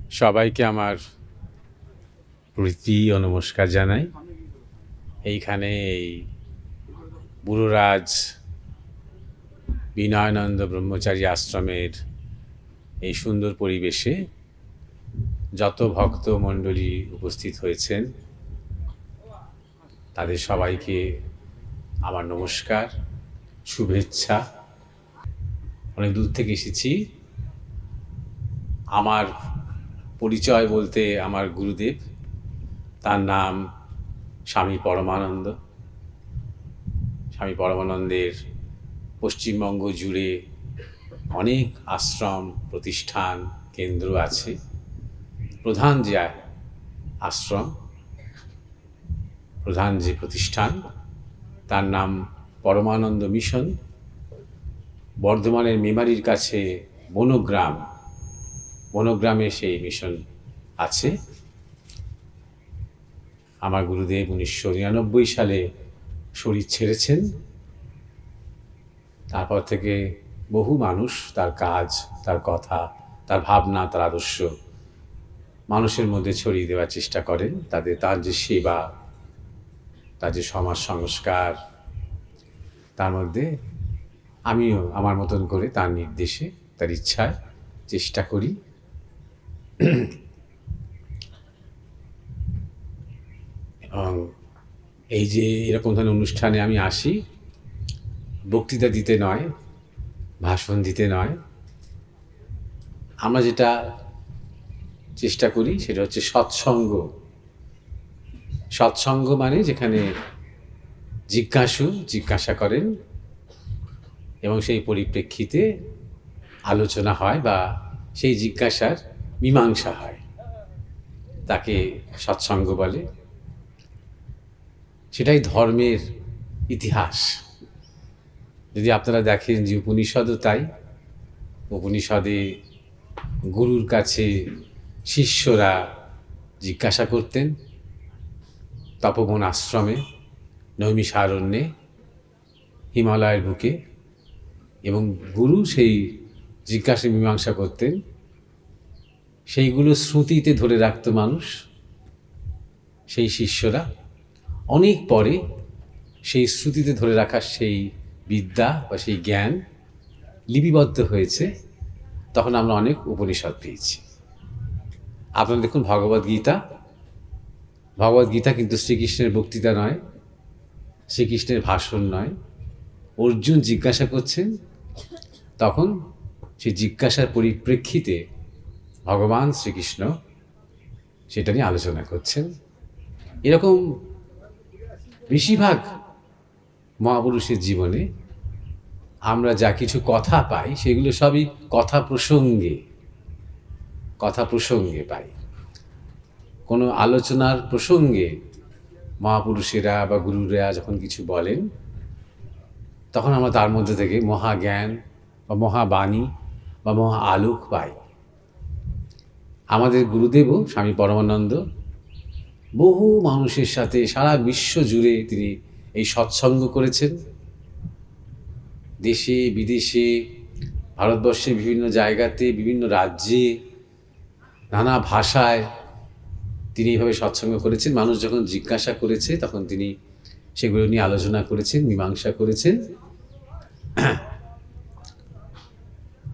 সবাইকে আমার প্রীতি ও নমস্কার জানাই। এইখানে এই বুড়োরাজ বিনয়ানন্দ ব্রহ্মচারী আশ্রমের এই সুন্দর পরিবেশে যত ভক্ত মণ্ডলী উপস্থিত হয়েছেন তাদের সবাইকে আমার নমস্কার, শুভেচ্ছা। অনেক দূর থেকে এসেছি। আমার পরিচয় বলতে আমার গুরুদেব, তার নাম স্বামী পরমানন্দ। স্বামী পরমানন্দের পশ্চিমবঙ্গ জুড়ে অনেক আশ্রম, প্রতিষ্ঠান, কেন্দ্র আছে। প্রধান যে আশ্রম, প্রধান যে প্রতিষ্ঠান, তার নাম পরমানন্দ মিশন। বর্ধমানের মেমারির কাছে বনগ্রামে সেই মিশন আছে। আমার গুরুদেব 1999 সালে শরীর ছেড়েছেন। তারপর থেকে বহু মানুষ তার কাজ, তার কথা, তার ভাবনা, তার আদর্শ মানুষের মধ্যে ছড়িয়ে দেওয়ার চেষ্টা করেন। তার যে সেবা, তার যে সমাজ সংস্কার, তার মধ্যে আমিও আমার মতন করে তার নির্দেশে, তার ইচ্ছায় চেষ্টা করি। এবং এই যে এরকম ধরনের অনুষ্ঠানে আমি আসি, বক্তৃতা দিতে নয়, ভাষণ দিতে নয়, আমরা যেটা চেষ্টা করি সেটা হচ্ছে সৎসঙ্গ। সৎসঙ্গ মানে যেখানে জিজ্ঞাসা করেন এবং সেই পরিপ্রেক্ষিতে আলোচনা হয় বা সেই জিজ্ঞাসার মীমাংসা হয়, তাকে সৎসঙ্গ বলে। সেটাই ধর্মের ইতিহাস। যদি আপনারা দেখেন যে উপনিষদও তাই। উপনিষদে গুরুর কাছে শিষ্যরা জিজ্ঞাসা করতেন তপবন আশ্রমে, নৈমিষারণ্যে, হিমালয়ের বুকে, এবং গুরু সেই জিজ্ঞাসা মীমাংসা করতেন। সেইগুলো শ্রুতিতে ধরে রাখত মানুষ, সেই শিষ্যরা। অনেক পরে সেই শ্রুতিতে ধরে রাখার সেই বিদ্যা বা সেই জ্ঞান লিপিবদ্ধ হয়েছে, তখন আমরা অনেক উপনিষদ পেয়েছি। আপনারা দেখুন ভগবদ্গীতা কিন্তু শ্রীকৃষ্ণের বক্তৃতা নয়, শ্রীকৃষ্ণের ভাষণ নয়। অর্জুন জিজ্ঞাসা করছেন, তখন সেই জিজ্ঞাসার পরিপ্রেক্ষিতে ভগবান শ্রীকৃষ্ণ সেটা নিয়ে আলোচনা করছেন। এরকম বেশিরভাগ মহাপুরুষের জীবনে আমরা যা কিছু কথা পাই সেগুলো সবই কথা প্রসঙ্গে পাই। কোনো আলোচনার প্রসঙ্গে মহাপুরুষেরা বা গুরুরা যখন কিছু বলেন, তখন আমরা তার মধ্যে থেকে মহাজ্ঞান বা মহাবাণী বা মহা আলোক পাই। আমাদের গুরুদেবও স্বামী পরমানন্দ বহু মানুষের সাথে সারা বিশ্ব জুড়ে তিনি এই সৎসঙ্গ করেছেন। দেশে বিদেশে, ভারতবর্ষের বিভিন্ন জায়গাতে, বিভিন্ন রাজ্যে, নানা ভাষায় তিনি এইভাবে সৎসঙ্গ করেছেন। মানুষ যখন জিজ্ঞাসা করেছে তখন তিনি সেগুলো নিয়ে আলোচনা করেছেন, মীমাংসা করেছেন।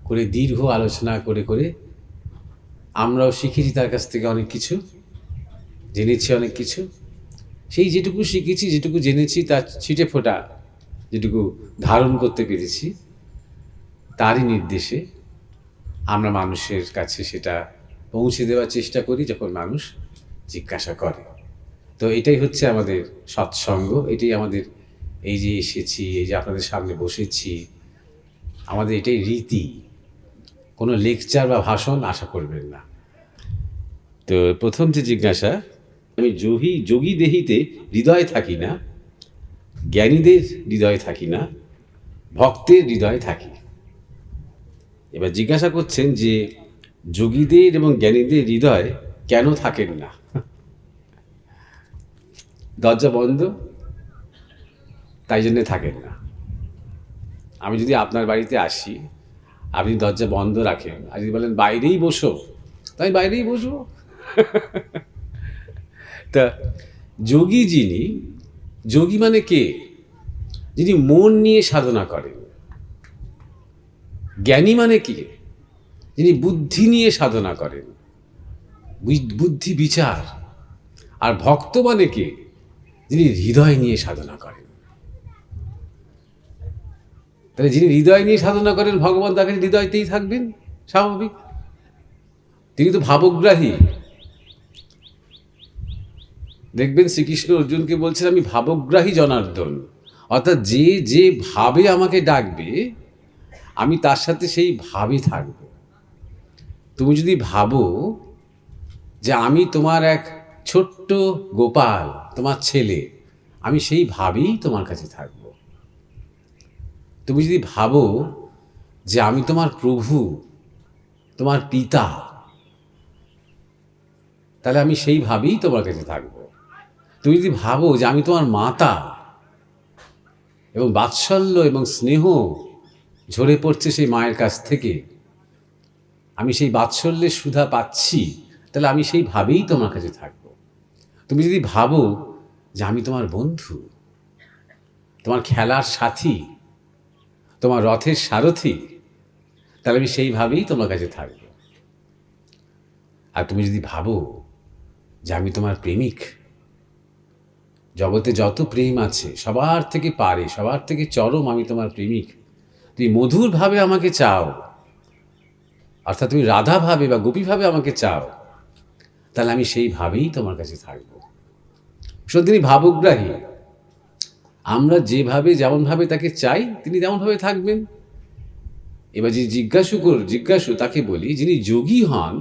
করে দীর্ঘ আলোচনা করে আমরাও শিখেছি তার কাছ থেকে অনেক কিছু, জেনেছি অনেক কিছু। সেই যেটুকু শিখেছি, যেটুকু জেনেছি, তার ছিটে ফোঁটা যেটুকু ধারণ করতে পেরেছি, তারই নির্দেশে আমরা মানুষের কাছে সেটা পৌঁছে দেওয়ার চেষ্টা করি যখন মানুষ জিজ্ঞাসা করে। তো এটাই হচ্ছে আমাদের সৎসঙ্গ, এটাই আমাদের এই যে এসেছি, এই যে আপনাদের সামনে বসেছি, আমাদের এটাই রীতি। কোনো লেকচার বা ভাষণ আশা করবেন না। তো প্রথম যে জিজ্ঞাসা, আমি যোগী দেহিতে হৃদয় থাকি না, জ্ঞানীদের হৃদয়ে থাকি না, ভক্তের হৃদয়ে থাকি। এবার জিজ্ঞাসা করছেন যে যোগীদের এবং জ্ঞানীদের হৃদয় কেন থাকেন না? দরজা বন্ধ, তাই জন্যে থাকেন না। আমি যদি আপনার বাড়িতে আসি, আপনি দরজা বন্ধ রাখেন, আর যদি বলেন বাইরেই বসো, তো তাই বাইরেই বসবো। তা যোগী যিনি, যোগী মানে কে? যিনি মন নিয়ে সাধনা করেন। জ্ঞানী মানে কি? যিনি বুদ্ধি নিয়ে সাধনা করেন, বুদ্ধি বিচার। আর ভক্ত মানে কে? যিনি হৃদয় নিয়ে সাধনা করেন। তাহলে যিনি হৃদয় নিয়ে সাধনা করেন, ভগবান তাকে হৃদয়তেই থাকবেন, স্বাভাবিক। তিনি তো ভাবগ্রাহী। দেখবেন শ্রীকৃষ্ণ অর্জুনকে বলছেন, আমি ভাবগ্রাহী জনার্দন। অর্থাৎ যে যে ভাবে আমাকে ডাকবে, আমি তার সাথে সেই ভাবে থাকব। তুমি যদি ভাবো যে আমি তোমার এক ছোট্ট গোপাল, তোমার ছেলে, আমি সেই ভাবেই তোমার কাছে থাকব। তুমি যদি ভাবো যে আমি তোমার প্রভু, তোমার পিতা, তাহলে আমি সেই ভাবেই তোমার কাছে থাকব। তুমি যদি ভাবো যে আমি তোমার মাতা এবং বাৎসল্য এবং স্নেহ ঝরে পড়ছে সেই মায়ের কাছ থেকে, আমি সেই বাৎসল্যের সুধা পাচ্ছি, তাহলে আমি সেই ভাবেই তোমার কাছে থাকব। তুমি যদি ভাবো যে আমি তোমার বন্ধু, তোমার খেলার সাথী, তোমার রথের সারথি, তাহলে আমি সেইভাবেই তোমার কাছে থাকব। আর তুমি যদি ভাবো যে আমি তোমার প্রেমিক, জগতে যত প্রেম আছে সবার থেকে পারে, সবার থেকে চরম আমি তোমার প্রেমিক, তুমি মধুরভাবে আমাকে চাও, অর্থাৎ তুমি রাধাভাবে বা গোপীভাবে আমাকে চাও, তাহলে আমি সেইভাবেই তোমার কাছে থাকব। শুধু তিনি ভাবগ্রাহী। আমরা যেভাবে যেমনভাবে তাকে চাই, তিনি তেমনভাবে থাকবেন। এবার যে জিজ্ঞাসু তাকে বলি, যিনি যোগী হন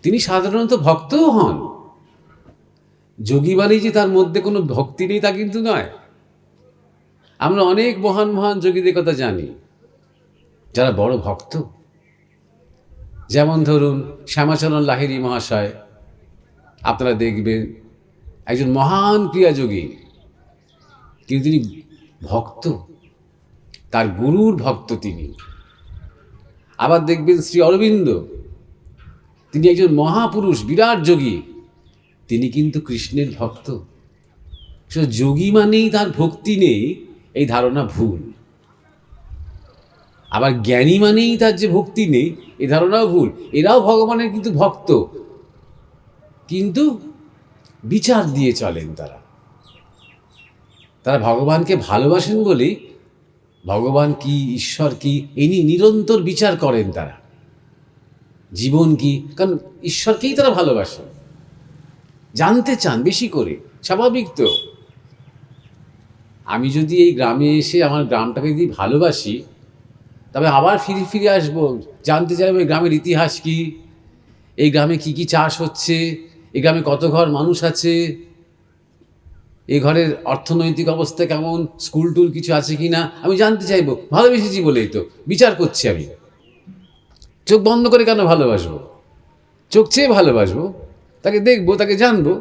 তিনি সাধারণত ভক্তও হন। যোগী মানেই যে তার মধ্যে কোনো ভক্তি নেই তা কিন্তু নয়। আমরা অনেক মহান মহান যোগীদের কথা জানি যারা বড় ভক্ত। যেমন ধরুন শ্যামাচরণ লাহিড়ী মহাশয়, আপনারা দেখবেন একজন মহান ক্রিয়াযোগী, কিন্তু তিনি ভক্ত, তার গুরুর ভক্ত তিনি। আবার দেখবেন শ্রী অরবিন্দ, তিনি একজন মহাপুরুষ, বিরাট যোগী, তিনি কিন্তু কৃষ্ণের ভক্ত। যোগী মানেই তার ভক্তি নেই, এই ধারণা ভুল। আবার জ্ঞানী মানেই তার যে ভক্তি নেই, এই ধারণাও ভুল। এরাও ভগবানের কিন্তু ভক্ত, কিন্তু বিচার দিয়ে চলেন। তারা ভগবানকে ভালোবাসেন বলেই ভগবান কি, ঈশ্বর কি, এই নিয়ে নিরন্তর বিচার করেন। তারা জীবন কি, কারণ ঈশ্বরকেই তারা ভালোবাসেন, জানতে চান বেশি করে, স্বাভাবিক তো। আমি যদি এই গ্রামে এসে আমার গ্রামটাকে যদি ভালোবাসি, তবে আবার ফিরে ফিরে আসবো, জানতে চাইবো এই গ্রামের ইতিহাস কি, এই গ্রামে কি কি চাষ হচ্ছে, এই গ্রামে কত ঘর মানুষ আছে, এই ঘরের অর্থনৈতিক অবস্থা কেমন, স্কুল টুল কিছু আছে কি না, আমি জানতে চাইবো। ভালোবেসেছি বলেই তো বিচার করছি আমি। চোখ বন্ধ করে কেন ভালোবাসবো? চোখ চেয়ে ভালোবাসবো, তাকে দেখবো, তাকে জানবো।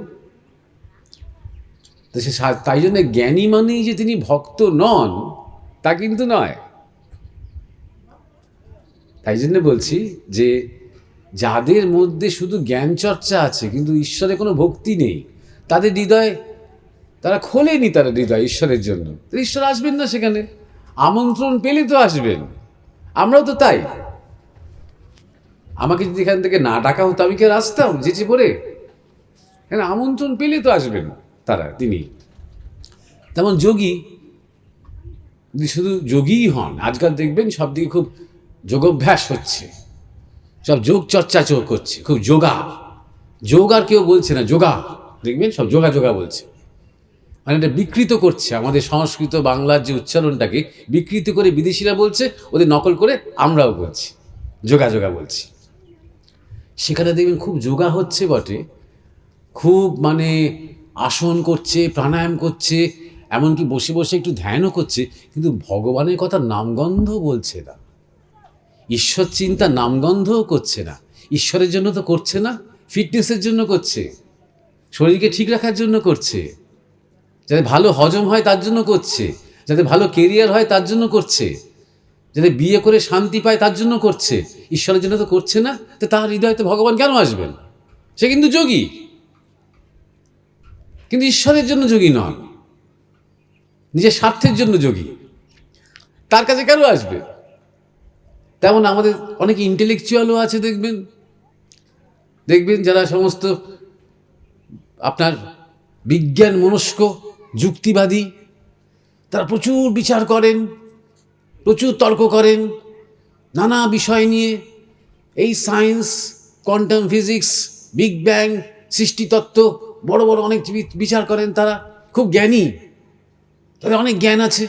তো সে তাই জন্য জ্ঞানী মানেই যে তিনি ভক্ত নন তা কিন্তু নয়। তাই জন্য বলছি যে যাদের মধ্যে শুধু জ্ঞান চর্চা আছে কিন্তু ঈশ্বরে কোনো ভক্তি নেই, তাদের হৃদয়, তারা খোলেনি তারা হৃদয় ঈশ্বরের জন্য, ঈশ্বর আসবেন না সেখানে। আমন্ত্রণ পেলে তো আসবেন, আমরাও তো তাই। আমাকে যদি এখান থেকে না ডাকা হতো আমি কি আর আসতাম যেচে পড়ে? কেন, আমন্ত্রণ পেলে তো আসবেন তিনি। তেমন যোগী যদি শুধু যোগীই হন, আজকাল দেখবেন সব দিকে খুব যোগাভ্যাস হচ্ছে, সব যোগ চর্চা করছে, খুব যোগ আর কেউ বলছে না, যোগা। দেখবেন সব যোগা বলছে, মানে এটা বিকৃত করছে আমাদের সংস্কৃত বাংলার যে উচ্চারণটাকে বিকৃত করে বিদেশিরা বলছে, ওদের নকল করে আমরাও বলছি, যোগা বলছি। সেখানে দেখবেন খুব যোগা হচ্ছে বটে, খুব মানে আসন করছে, প্রাণায়াম করছে, এমনকি বসে বসে একটু ধ্যানও করছে, কিন্তু ভগবানের কথা নামগন্ধ বলছে না, ঈশ্বর চিন্তা নামগন্ধও করছে না। ঈশ্বরের জন্য তো করছে না, ফিটনেসের জন্য করছে, শরীরকে ঠিক রাখার জন্য করছে, যাতে ভালো হজম হয় তার জন্য করছে, যাতে ভালো কেরিয়ার হয় তার জন্য করছে, যাতে বিয়ে করে শান্তি পায় তার জন্য করছে, ঈশ্বরের জন্য তো করছে না। তো তার হৃদয়তে ভগবান কেন আসবেন? সে কিন্তু যোগী, কিন্তু ঈশ্বরের জন্য যোগী নন, নিজের স্বার্থের জন্য যোগী। তার কাছে কেন আসবে? তেমন আমাদের অনেক ইন্টেলেকচুয়ালও আছে, দেখবেন যারা সমস্ত আপনার বিজ্ঞান মনস্ক যুক্তিবাদী, তারা প্রচুর বিচার করেন, প্রচুর তর্ক করেন নানা বিষয় নিয়ে। এই science, quantum physics, big bang, সৃষ্টিতত্ত্ব, বড় বড় অনেক বিচার করেন। তারা খুব জ্ঞানী, তাদের অনেক জ্ঞান আছে।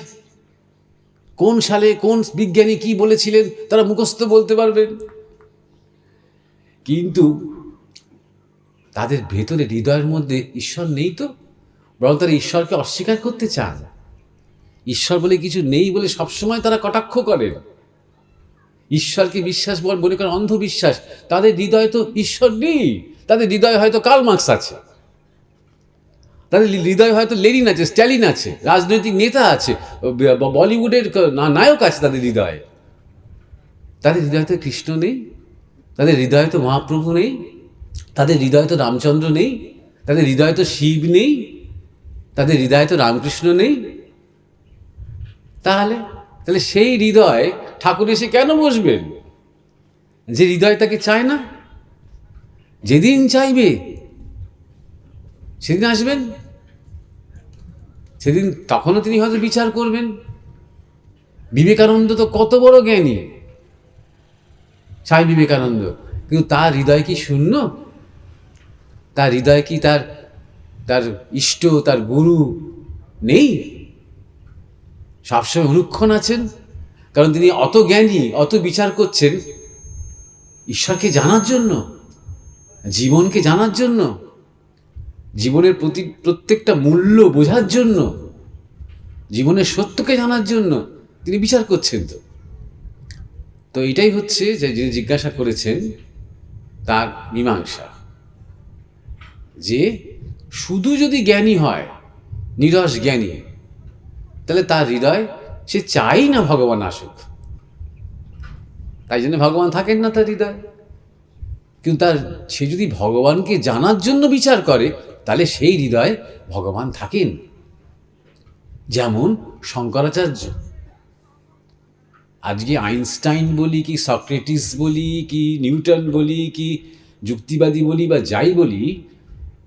কোন সালে কোন বিজ্ঞানী কি বলেছিলেন তারা মুখস্থ বলতে পারবেন, কিন্তু তাদের ভেতরে হৃদয়ের মধ্যে ঈশ্বর নেই। তো বরং তারা ঈশ্বরকে অস্বীকার করতে চান। ঈশ্বর বলে কিছু নেই বলে সবসময় তারা কটাক্ষ করেন। ঈশ্বরকে বিশ্বাস মনে করেন অন্ধবিশ্বাস। তাদের হৃদয়ে তো ঈশ্বর নেই। তাদের হৃদয়ে হয়তো কার্ল মার্কস আছে, তাদের হৃদয়ে হয়তো লেনিন আছে, স্ট্যালিন আছে, রাজনৈতিক নেতা আছে, বলিউডের নায়ক আছে তাদের হৃদয়ে। তাদের হৃদয়ে তো কৃষ্ণ নেই, তাদের হৃদয়ে তো মহাপ্রভু নেই, তাদের হৃদয়ে তো রামচন্দ্র নেই, তাদের হৃদয়ে তো শিব নেই, তাদের হৃদয়ে তো রামকৃষ্ণ নেই। তাহলে সেই হৃদয় ঠাকুর এসে কেন বসবেন? যে হৃদয় তাকে চায় না, যেদিন চাইবে সেদিন আসবেন, সেদিন তখনও তিনি হয়তো বিচার করবেন। বিবেকানন্দ তো কত বড় জ্ঞানী, স্বামী বিবেকানন্দ, কিন্তু তার হৃদয় কি শূন্য? তার হৃদয় কি তার ইষ্ট, তার গুরু নেই? সবসময় অনুক্ষণ আছেন, কারণ তিনি অত জ্ঞানী, অত বিচার করছেন ঈশ্বরকে জানার জন্য, জীবনকে জানার জন্য, জীবনের প্রত্যেকটা মূল্য বোঝার জন্য, জীবনের সত্যকে জানার জন্য তিনি বিচার করছেন। তো এটাই হচ্ছে যে যিনি জিজ্ঞাসা করেছেন তার মীমাংসা, যে শুধু যদি জ্ঞানী হয়, নিরস জ্ঞানী, তাহলে তার হৃদয় সে চাই না ভগবান আসুক, তাই জন্য ভগবান থাকেন না তার হৃদয়। কিন্তু সে যদি ভগবানকে জানার জন্য বিচার করে, তাহলে সেই হৃদয়ে ভগবান থাকেন। যেমন শঙ্করাচার্য, আজকে আইনস্টাইন বলি কি সক্রেটিস বলি কি নিউটন বলি কি যুক্তিবাদী বলি বা যাই বলি,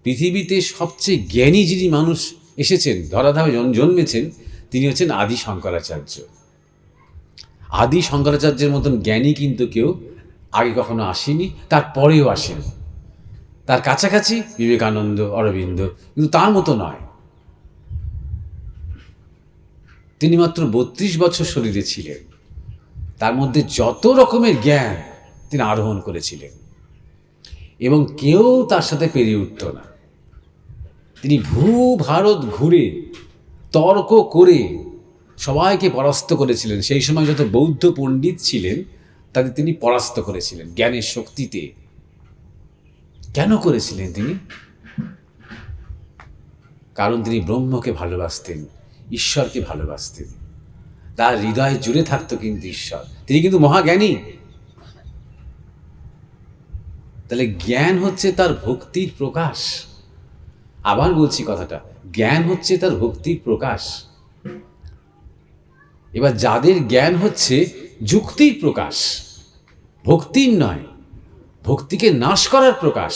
পৃথিবীতে সবচেয়ে জ্ঞানী যিনি মানুষ এসেছেন, ধরাধামে জন্মেছেন, তিনি হচ্ছেন আদি শঙ্করাচার্য। আদি শঙ্করাচার্যের মতন জ্ঞানী কিন্তু কেউ আগে কখনো আসেনি, তার পরেও আসেনি। তার কাছাকাছি বিবেকানন্দ, অরবিন্দ, কিন্তু তার মতো নয়। তিনি মাত্র 32 বছর শরীরে ছিলেন, তার মধ্যে যত রকমের জ্ঞান তিনি আরোহণ করেছিলেন, এবং কেউ তার সাথে পেরিয়ে উঠত না। তিনি ভারত ঘুরে তর্ক করে সবাইকে পরাস্ত করেছিলেন। সেই সময় যত বৌদ্ধ পণ্ডিত ছিলেন তাদের তিনি পরাস্ত করেছিলেন জ্ঞানের শক্তিতে। কেন করেছিলেন তিনি? কারণ তিনি ব্রহ্মকে ভালোবাসতেন, ঈশ্বরকে ভালোবাসতেন। তার হৃদয় জুড়ে থাকতো কিন্তু ঈশ্বর। তিনি কিন্তু মহাজ্ঞানী। তাহলে জ্ঞান হচ্ছে তার ভক্তির প্রকাশ। আবার বলছি কথাটা, জ্ঞান হচ্ছে তার ভক্তির প্রকাশ। এবার যাদের জ্ঞান হচ্ছে যুক্তির প্রকাশ, ভক্তির নয়, ভক্তিকে নাশ করার প্রকাশ,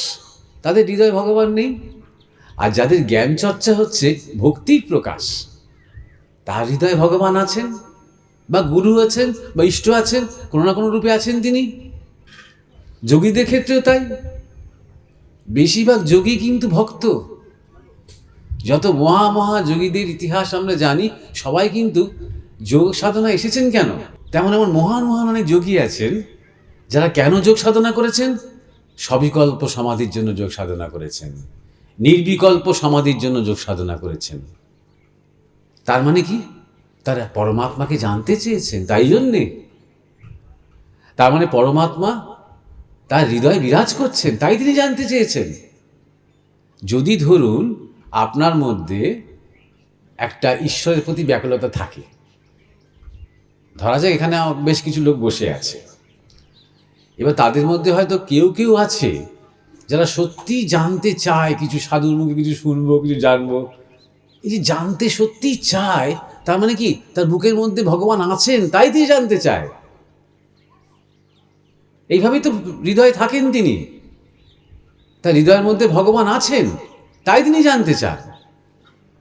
তাদের হৃদয়ে ভগবান নেই। আর যাদের জ্ঞান চর্চা হচ্ছে ভক্তির প্রকাশ, তার হৃদয়ে ভগবান আছেন, বা গুরু আছেন, বা ইষ্ট আছেন, কোনো না কোনো রূপে আছেন তিনি। যোগীদের ক্ষেত্রেও তাই। বেশিরভাগ যোগী কিন্তু ভক্ত। যত মহা যোগীদের ইতিহাস আমরা জানি, সবাই কিন্তু যোগ সাধনা এসেছেন কেন? তেমন এমন মহান অনেক যোগী আছেন যারা কেন যোগ সাধনা করেছেন? সবিকল্প সমাধির জন্য যোগ সাধনা করেছেন, নির্বিকল্প সমাধির জন্য যোগ সাধনা করেছেন। তার মানে কি? তারা পরমাত্মাকে জানতে চেয়েছেন, তাই জন্যে। তার মানে পরমাত্মা তার হৃদয়ে বিরাজ করছেন, তাই তিনি জানতে চেয়েছেন। যদি ধরুন আপনার মধ্যে একটা ঈশ্বরের প্রতি ব্যাকুলতা থাকে, ধরা যাক এখানে বেশ কিছু লোক বসে আছে, এবার তাদের মধ্যে হয়তো কেউ কেউ আছে যারা সত্যি জানতে চায়, কিছু সাধুর মুখে কিছু শুনবো, কিছু জানবো। এই যে জানতে সত্যি চায়, তার মানে কি তার বুকের মধ্যে ভগবান আছেন, তাই তিনি জানতে চায়। এইভাবেই তো হৃদয়ে থাকেন তিনি, তার হৃদয়ের মধ্যে ভগবান আছেন, তাই তিনি জানতে চান,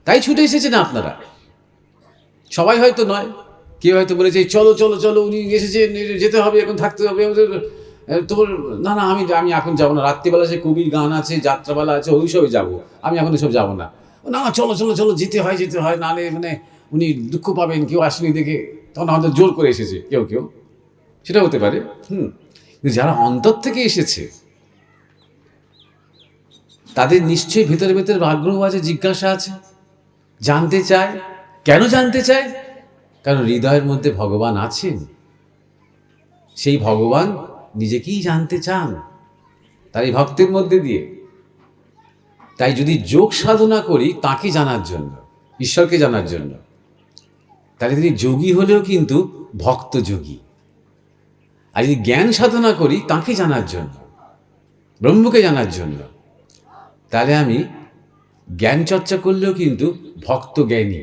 তাই ছুটে এসেছেন আপনারা। সবাই হয়তো নয়, কেউ হয়তো বলেছে চলো চলো চলো, উনি এসেছেন, যেতে হবে, এখন থাকতে হবে তোমার। না না, আমি এখন যাবো না, রাত্রিবেলা সে কবির গান আছে, যাত্রাবেলা আছে, ওই সবে যাবো, আমি এখন ওইসব যাবো না। না চলো চলো চলো, যেতে হয়, নাহলে মানে উনি দুঃখ পাবেন, কেউ আসেনি দেখে, তখন আমাদের জোর করে এসেছে কেউ কেউ, সেটা হতে পারে। কিন্তু যারা অন্তর থেকে এসেছে তাদের নিশ্চয়ই ভেতরে ভেতরে আগ্রহ আছে, জিজ্ঞাসা আছে, জানতে চায়। কেন জানতে চায়? কারণ হৃদয়ের মধ্যে ভগবান আছেন, সেই ভগবান নিজেকেই জানতে চান তার এই ভক্তের মধ্যে দিয়ে। তাই যদি যোগ সাধনা করি তাকে জানার জন্য, ঈশ্বরকে জানার জন্য, তাহলে তিনি যোগী হলেও কিন্তু ভক্ত যোগী। আর যদি জ্ঞান সাধনা করি তাকে জানার জন্য, ব্রহ্মকে জানার জন্য, তাহলে আমি জ্ঞান চর্চা করলেও কিন্তু ভক্ত জ্ঞানী।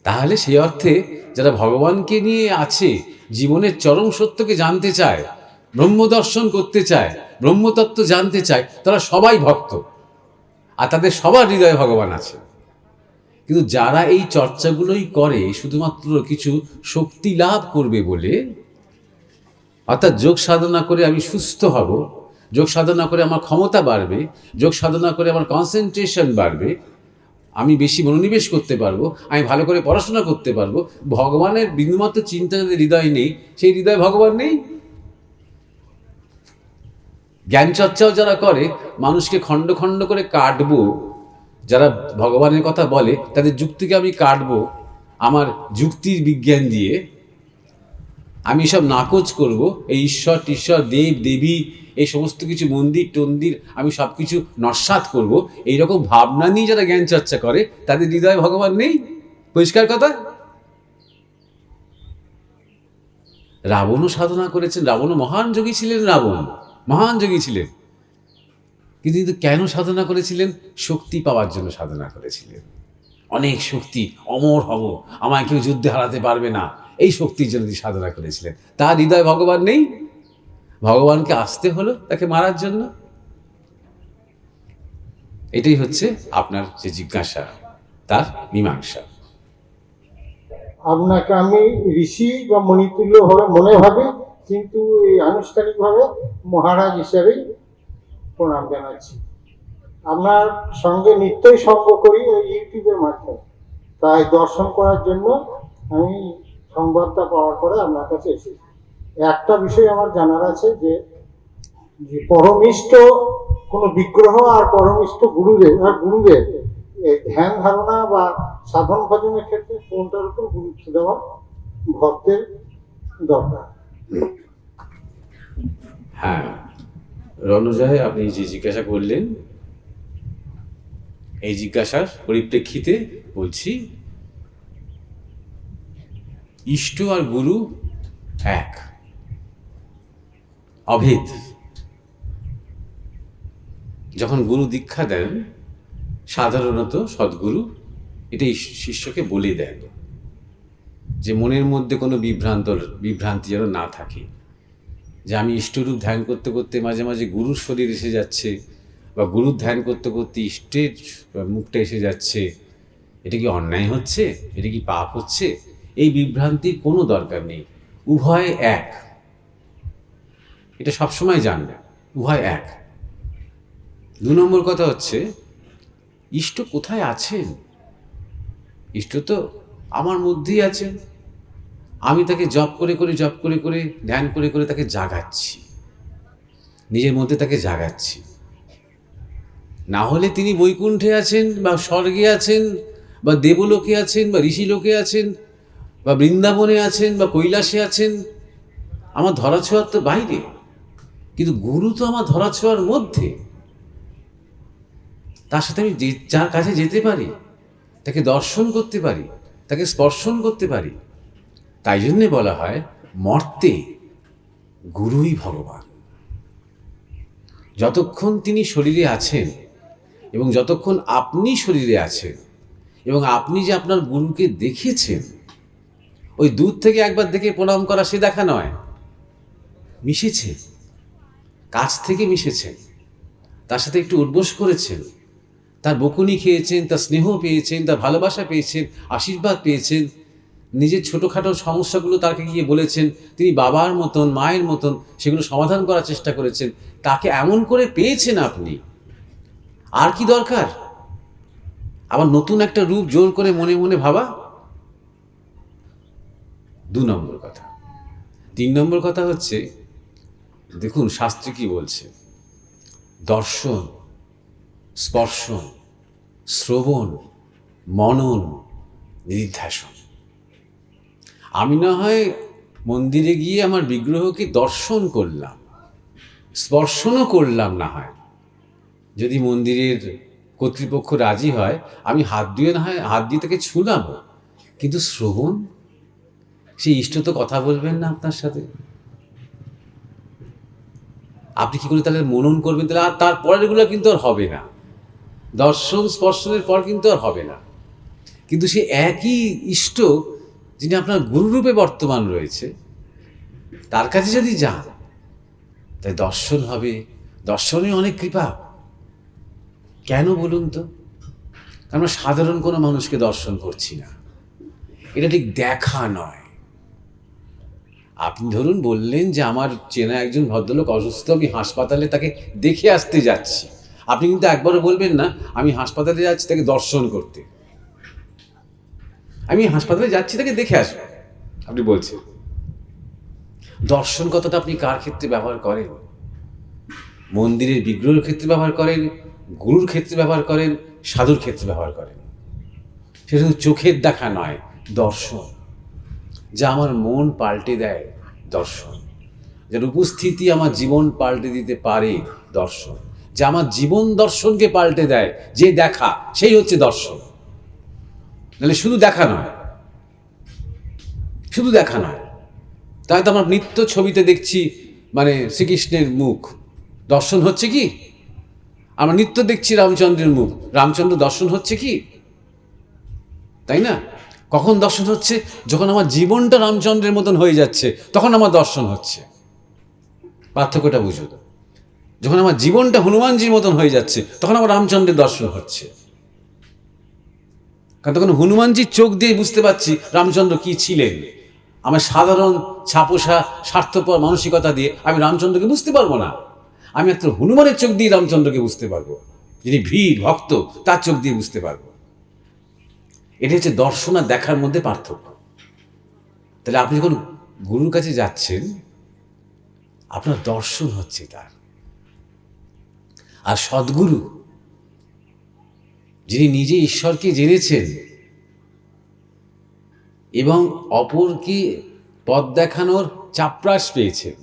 তাহলে সেই অর্থে যারা ভগবানকে নিয়ে আছে, জীবনের চরম সত্যকে জানতে চায়, ব্রহ্ম দর্শন করতে চায়, ব্রহ্মতত্ত্ব জানতে চায়, তারা সবাই ভক্ত, আর তাদের সবার হৃদয়ে ভগবান আছে। কিন্তু যারা এই চর্চাগুলোই করে শুধুমাত্র কিছু শক্তি লাভ করবে বলে, অর্থাৎ যোগ সাধনা করে আমি সুস্থ হব, যোগ সাধনা করে আমার ক্ষমতা বাড়বে, যোগ সাধনা করে আমার কনসেন্ট্রেশন বাড়বে, আমি বেশি মনোনিবেশ করতে পারবো, আমি ভালো করে পড়াশোনা করতে পারবো, ভগবানের বিন্দুমাত্র চিন্তা যাদের হৃদয় নেই, সেই হৃদয়ে ভগবান নেই। জ্ঞান চর্চাও যারা করে, মানুষকে খণ্ড খণ্ড করে কাটবো, যারা ভগবানের কথা বলে তাদের যুক্তিকে আমি কাটবো আমার যুক্তির বিজ্ঞান দিয়ে, আমি সব নাকচ করব, এই ঈশ্বর টিশ্বর, দেব দেবী, এই সমস্ত কিছু মন্দির টন্দির আমি সব কিছু নস্যাৎ করবো, এইরকম ভাবনা নিয়ে যারা জ্ঞান চর্চা করে তাদের হৃদয়ে ভগবান নেই। পরিষ্কার কথা। রাবণও সাধনা করেছেন, রাবণও মহান যোগী ছিলেন, রাবণ মহান যোগী ছিলেন, কিন্তু কেন সাধনা করেছিলেন? শক্তি পাওয়ার জন্য সাধনা করেছিলেন। অনেক শক্তি, অমর হব, আমায় কেউ যুদ্ধে হারাতে পারবে না, এই শক্তির জন্য তিনি সাধনা করেছিলেন। তার হৃদয়ে ভগবান নেই, ভগবানকে আসতে হলো তাকে মারার জন্য। এটাই হচ্ছে আপনার যে জিজ্ঞাসা, তার মীমাংসা। আপনাকে আমি ঋষি বা মণিতুল্য ভাবে মনে ভাবে, কিন্তু এই আনুষ্ঠানিকভাবে মহারাজ হিসেবেই প্রণাম জানাচ্ছি। আপনার সঙ্গে নিত্যই সঙ্গ করি ওই ইউটিউবের মাধ্যমে, তাই দর্শন করার জন্য আমি সংবাদটা পাওয়ার পরে আপনার কাছে এসেছি। একটা বিষয় আমার জানার আছে যে পরমিষ্ঠ কোনো বিগ্রহ আর পরমিষ্ঠ গুরুদেব ধ্যান ধারণা বা সাধন ভজনের ক্ষেত্রে কোনটার উপর গুরুত্ব দেওয়া ভক্তের দরকার? হ্যাঁ, রণজয়, আপনি যে জিজ্ঞাসা করলেন, এই জিজ্ঞাসার পরিপ্রেক্ষিতে বলছি, ইষ্ট আর গুরু এক, অভেদ। যখন গুরু দীক্ষা দেন, সাধারণত সদ্গুরু এটাই শিষ্যকে বলে দেন যে মনের মধ্যে কোনো বিভ্রান্তি যেন না থাকে, যে আমি ইষ্টরূপ ধ্যান করতে করতে মাঝে মাঝে গুরুর শরীর এসে যাচ্ছে, বা গুরুর ধ্যান করতে করতে ইষ্টের মুখটা এসে যাচ্ছে, এটা কি অন্যায় হচ্ছে, এটা কি পাপ হচ্ছে, এই বিভ্রান্তির কোনো দরকার নেই। উভয় এক, এটা সবসময় জানবেন, উভয় এক। 2 নম্বর কথা হচ্ছে, ইষ্ট কোথায় আছেন? ইষ্ট তো আমার মধ্যেই আছেন, আমি তাকে জপ করে করে ধ্যান করে করে তাকে জাগাচ্ছি, নিজের মধ্যে তাকে জাগাচ্ছি। না হলে তিনি বৈকুণ্ঠে আছেন, বা স্বর্গে আছেন, বা দেবলোকে আছেন, বা ঋষিলোকে আছেন, বা বৃন্দাবনে আছেন, বা কৈলাসে আছেন, আমার ধরাছোঁয়ার তো বাইরে। কিন্তু গুরু তো আমার ধরাছোঁয়ার মধ্যে, তার সাথে আমি যার কাছে যেতে পারি, তাকে দর্শন করতে পারি, তাকে স্পর্শন করতে পারি, তাই জন্যে বলা হয় মর্তে গুরুই ভগবান। যতক্ষণ তিনি শরীরে আছেন এবং যতক্ষণ আপনি শরীরে আছেন এবং আপনি যে আপনার গুরুকে দেখেছেন, ওই দূর থেকে একবার দেখে প্রণাম করা সে দেখা নয়, মিশেছেন, কাছ থেকে মিশেছেন, তার সাথে একটু উঠবোস করেছেন, তার বকুনি খেয়েছেন, তার স্নেহ পেয়েছেন, তার ভালোবাসা পেয়েছেন, আশীর্বাদ পেয়েছেন, নিজের ছোটোখাটো সমস্যাগুলো তাকে গিয়ে বলেছেন, তিনি বাবার মতন মায়ের মতন সেগুলো সমাধান করার চেষ্টা করেছেন, তাকে এমন করে পেয়েছেন আপনি, আর কি দরকার? আবার নতুন একটা রূপ জোর করে মনে মনে ভাবা? 2 নম্বর কথা। 3 নম্বর কথা হচ্ছে, দেখুন শাস্ত্রে কি বলছে, দর্শন, স্পর্শন, শ্রবণ, মনন, নিধিধ্যাসন। আমি না হয় মন্দিরে গিয়ে আমার বিগ্রহকে দর্শন করলাম, স্পর্শনও করলাম, না হয় যদি মন্দিরের কর্তৃপক্ষ রাজি হয় আমি হাত দিয়ে তাকে ছুঁলাম, কিন্তু শ্রবণ, সেই ইষ্ট তো কথা বলবেন না আপনার সাথে, আপনি কি করে তাহলে মনন করবেন? তাহলে আর তারপরেরগুলো কিন্তু আর হবে না, দর্শন স্পর্শনের পর কিন্তু আর হবে না। কিন্তু সে একই ইষ্ট যিনি আপনার গুরুরূপে বর্তমান রয়েছে, তার কাছে যদি যান তাই দর্শন হবে। দর্শনে অনেক কৃপা। কেন বলুন তো? আমরা সাধারণ কোনো মানুষকে দর্শন করছি না, এটা ঠিক দেখা নয়। আপনি ধরুন বললেন যে আমার চেনা একজন ভদ্রলোক অসুস্থ, আমি হাসপাতালে তাকে দেখে আসতে যাচ্ছি, আপনি কিন্তু একবারও বলবেন না আমি হাসপাতালে যাচ্ছি তাকে দর্শন করতে, আমি হাসপাতালে যাচ্ছি তাকে দেখে আসবো, আপনি বলছেন। দর্শন কথাটা আপনি কার ক্ষেত্রে ব্যবহার করেন? মন্দিরের বিগ্রহের ক্ষেত্রে ব্যবহার করেন, গুরুর ক্ষেত্রে ব্যবহার করেন, সাধুর ক্ষেত্রে ব্যবহার করেন। সেটা শুধু চোখের দেখা নয়, দর্শন, যা আমার মন পাল্টে দেয়, দর্শন, যার উপস্থিতি আমার জীবন পাল্টে দিতে পারে, দর্শন, যা আমার জীবন দর্শনকে পাল্টে দেয়, যে দেখা, সেই হচ্ছে দর্শন। নাহলে শুধু দেখা নয়, শুধু দেখা নয়। তাই তো আমার নিত্য ছবিতে দেখছি মানে শ্রীকৃষ্ণের মুখ, দর্শন হচ্ছে কি? আমরা নিত্য দেখছি রামচন্দ্রের মুখ, রামচন্দ্র দর্শন হচ্ছে কি? তাই না? কখন দর্শন হচ্ছে? যখন আমার জীবনটা রামচন্দ্রের মতন হয়ে যাচ্ছে, তখন আমার দর্শন হচ্ছে। পার্থক্যটা বুঝো। যখন আমার জীবনটা হনুমানজির মতন হয়ে যাচ্ছে, তখন আমার রামচন্দ্রের দর্শন হচ্ছে। কারণ তখন হনুমানজির চোখ দিয়ে বুঝতে পারছি রামচন্দ্র কি ছিলেন। আমার সাধারণ ছাপোষা স্বার্থপর মানসিকতা দিয়ে আমি রামচন্দ্রকে বুঝতে পারবো না। আমি একটু হনুমানের চোখ দিয়ে রামচন্দ্রকে বুঝতে পারবো, যিনি ভীর ভক্ত, তার চোখ দিয়ে বুঝতে পারবো। এটা হচ্ছে দর্শন আর দেখার মধ্যে পার্থক্য। তাহলে আপনি যখন গুরুর কাছে যাচ্ছেন, আপনার দর্শন হচ্ছে তার। আর সদ্গুরু, যিনি নিজে ঈশ্বরকে জেনেছেন এবং অপরকে পথ দেখানোর চাপরাশ পেয়েছেন,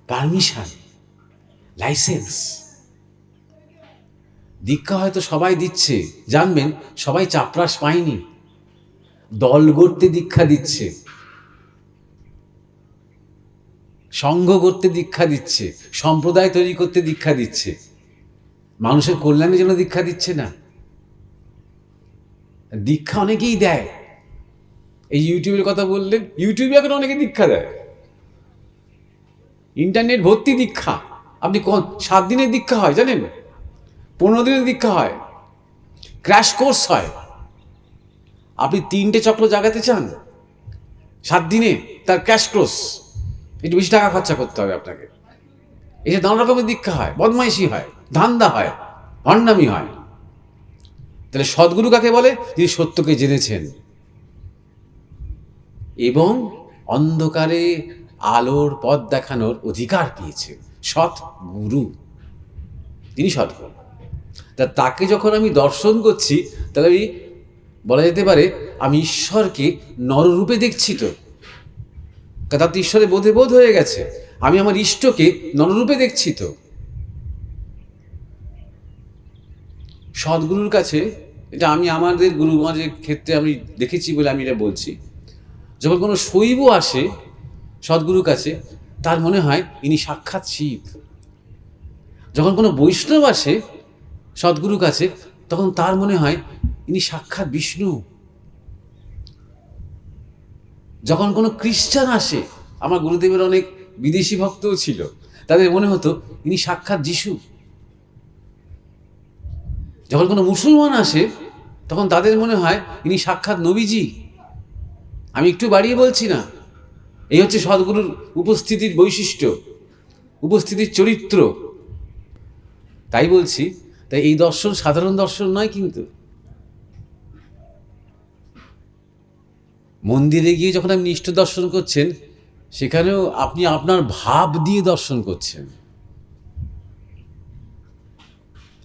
পারমিশন, লাইসেন্স। দীক্ষা হয়তো সবাই দিচ্ছে, জানবেন সবাই চাপরাশ পায়নি। দল গড়তে দীক্ষা দিচ্ছে, সংঘ গড়তে দীক্ষা দিচ্ছে, সম্প্রদায় তৈরি করতে দীক্ষা দিচ্ছে, মানুষের কল্যাণের জন্য দীক্ষা দিচ্ছে না। দীক্ষা অনেকেই দেয়। এই ইউটিউবের কথা বললেন, ইউটিউবে এখন অনেকে দীক্ষা দেয়, ইন্টারনেট ভর্তি দীক্ষা। আপনি 7 দিনের দীক্ষা হয় জানেন, 15 দিনের দীক্ষা হয়, ক্র্যাশ কোর্স হয়। আপনি 3টে চক্র জাগাতে চান 7 দিনে, তার ক্র্যাশ কোর্স, একটু বেশি টাকা খরচা করতে হবে আপনাকে। এই যে নানা রকমের দীক্ষা হয়, বদমাইশি হয়, ধান্দা হয়, ভণ্ডামি হয়। তাহলে সদ্গুরু কাকে বলে? যিনি সত্যকে জেনেছেন এবং অন্ধকারে আলোর পথ দেখানোর অধিকার পেয়েছেন, সৎ গুরু, তিনি সদ্গুরু। তাকে যখন আমি দর্শন করছি, তাহলে আমি বলা যেতে পারে আমি ঈশ্বরকে নররূপে দেখছি। তো তার তো ঈশ্বরে বোধ হয়ে গেছে, আমি আমার ইষ্টকে নররূপে দেখছি। তো সদ্গুরুর কাছে, এটা আমি আমাদের গুরু মহারাজের ক্ষেত্রে আমি দেখেছি বলে আমি এটা বলছি, যখন কোনো শৈব আসে সদ্গুরুর কাছে, তার মনে হয় ইনি সাক্ষাৎ শিব। যখন কোনো বৈষ্ণব আসে সদ্গুরুর কাছে, তখন তার মনে হয় ইনি সাক্ষাৎ বিষ্ণু। যখন কোনো খ্রিস্টান আসে, আমার গুরুদেবের অনেক বিদেশি ভক্তও ছিল, তাদের মনে হতো ইনি সাক্ষাৎ যিশু। যখন কোনো মুসলমান আসে, তখন তাদের মনে হয় ইনি সাক্ষাৎ নবীজি। আমি একটু বাড়িয়ে বলছি না, এই হচ্ছে সদ্গুরুর উপস্থিতির বৈশিষ্ট্য, উপস্থিতির চরিত্র। তাই বলছি, তাই এই দর্শন সাধারণ দর্শন নয়। কিন্তু মন্দিরে গিয়ে যখন আপনি ইষ্ট দর্শন করছেন, সেখানেও আপনি আপনার ভাব দিয়ে দর্শন করছেন।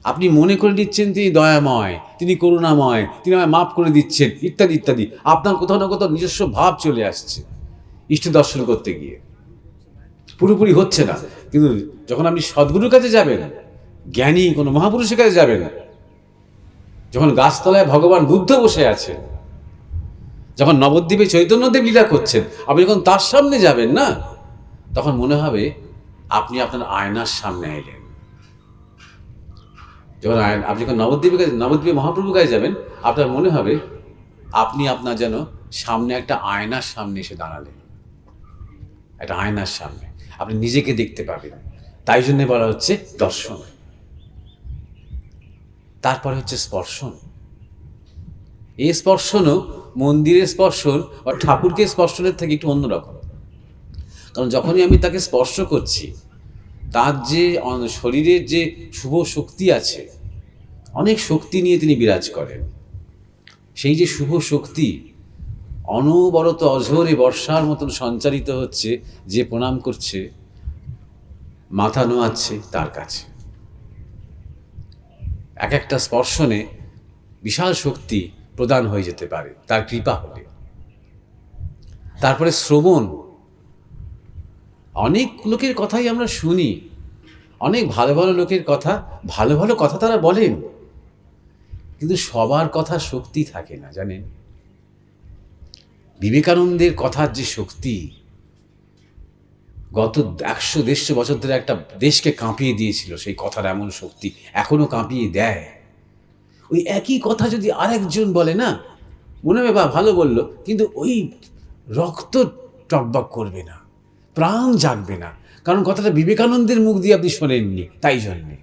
আপনি মনে করে নিচ্ছেন তিনি দয়াময়, তিনি করুণাময়, তিনি আমায় মাফ করে দিচ্ছেন, ইত্যাদি ইত্যাদি। আপনার কোথাও না কোথাও নিজস্ব ভাব চলে আসছে ইষ্ট দর্শন করতে গিয়ে। পুরোপুরি হচ্ছে না, কিন্তু যখন আপনি সদ্গুরুর কাছে যাবেন, জ্ঞানী কোনো মহাপুরুষের কাছে যাবেন, যখন গাছতলায় ভগবান বুদ্ধ বসে আছেন, যখন নবদ্বীপে চৈতন্যদেব লীলা করছেন, আপনি যখন তার সামনে যাবেন না, তখন মনে হবে আপনি আপনার আয়নার সামনে এলেন। যখন আপনি যখন নবদ্বীপে মহাপ্রভুর কাছে যাবেন, আপনার মনে হবে আপনি আপনার যেন সামনে একটা আয়নার সামনে এসে দাঁড়ালেন। একটা আয়নার সামনে আপনি নিজেকে দেখতে পাবেন। তাই জন্যে বলা হচ্ছে দর্শন। তারপরে হচ্ছে স্পর্শন। এই স্পর্শনও মন্দিরের স্পর্শন বা ঠাকুরকে স্পর্শনের থেকে একটু অন্যরকম। কারণ যখনই আমি তাকে স্পর্শ করছি, তার যে শরীরের যে শুভ শক্তি আছে, অনেক শক্তি নিয়ে তিনি বিরাজ করেন। সেই যে শুভ শক্তি অনবরত অঝোরে বর্ষার মতন সঞ্চারিত হচ্ছে, যে প্রণাম করছে, মাথা নোয়াচ্ছে তার কাছে। এক একটা স্পর্শনে বিশাল শক্তি প্রদান হয়ে যেতে পারে তার কৃপা হলে। তারপরে শ্রবণ। অনেক লোকের কথাই আমরা শুনি, অনেক ভালো ভালো লোকের কথা, ভালো ভালো কথা তারা বলেন, কিন্তু সবার কথা শক্তি থাকে না, জানেন। বিবেকানন্দের কথার যে শক্তি, গত 100-150 বছর ধরে একটা দেশকে কাঁপিয়ে দিয়েছিল, সেই কথার এমন শক্তি এখনো কাঁপিয়ে দেয়। ওই একই কথা যদি আরেকজন বলে না, মনে হবে বা ভালো বললো, কিন্তু ওই রক্ত টকবক করবে না, প্রাণ জাগবে না, কারণ কথাটা বিবেকানন্দের মুখ দিয়ে আপনি শোনেননি, তাই জন্যে।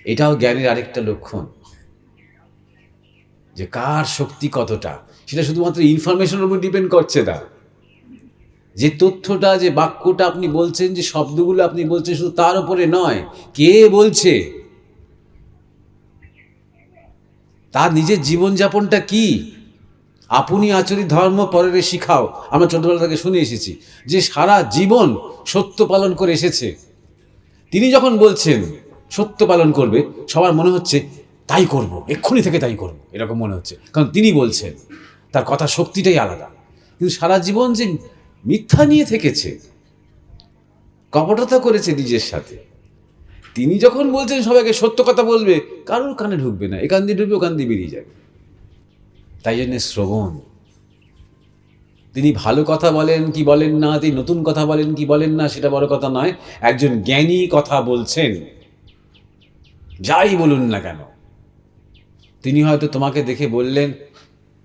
এটাও জ্ঞানের আরেকটা লক্ষণ, যে কার শক্তি কতটা, সেটা শুধুমাত্র ইনফরমেশনের উপর ডিপেন্ড করছে না। যে তথ্যটা, যে বাক্যটা আপনি বলছেন, যে শব্দগুলো আপনি বলছেন, শুধু তার উপরে নয়, কে বলছে, তার নিজের জীবনযাপনটা কি। আপনি আচরি ধর্ম পরের শিখাও, আমরা ছোটবেলা থেকে শুনে এসেছি, যে সারা জীবন সত্য পালন করে এসেছে, তিনি যখন বলছেন সত্য পালন করবে, সবার মনে হচ্ছে তাই করব, এক্ষুনি থেকে তাই করব, এরকম মনে হচ্ছে, কারণ তিনি বলছেন, তার কথা শক্তিটাই আলাদা। কিন্তু সারা জীবন যে মিথ্যা নিয়ে থেকেছে, কপটতা করেছে নিজের সাথে, তিনি যখন বলছেন সবাইকে সত্য কথা বলবে, কারোর কানে ঢুকবে না, এখান দিয়ে ঢুকবে, ওখান দিয়ে বেরিয়ে যাবে। তাই জন্যে শ্রবণ। তিনি ভালো কথা বলেন কি বলেন না, তিনি নতুন কথা বলেন কি বলেন না, সেটা বড় কথা নয়। একজন জ্ঞানী কথা বলছেন, যাই বলুন না কেন। তিনি হয়তো তোমাকে দেখে বললেন,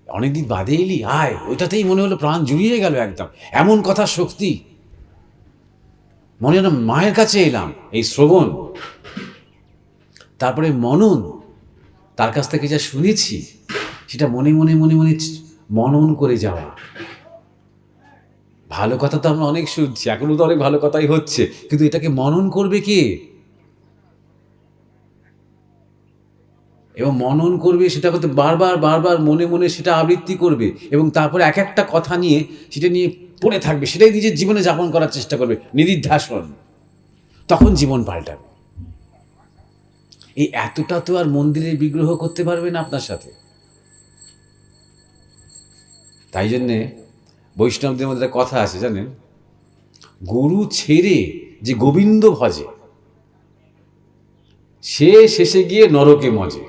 অনেকদিন বাদে এলি, আয়, ওইটাতেই মনে হলো প্রাণ জুড়িয়ে গেল একদম, এমন কথা শক্তি, মনে হলো মায়ের কাছে এলাম। এই শ্রবণ। তারপরে মনন, তার কাছ থেকে যা শুনেছি সেটা মনে মনে মনে মনে মনন করে যাওয়া। ভালো কথা তো আমরা অনেক শুনছি, এখনো তো অনেক ভালো কথাই হচ্ছে, কিন্তু এটাকে মনন করবে কে? এবং মনন করবে, সেটা করতে বারবার বারবার মনে মনে সেটা আবৃত্তি করবে, এবং তারপরে এক একটা কথা নিয়ে সেটা নিয়ে পড়ে থাকবে, সেটাই নিজের জীবনে যাপন করার চেষ্টা করবে নিদিধ্যাসন। তখন জীবন পাল্টাবে। এই এতটা তো আর মন্দিরের বিগ্রহ করতে পারবে না আপনার সাথে। তাই জন্যে বৈষ্ণবদের মধ্যে একটা কথা আছে, জানেন, গুরু ছেড়ে যে গোবিন্দ ভজে, সে শেষে গিয়ে নরকে মজে।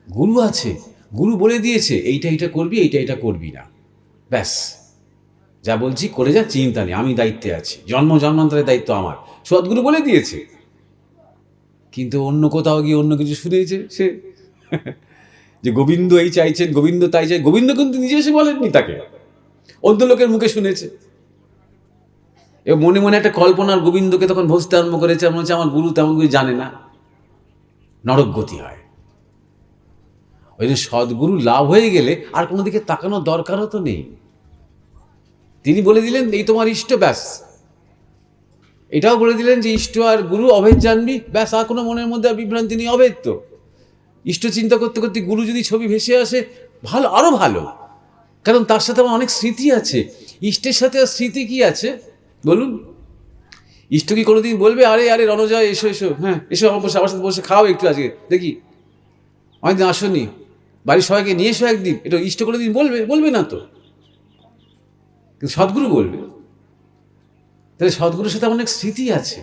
গুরু আছে, গুরু বলে দিয়েছে এইটা এটা করবি, এইটা এটা করবি না, ব্যাস যা বলছি করে যা, চিন্তা নেই, আমি দায়িত্বে আছি, জন্মান্তরের দায়িত্ব আমার, সদ্গুরু বলে দিয়েছে। কিন্তু অন্য কোথাও গিয়ে অন্য কিছু শুনেছে সে, যে গোবিন্দ এই চাইছেন, গোবিন্দ তাই চাই। গোবিন্দ কিন্তু নিজে এসে বলেননি তাকে, অন্য লোকের মুখে শুনেছে। এবং মনে মনে একটা কল্পনার গোবিন্দকে তখন ভজতে আরম্ভ করেছে, মনে হচ্ছে আমার গুরু তেমন কিছু জানে না, নরক গতি হয়। ওই যে সদ্গুরু লাভ হয়ে গেলে আর কোনো দিকে তাকানোর দরকারও তো নেই। তিনি বলে দিলেন এই তোমার ইষ্ট, ব্যাস। এটাও বলে দিলেন যে ইষ্ট আর গুরু অভেদ জানবি, ব্যাস। আর কোনো মনের মধ্যে বিভ্রান্তি নেই, অভেদ তো। ইষ্ট চিন্তা করতে করতে গুরু যদি ছবি ভেসে আসে, ভালো, আরো ভালো, কারণ তার সাথে আমার অনেক স্মৃতি আছে। ইষ্টের সাথে আর স্মৃতি কি আছে বলুন? ইষ্ট কি কোনোদিন বলবে আরে আরে রণজয় এসো এসো, হ্যাঁ এসো আমার সাথে বসে খাও একটু, আজকে দেখি অনেকদিন আসনি, বাড়ির সবাইকে নিয়ে এসো একদিন, এটা ইষ্ট কোনোদিন বলবে? বলবে না তো। কিন্তু সদ্গুরু বলবে। তাহলে সদ্গুরুর সাথে অনেক স্মৃতি আছে।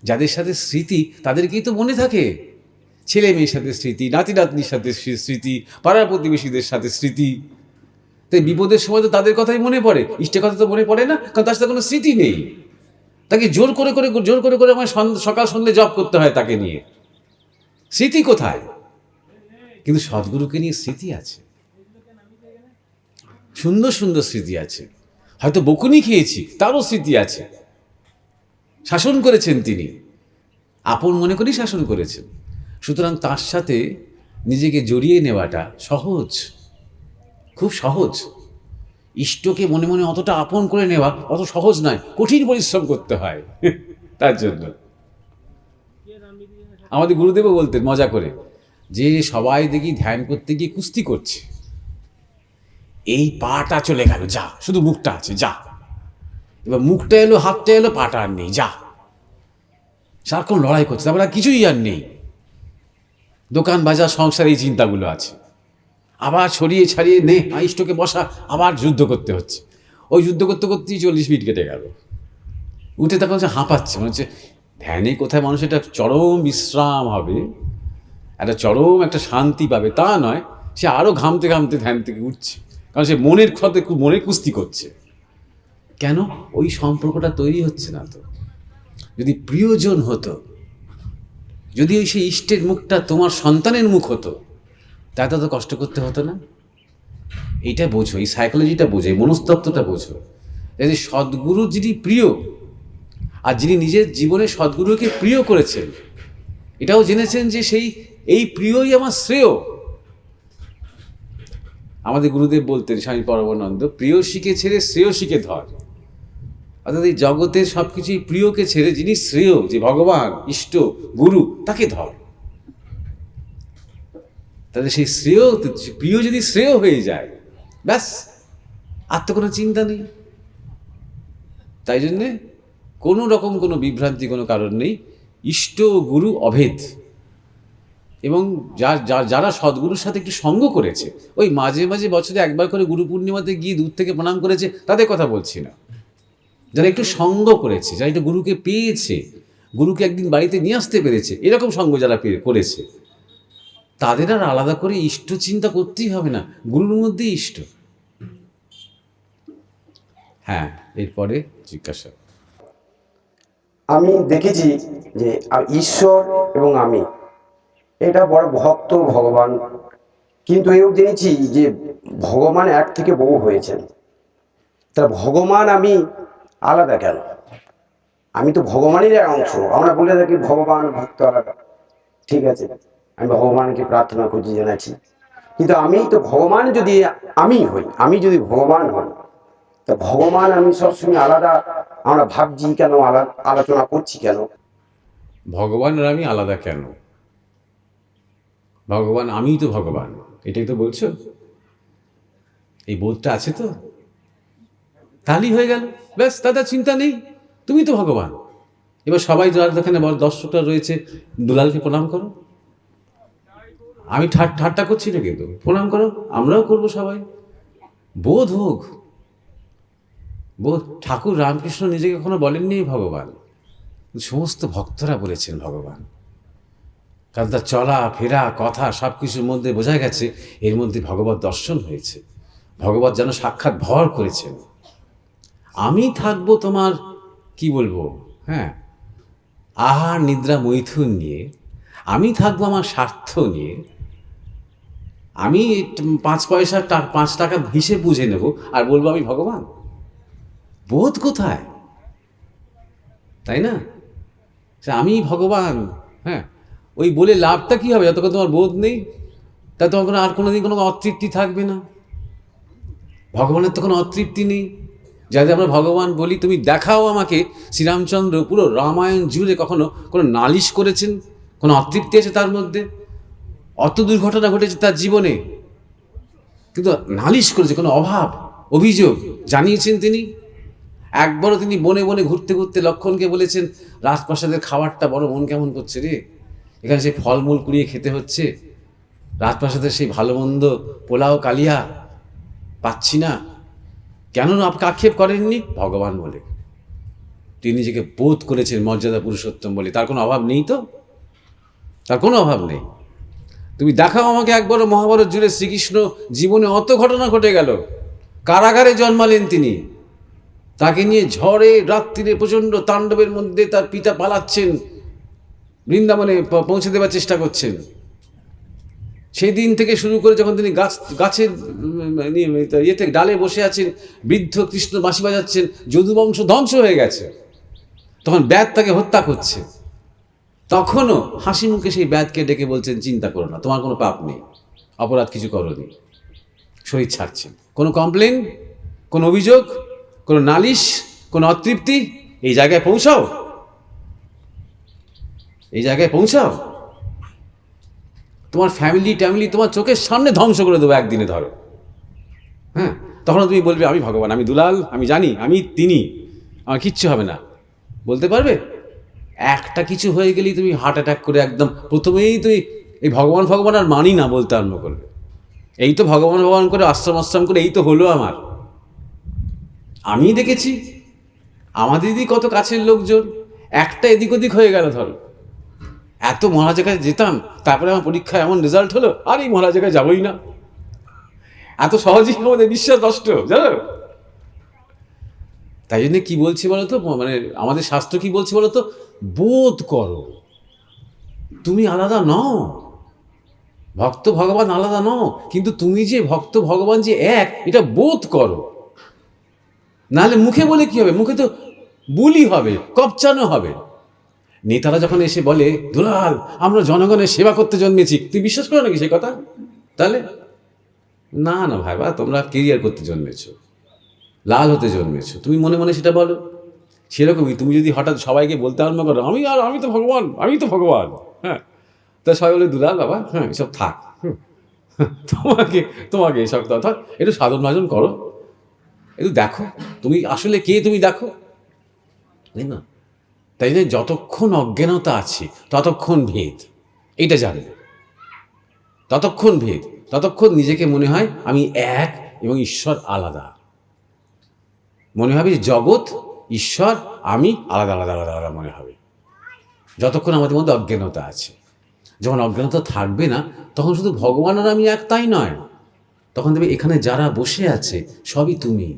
যাদের সাথে স্মৃতি তাদেরকেই তো মনে থাকে। ছেলে মেয়ের সাথে স্মৃতি, নাতি নাতনির সাথে স্মৃতি, পাড়ার প্রতিবেশীদের সাথে স্মৃতি। তাই বিপদের সময় তো তাদের কথাই মনে পড়ে, ইষ্টের কথা তো মনে পড়ে না, কারণ তার সাথে কোনো স্মৃতি নেই। তাকে জোর করে আমার সকাল সন্ধ্যে জপ করতে হয় তাকে নিয়ে। স্মৃতি কোথায়? কিন্তু সদ্গুরুকে নিয়ে স্মৃতি আছে, সুন্দর সুন্দর স্মৃতি আছে। হয়তো বকুনি খেয়েছি, তারও স্মৃতি আছে। শাসন করেছেন তিনি, আপন মনে করেই শাসন করেছেন। সুতরাং তার সাথে নিজেকে জড়িয়ে নেওয়াটা সহজ, খুব সহজ। ইষ্টকে মনে মনে অতটা আপন করে নেওয়া অত সহজ নয়, কঠিন পরিশ্রম করতে হয় তার জন্য। আমাদের গুরুদেবও বলতেন মজা করে যে সবাই দেখি ধ্যান করতে গিয়ে কুস্তি করছে, এই পাটা চলে গেল, যা, শুধু মুখটা আছে, যা। এবার মুখটা এলো, হাতটা এলো, পাটা আর নেই, যা। সারাক্ষণ লড়াই করছে, তারপরে আর কিছুই আর নেই। দোকান বাজার সংসার এই চিন্তাগুলো আছে। আবার ছড়িয়ে ছাড়িয়ে নে ইষ্টকে বসা, আবার যুদ্ধ করতে হচ্ছে। ওই যুদ্ধ করতে করতেই 40 মিনিট কেটে গেল। উঠে তখন হচ্ছে হাঁপাচ্ছে, মনে হচ্ছে ধ্যানে কোথায় মানুষ একটা চরম বিশ্রাম হবে, একটা চরম একটা শান্তি পাবে, তা নয়। সে আরও ঘামতে ঘামতে ধ্যান থেকে উঠছে, কারণ সে মনের ক্ষতে মনে কুস্তি করছে। কেন? ওই সম্পর্কটা তৈরি হচ্ছে না তো। যদি প্রিয়জন হতো, যদি ওই সেই ইষ্টের মুখটা তোমার সন্তানের মুখ হতো, তাতে তো কষ্ট করতে হতো না। এইটা বোঝো, এই সাইকোলজিটা বোঝো, এই মনস্তত্ত্বটা বোঝো। যদি সদ্গুরু যিনি প্রিয়, আর যিনি নিজের জীবনে সদ্গুরুকে প্রিয় করেছেন, এটাও জেনেছেন যে এই প্রিয়ই আমার শ্রেয়। আমাদের গুরুদেব বলতেন, স্বামী পরমানন্দ, প্রিয়সীকে ছেড়ে শ্রেয়সীকে ধর। অর্থাৎ এই জগতের সব কিছুই প্রিয়কে ছেড়ে যিনি শ্রেয়, যে ভগবান, ইষ্ট, গুরু, তাকে ধর। তাহলে সেই শ্রেয়, প্রিয় যদি শ্রেয় হয়ে যায়, ব্যাস, আর তো কোনো চিন্তা নেই। তাই জন্যে কোনো রকম কোনো বিভ্রান্তি কোনো কারণ নেই। ইষ্ট গুরু অভেদ। এবং যারা সদ্গুরুর সাথে একটু সঙ্গ করেছে, ওই মাঝে মাঝে বছরে একবার করে গুরু পূর্ণিমাতে গিয়ে দূর থেকে প্রণাম করেছে, তাদের কথা বলছি না। যারা একটু সঙ্গ করেছে, যারা একটু গুরুকে পেয়েছে, গুরুকে একদিন বাড়িতে নিয়ে আসতে পেরেছে, এরকম সঙ্গ যারা করেছে, তাদের আর আলাদা করে ইষ্ট চিন্তা করতেই হবে না, গুরুর মধ্যেই ইষ্ট। হ্যাঁ, এরপরে জিজ্ঞাসা। আমি দেখেছি যে ঈশ্বর এবং আমি এটা বড় ভক্ত ভগবান, কিন্তু এও জেনেছি যে ভগবান এক থেকে বহু হয়েছেন। তা ভগবান আমি আলাদা কেন? আমি তো ভগবানের এক অংশ। আমরা বলে থাকি ভগবান ভক্ত আলাদা, ঠিক আছে, আমি ভগবানকে প্রার্থনা করছি, জানাচ্ছি, কিন্তু আমি তো ভগবান যদি আমি হই, আমি যদি ভগবান হই, তা ভগবান আমি সবসময় আলাদা আমরা ভাবছি কেন, আলোচনা করছি কেন? ভগবান আর আমি আলাদা কেন? ভগবান আমিই তো ভগবান, এটাই তো বলছো। এই বোধটা আছে তো, তাহলেই হয়ে গেল, ব্যাস। দাদা চিন্তা নেই, তুমি তো ভগবান। এবার সবাই যারা এখানে বড় দর্শকরা রয়েছে, দুলালকে প্রণাম করো। আমি ঠাট্টা করছি না, কিন্তু প্রণাম করো, আমরাও করবো সবাই। বোধ হোক, বোধ। ঠাকুর রামকৃষ্ণ নিজেকে কখনো বলেননি ভগবান, সমস্ত ভক্তরা বলেছেন ভগবান। কারণ তার চলা ফেরা কথা সব কিছুর মধ্যে বোঝা গেছে এর মধ্যে ভগবত দর্শন হয়েছে, ভগবত যেন সাক্ষাৎ ভর করেছেন। আমি থাকবো তোমার কি বলবো, হ্যাঁ, আহার নিদ্রা মৈথুন নিয়ে, আমি থাকবো আমার স্বার্থ নিয়ে, আমি 5 পয়সা 5 টাকা হিসেব বুঝে নেব আর বলবো আমি ভগবান। বোধ কোথায়, তাই না? আমি ভগবান, হ্যাঁ, ওই বলে লাভটা কি হবে? যতক্ষণ তোমার বোধ নেই, তা তোমার আর কোনোদিন কোনো অতৃপ্তি থাকবে না। ভগবানের তো কোনো অতৃপ্তি নেই। যাতে আমরা ভগবান বলি তুমি দেখাও আমাকে শ্রীরামচন্দ্র পুরো রামায়ণ জুড়ে কখনো কোনো নালিশ করেছেন, কোনো অতৃপ্তি আছে তার মধ্যে? অত দুর্ঘটনা ঘটেছে তার জীবনে, কিন্তু নালিশ করেছে, কোনো অভাব অভিযোগ জানিয়েছেন তিনি? একবারও তিনি বনে বনে ঘুরতে ঘুরতে লক্ষণকে বলেছেন রাজপ্রাসাদের খাবারটা বড় মন কেমন করছে রে, এখানে সেই ফলমূল কুড়িয়ে খেতে হচ্ছে, রাজপ্রাসাদের সেই ভালো মন্দ পোলাও কালিয়া পাচ্ছি না? কেন আক্ষেপ করেননি? ভগবান বলে তিনি নিজেকে বোধ করেছেন মর্যাদা পুরুষোত্তম বলে। তার কোনো অভাব নেই তো, তার কোনো অভাব নেই। তুমি দেখাও আমাকে একবারও মহাভারত জুড়ে শ্রীকৃষ্ণ জীবনে অত ঘটনা ঘটে গেল, কারাগারে জন্মালেন তিনি, তাকে নিয়ে ঝড়ে রাত্রিরে প্রচণ্ড তাণ্ডবের মধ্যে তার পিতা পালাচ্ছেন, বৃন্দাবনে পৌঁছে দেওয়ার চেষ্টা করছেন। সেই দিন থেকে শুরু করে যখন তিনি গাছের ইয়েতে ডালে বসে আছেন, বৃদ্ধ কৃষ্ণ বাঁশি বাজাচ্ছেন, যদুবংশ ধ্বংস হয়ে গেছে, তখন ব্যাধ তাকে হত্যা করছে, তখনও হাসি মুখে সেই ব্যাধকে ডেকে বলছেন চিন্তা করো না, তোমার কোনো পাপ নেই, অপরাধ কিছু করোনি, শরীর ছাড়ছেন। কোনো কমপ্লেন, কোনো অভিযোগ, কোনো নালিশ, কোনো অতৃপ্তি? এই জায়গায় পৌঁছাও, এই জায়গায় পৌঁছাও, তোমার ফ্যামিলি তোমার চোখের সামনে ধ্বংস করে দেবো একদিনে, ধরো, হ্যাঁ, তখন তুমি বলবে আমি ভগবান, আমি দুলাল, আমি জানি আমি তিনি, আমার কিচ্ছু হবে না। বলতে পারবে? একটা কিছু হয়ে গেলেই তুমি হার্ট অ্যাটাক করে একদম প্রথমেই তুই এই ভগবান ভগবান আর মানি না বলতে আরম্ভ করবে। এই তো ভগবান ভগবান করে আশ্রম করে এই তো হলো আমার। আমি দেখেছি আমাদের দিদি কত কাছের লোকজন, একটা এদিক ওদিক হয়ে গেল, ধরো এত মহারাজের কাছে যেতাম, তারপরে আমার পরীক্ষায় এমন রেজাল্ট হলো, আর এই মহারাজের কাছে যাবোই না, এত সহজেই আমাদের বিশ্বাস নষ্ট, জানো? তাই জন্য কি বলছি বলো তো, মানে আমাদের শাস্ত্র কি বলছে বলো তো, বোধ করো তুমি আলাদা নও, ভক্ত ভগবান আলাদা নও, কিন্তু তুমি যে ভক্ত ভগবান যে এক, এটা বোধ করো। নাহলে মুখে বলে কি হবে? মুখে তো বুলি হবে, কপচানো হবে। নেতারা যখন এসে বলে দুলাল আমরা জনগণের সেবা করতে জন্মেছি, তুই বিশ্বাস করো নাকি সেই কথা? তাহলে না না ভাইবা, তোমরা কেরিয়ার করতে জন্মেছো, লাল হতে জন্মেছো, তুমি মনে মনে সেটা বলো। সেরকমই তুমি যদি হঠাৎ সবাইকে বলতে আরম্ভ করো আমি তো ভগবান, আমি তো ভগবান, হ্যাঁ, তা সবাই বলে দুলাল বাবা, হ্যাঁ এসব থাক, তোমাকে এসব কথা একটু সাধন ভাজন করো, একটু দেখো তুমি আসলে কে, তুমি দেখো, তাই না? তাই জন্য যতক্ষণ অজ্ঞানতা আছে ততক্ষণ ভেদ, এইটা জানবে, ততক্ষণ ভেদ, ততক্ষণ নিজেকে মনে হয় আমি এক এবং ঈশ্বর আলাদা, মনে হবে জগৎ ঈশ্বর আমি আলাদা আলাদা আলাদা আলাদা মনে হবে, যতক্ষণ আমাদের মধ্যে অজ্ঞানতা আছে। যখন অজ্ঞানতা থাকবে না, তখন শুধু ভগবান আর আমি এক তাই নয়, তখন দেখবে এখানে যারা বসে আছে সবই তুমি।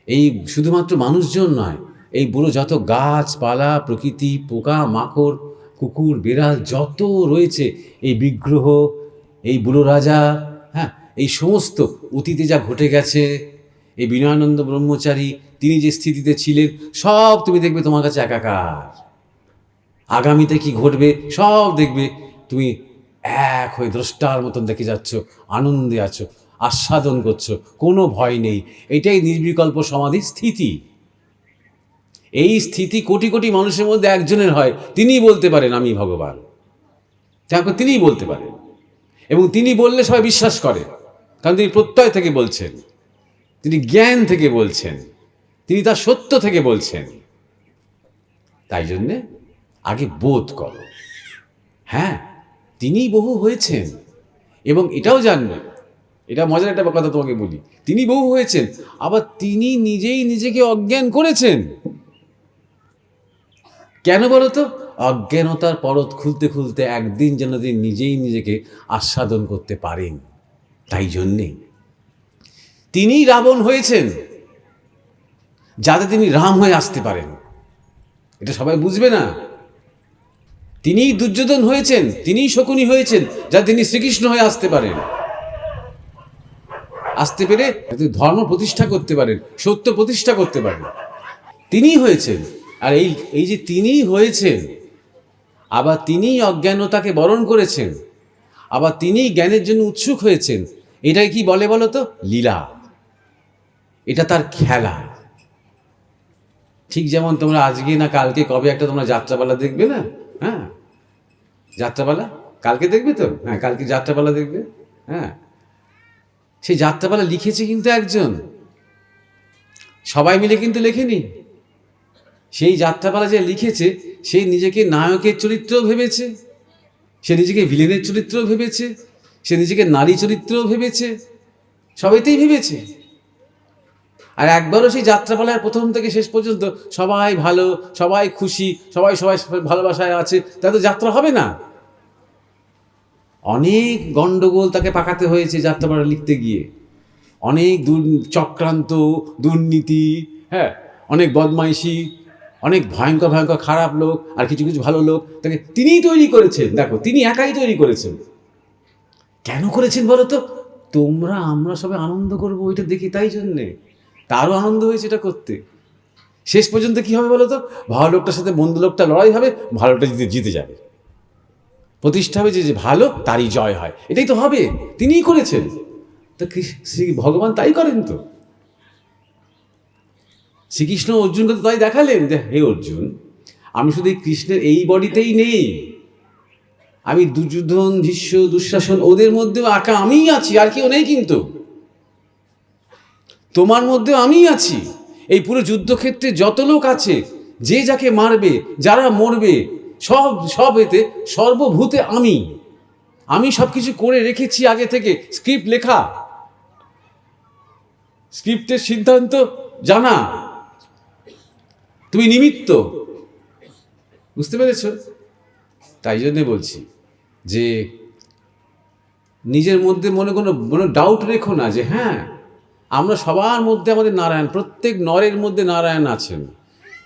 এই শুধুমাত্র মানুষজন নয়, এই বুড়ো যত গাছপালা প্রকৃতি, পোকা মাকড়, কুকুর বেড়াল যত রয়েছে, এই বিগ্রহ, এই বুড়ো রাজা, হ্যাঁ, এই সমস্ত অতীতে যা ঘটে গেছে, এই বিনয়ানন্দ ব্রহ্মচারী তিনি যে স্থিতিতে ছিলেন, সব তুমি দেখবে তোমার কাছে একাকার। আগামীতে কি ঘটবে সব দেখবে তুমি এক হয়ে দ্রষ্টার মতন দেখে যাচ্ছ, আনন্দে আছো, আস্বাদন করছো, কোনো ভয় নেই। এটাই নির্বিকল্প সমাধির স্থিতি। এই স্থিতি কোটি কোটি মানুষের মধ্যে একজনের হয়, তিনিই বলতে পারেন আমি ভগবান, তারপর তিনিই বলতে পারেন, এবং তিনি বললে সবাই বিশ্বাস করে, কারণ তিনি প্রত্যয় থেকে বলছেন, তিনি জ্ঞান থেকে বলছেন, তিনি তার সত্য থেকে বলছেন। তাই জন্যে আগে বোধ করো, হ্যাঁ তিনি বহু হয়েছেন, এবং এটাও জানবে, এটা মজার একটা কথা তোমাকে বলি, তিনি বহু হয়েছেন, আবার তিনি নিজেই নিজেকে অজ্ঞান করেছেন। কেন বলো তো? অজ্ঞানতার পরত খুলতে খুলতে একদিন যেন তিনি নিজেই নিজেকে আস্বাদন করতে পারেন। তাই জন্যে তিনিই রাবণ হয়েছেন, যাতে তিনি রাম হয়ে আসতে পারেন। এটা সবাই বুঝবে না। তিনিই দুর্যোধন হয়েছেন, তিনিই শকুনি হয়েছেন, যাতে তিনি শ্রীকৃষ্ণ হয়ে আসতে পারেন। আসতে পেরে ধর্ম প্রতিষ্ঠা করতে পারেন, সত্য প্রতিষ্ঠা করতে পারেন। তিনিই হয়েছেন। আর এই যে তিনিই হয়েছেন, আবার তিনিই অজ্ঞানতাকে বরণ করেছেন, আবার তিনিই জ্ঞানের জন্য উৎসুক হয়েছেন। এটাই কি বলে বলো তো? লীলা। এটা তার খেলা। ঠিক যেমন তোমরা আজকে না কালকে কবে একটা তোমরা যাত্রাপালা দেখবে না? হ্যাঁ, যাত্রাপালা কালকে দেখবে তো? হ্যাঁ, কালকে যাত্রাপালা দেখবে। হ্যাঁ, সেই যাত্রাপালা লিখেছে কিন্তু একজন, সবাই মিলে কিন্তু লেখেনি। সেই যাত্রাপালা যে লিখেছে, সে নিজেকে নায়কের চরিত্রও ভেবেছে, সে নিজেকে ভিলেনের চরিত্রও ভেবেছে, সে নিজেকে নারী চরিত্রও ভেবেছে, সবাইতেই ভেবেছে। আর একবারও সেই যাত্রাপালার প্রথম থেকে শেষ পর্যন্ত সবাই ভালো, সবাই খুশি, সবাই সবাই ভালোবাসায় আছে, তা তো যাত্রা হবে না। অনেক গণ্ডগোল তাকে পাকাতে হয়েছে যাত্রাপালা লিখতে গিয়ে, অনেক চক্রান্ত, দুর্নীতি, হ্যাঁ, অনেক বদমাইশি, অনেক ভয়ঙ্কর ভয়ঙ্কর খারাপ লোক, আর কিছু কিছু ভালো লোক তাকে তিনিই তৈরি করেছেন। দেখো, তিনি একাই তৈরি করেছেন। কেন করেছেন বলো তো? তোমরা আমরা সবাই আনন্দ করবো ওইটা দেখি, তাই জন্যে। তারও আনন্দ হয়েছে এটা করতে। শেষ পর্যন্ত কি হবে বলো তো? ভালো লোকটার সাথে মন্দ লোকটা লড়াই হবে, ভালোটা জিতে যাবে। প্রতিষ্ঠা হবে যে ভালো তারই জয় হয়, এটাই তো হবে। তিনিই করেছেন। তো শ্রী ভগবান তাই করেন তো। শ্রীকৃষ্ণ অর্জুনকে তো তাই দেখালেন যে, হে অর্জুন, আমি শুধু এই কৃষ্ণের এই বডিতেই নেই, আমি দুর্যোধন, ভীষ্ম, দুঃশাসন, ওদের মধ্যেও একা আমিই আছি, আর কেউ নেই। কিন্তু তোমার মধ্যেও আমিই আছি। এই পুরো যুদ্ধক্ষেত্রে যত লোক আছে, যে যাকে মারবে, যারা মরবে, সব এতে সর্বভূতে আমি সব কিছু করে রেখেছি আগে থেকে। স্ক্রিপ্ট লেখা, স্ক্রিপ্টের সিদ্ধান্ত জানা, তুমি নিমিত্ত। বুঝতে পেরেছ? তাই জন্যে বলছি যে নিজের মধ্যে মনে ডাউট রেখো না যে হ্যাঁ, আমরা সবার মধ্যে আমাদের নারায়ণ, প্রত্যেক নরের মধ্যে নারায়ণ আছেন।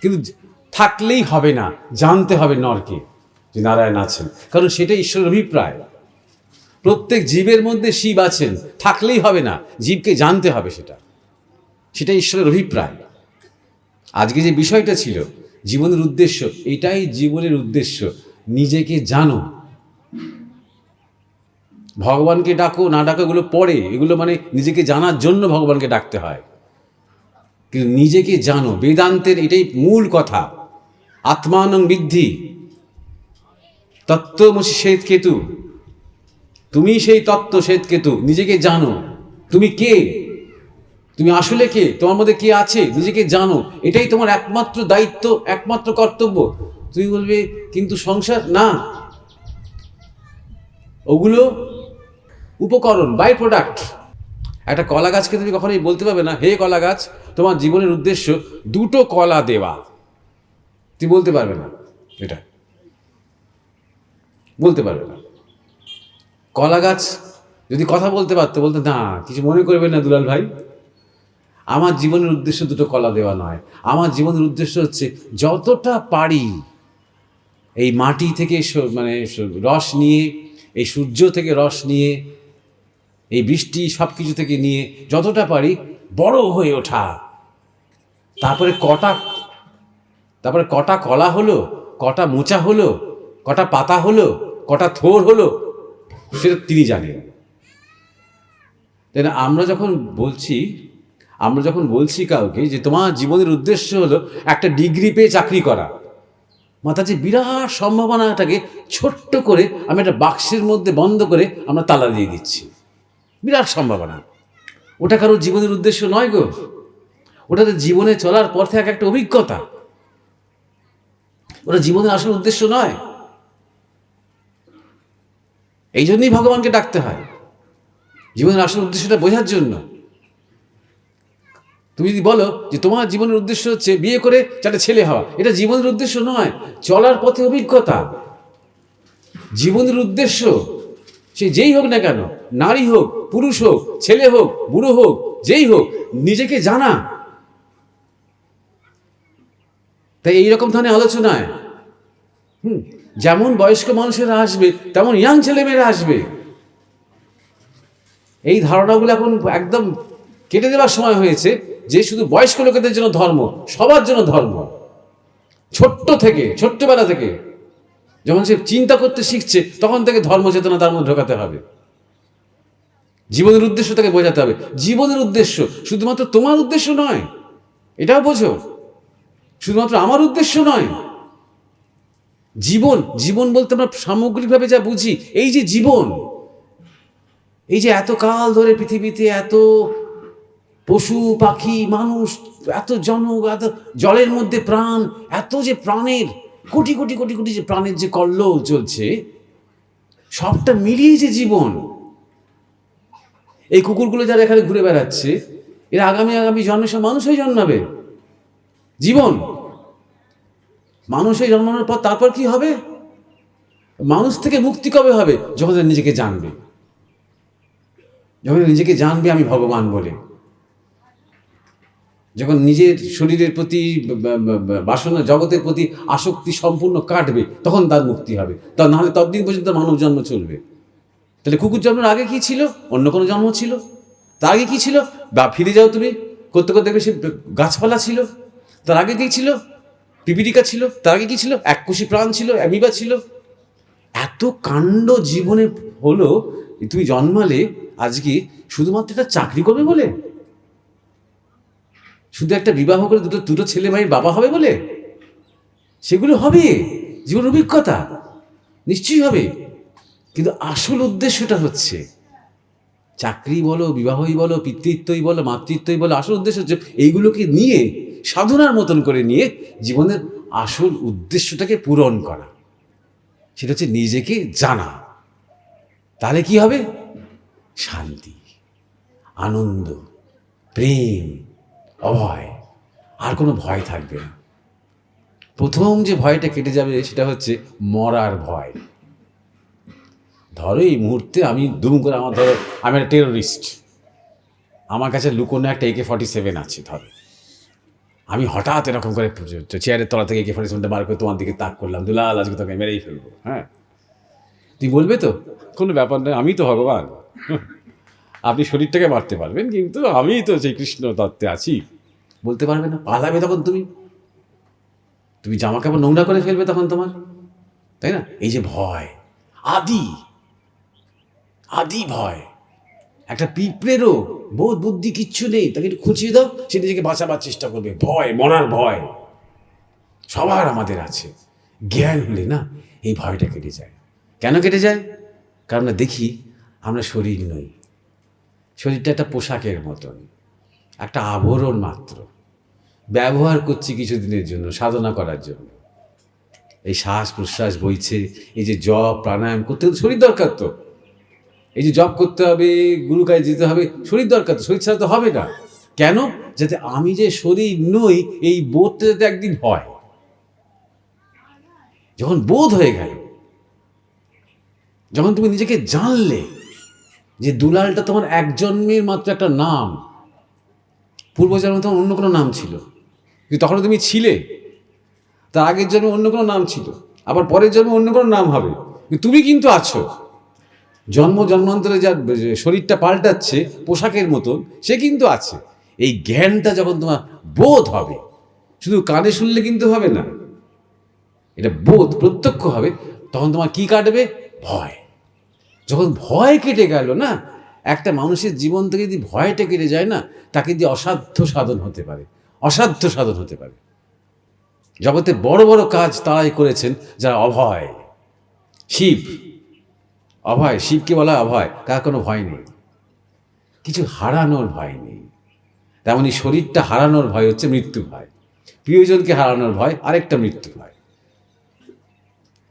কিন্তু থাকলেই হবে না, জানতে হবে নরকে যে নারায়ণ আছেন, কারণ সেটা ঈশ্বরের অভিপ্রায়। প্রত্যেক জীবের মধ্যে শিব আছেন, থাকলেই হবে না, জীবকে জানতে হবে, সেটা ঈশ্বরের অভিপ্রায়। আজকে যে বিষয়টা ছিল জীবনের উদ্দেশ্য, এটাই জীবনের উদ্দেশ্য। নিজেকে জানো, ভগবানকে ডাকো না ডাকো এগুলো পরে, এগুলো মানে নিজেকে জানার জন্য ভগবানকে ডাকতে হয়। কিন্তু নিজেকে জানো, বেদান্তের এটাই মূল কথা। আত্মানং বিদ্ধি তত্ত্বমসি শ্বেতকেতু। তুমি সেই তত্ত্ব শ্বেতকেতু। নিজেকে জানো, তুমি কে, তুমি আসলে কে, তোমার মধ্যে কে আছে, নিজেকে জানো। এটাই তোমার একমাত্র দায়িত্ব, একমাত্র কর্তব্য। তুমি বলবে কিন্তু সংসার, না, ওগুলো উপকরণ, বাই প্রোডাক্ট। একটা কলা গাছকে তুমি কখনোই বলতে পারবে না, হে কলা গাছ, তোমার জীবনের উদ্দেশ্য 2টো কলা দেওয়া। তুমি বলতে পারবে না, এটা বলতে পারবে না। কলা গাছ যদি কথা বলতে পারতো, বলতো না, কিছু মনে করবে না দুলাল ভাই, আমার জীবনের উদ্দেশ্য 2টো কলা দেওয়া নয়। আমার জীবনের উদ্দেশ্য হচ্ছে যতটা পারি এই মাটি থেকে মানে রস নিয়ে, এই সূর্য থেকে রস নিয়ে, এই বৃষ্টি সব কিছু থেকে নিয়ে যতটা পারি বড় হয়ে ওঠা। তারপরে কটা কলা হলো, কটা মোচা হলো, কটা পাতা হলো, কটা থোর হলো, সেটা তিনি জানেন। তাই না? আমরা যখন বলছি কাউকে যে তোমার জীবনের উদ্দেশ্য হলো একটা ডিগ্রি পেয়ে চাকরি করা, মাথার যে বিরাট সম্ভাবনাটাকে ছোট্ট করে আমি একটা বাক্সের মধ্যে বন্ধ করে আমরা তালা দিয়ে দিচ্ছি। বিরাট সম্ভাবনা, ওটা কারোর জীবনের উদ্দেশ্য নয় গো। ওটা তো জীবনে চলার পর থেকে একটা অভিজ্ঞতা, ওটা জীবনের আসল উদ্দেশ্য নয়। এই জন্যই ভগবানকে ডাকতে হয়, জীবনের আসল উদ্দেশ্যটা বোঝার জন্য। তুমি যদি বলো যে তোমার জীবনের উদ্দেশ্য হচ্ছে বিয়ে করে চারটে ছেলে হওয়া, এটা জীবনের উদ্দেশ্য নয়, চলার পথে অভিজ্ঞতা। জীবনের উদ্দেশ্য সে যেই হোক না কেন, নারী হোক, পুরুষ হোক, ছেলে হোক, বুড়ো হোক, যেই হোক, নিজেকে জানা। তাই এইরকম ধরনের আলোচনায় যেমন বয়স্ক মানুষেরা আসবে, তেমন ইয়াং ছেলেমেয়েরা আসবে। এই ধারণাগুলো এখন একদম কেটে দেওয়ার সময় হয়েছে যে শুধু বয়স্ক লোকেদের জন্য ধর্ম, সবার জন্য ধর্ম। ছোট্টবেলা থেকে যখন সে চিন্তা করতে শিখছে, তখন থেকে ধর্ম চেতনা তার মধ্যে ঢোকাতে হবে। জীবনের উদ্দেশ্য তাকে বোঝাতে হবে। জীবনের উদ্দেশ্য শুধুমাত্র তোমার উদ্দেশ্য নয়, এটাও বোঝো। শুধুমাত্র আমার উদ্দেশ্য নয়। জীবন বলতে আমরা সামগ্রিকভাবে যা বুঝি, এই যে জীবন, এই যে এত কাল ধরে পৃথিবীতে এত পশু পাখি মানুষ, এত এত জলের মধ্যে প্রাণ, এত যে প্রাণের কোটি কোটি কোটি কোটি যে প্রাণের যে কল্লোল চলছে, সবটা মিলিয়ে যে জীবন। এই কুকুরগুলো যারা এখানে ঘুরে বেড়াচ্ছে, এরা আগামী জন্মে সব মানুষ হয়ে জন্মাবে। জীবন মানুষ হয়ে জন্মানোর পর তারপর কি হবে? মানুষ থেকে মুক্তি কবে হবে? যখন নিজেকে জানবে, যখন নিজেকে জানবে আমি ভগবান বলে, যখন নিজের শরীরের প্রতি বাসনা জগতের প্রতি আসক্তি সম্পূর্ণ কাটবে, তখন তার মুক্তি হবে। তা নাহলে ততদিন পর্যন্ত মানব জন্ম চলবে। তাহলে কুকুর জন্মের আগে কি ছিল? অন্য কোনো জন্ম ছিল। তার আগে কি ছিল? বা ফিরে যাও তুমি, করতে করতে দেখবে সে গাছপালা ছিল। তার আগে কি ছিল? পিপিলিকা ছিল। তার আগে কি ছিল? এককোষী প্রাণ ছিল, অ্যামিবা ছিল। এত কাণ্ড জীবনে হলো, তুমি জন্মালে আজকে শুধুমাত্র একটা চাকরি করবে বলে, শুধু একটা বিবাহ করে দুটো ছেলে ভাই বাবা হবে বলে? সেগুলো হবে, জীবন অভিজ্ঞতা নিশ্চয়ই হবে, কিন্তু আসল উদ্দেশ্যটা হচ্ছে চাকরি বলো, বিবাহই বলো, পিতৃত্বই বলো, মাতৃত্বই বলো, আসল উদ্দেশ্য হচ্ছে এইগুলোকে নিয়ে সাধনার মতন করে নিয়ে জীবনের আসল উদ্দেশ্যটাকে পূরণ করা। সেটা হচ্ছে নিজেকে জানা। তাহলে কি হবে? শান্তি, আনন্দ, প্রেম, অভয়, আর কোনো ভয় থাকবে না। প্রথম যে ভয়টা কেটে যাবে সেটা হচ্ছে মরার ভয়। ধরো এই মুহূর্তে আমি দুম করে আমি একটা টেরোরিস্ট, আমার কাছে লুকোনো একটা AK-47 আছে। ধরো আমি হঠাৎ এরকম করে চেয়ারের তলা থেকে AK-47টা বার করে তোমার দিকে তাক করলাম, দুলাল আজকে তোকে মেরেই ফেলবো। হ্যাঁ, তুই বলবে তো কোনো ব্যাপার নয়, আমি তো ভগবান, আপনি শরীরটাকে মারতে পারবেন, কিন্তু আমি তো সেই কৃষ্ণ তত্ত্বে আছি। বলতে পারবে না, পালাবে তখন তুমি জামা কাপড় নোংরা করে ফেলবে তখন তোমার, তাই না? এই যে ভয়, আদি ভয়। একটা পিঁপড়েরও বোধ বুদ্ধি কিচ্ছু নেই, তাকে একটু খুঁচিয়ে দাও, সে নিজেকে বাঁচাবার চেষ্টা করবে। ভয়, মরার ভয় সবার আমাদের আছে। জ্ঞান হলে না এই ভয়টা কেটে যায়। কেন কেটে যায়? কারণ আমরা দেখি আমরা শরীর নই, শরীরটা একটা পোশাকের মতন, একটা আবরণ মাত্র, ব্যবহার করছি কিছুদিনের জন্য, সাধনা করার জন্য। এই শ্বাস প্রশ্বাস বইছে, এই যে জপ প্রাণায়াম করতে হলে শরীর দরকার তো, এই যে জপ করতে হবে, গুরুকায় যেতে হবে, শরীর দরকার তো, শরীর ছাড়া তো হবে না। কেন? যাতে আমি যে শরীর নই এই বোধটা যাতে একদিন হয়। যখন বোধ হয়ে গেল, যখন তুমি নিজেকে জানলে যে দুলালটা তোমার এক জন্মের মাত্র একটা নাম, পূর্বজন্মে তোমার অন্য কোনো নাম ছিল, কিন্তু তখন তুমি ছিলে, তার আগের জন্মে অন্য কোনো নাম ছিল, আবার পরের জন্মে অন্য কোনো নাম হবে, কিন্তু তুমি কিন্তু আছো। জন্মান্তরে যার শরীরটা পাল্টাচ্ছে পোশাকের মতন, সে কিন্তু আছে। এই জ্ঞানটা যখন তোমার বোধ হবে, শুধু কানে শুনলে কিন্তু হবে না, এটা বোধ প্রত্যক্ষ হবে, তখন তোমার কি কাটবে? ভয়। যখন ভয় কেটে গেল না, একটা মানুষের জীবন থেকে যদি ভয়টা কেটে যায় না, তাকে দিয়ে অসাধ্য সাধন হতে পারে, অসাধ্য সাধন হতে পারে। জগতে বড় বড় কাজ তারাই করেছেন যারা অভয়। অভয়, শিবকে বলা অভয়, কার কোনো ভয় নেই, কিছু হারানোর ভয় নেই। তেমনি শরীরটা হারানোর ভয় হচ্ছে মৃত্যু ভয়, প্রিয়জনকে হারানোর ভয় আরেকটা মৃত্যু ভয়,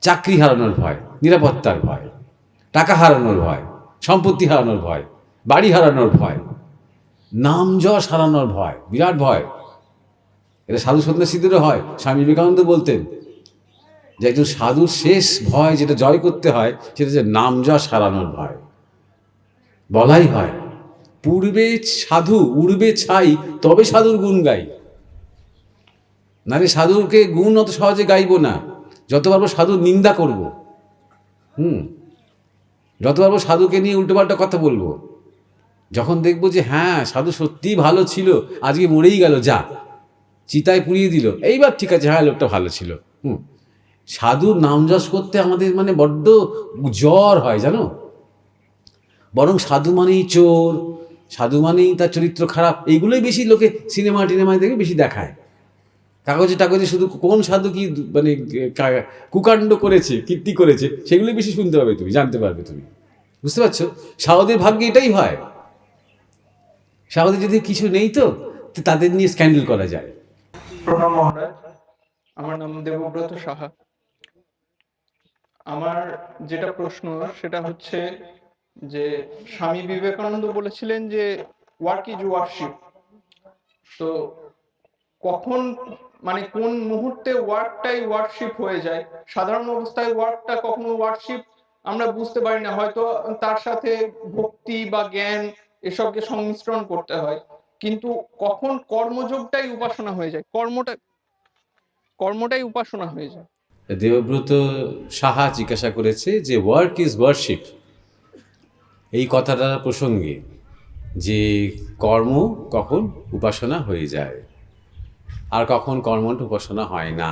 চাকরি হারানোর ভয় নিরাপত্তার ভয়, টাকা হারানোর ভয়, সম্পত্তি হারানোর ভয়, বাড়ি হারানোর ভয়, নাম যশ হারানোর ভয়, বিরাট ভয়। এটা সাধু সন্ন্যাসীদেরও হয়। স্বামী বিবেকানন্দ বলতেন যে একজন সাধুর শেষ ভয় যেটা জয় করতে হয় সেটা হচ্ছে নাম যশ হারানোর ভয়। বলাই হয় পূর্বে সাধু উড়বে ছাই, তবে সাধুর গুণ গাই। নারে সাধুকে গুণ অত সহজে গাইব না, যত পারবো সাধুর নিন্দা করব। যত পারবো সাধুকে নিয়ে উল্টোপাল্টা কথা বলবো। যখন দেখবো যে হ্যাঁ সাধু সত্যিই ভালো ছিল, আজকে মরেই গেল, যা চিতায় পুড়িয়ে দিল, এইবার ঠিক আছে, হ্যাঁ লোকটা ভালো ছিল। সাধুর নাম যশ করতে আমাদের মানে বড্ড জ্বর হয় জানো। বরং সাধু মানেই চোর, সাধু মানেই তার চরিত্র খারাপ, এইগুলোই বেশি লোকে সিনেমা টিনেমায় দেখে বেশি দেখায়। কাগজে টাগজে শুধু কোন সাধু কি মানে কুকাণ্ড করেছে, কীর্তি করেছে, সেগুলোই বেশি শুনতে পাবে, তুমি জানতে পারবে। তুমি বুঝতে পারছো, সাধুদের ভাগ্যে এটাই হয়। সাধুদের যদি কিছু নেই তো তাদের নিয়ে স্ক্যান্ডেল করা যায়। প্রণাম মহারাজ, আমার নাম দেবব্রত সাহা। আমার যেটা প্রশ্ন সেটা হচ্ছে যে স্বামী বিবেকানন্দ বলেছিলেন যে ওয়ার্ক ইজ ওয়ার্শিপ। তো কখন মানে কোন মুহূর্তে ওয়ার্কটাই ওয়ার্শিপ হয়ে যায়? সাধারণ অবস্থায় ওয়ার্কটা কখনো ওয়ার্শিপ আমরা বুঝতে পারি না, হয়তো তার সাথে ভক্তি বা জ্ঞান এসবকে সংমিশ্রণ করতে হয়। কিন্তু কখন কর্মযোগটাই উপাসনা হয়ে যায়, কর্মটাই উপাসনা হয়ে যায়? দেবব্রত সাহা জিজ্ঞাসা করেছে যে ওয়ার্ক ইজ ওয়ার্শিপ, এই কথাটা প্রসঙ্গে যে কর্ম কখন উপাসনা হয়ে যায় আর কখন কর্মটা উপাসনা হয় না।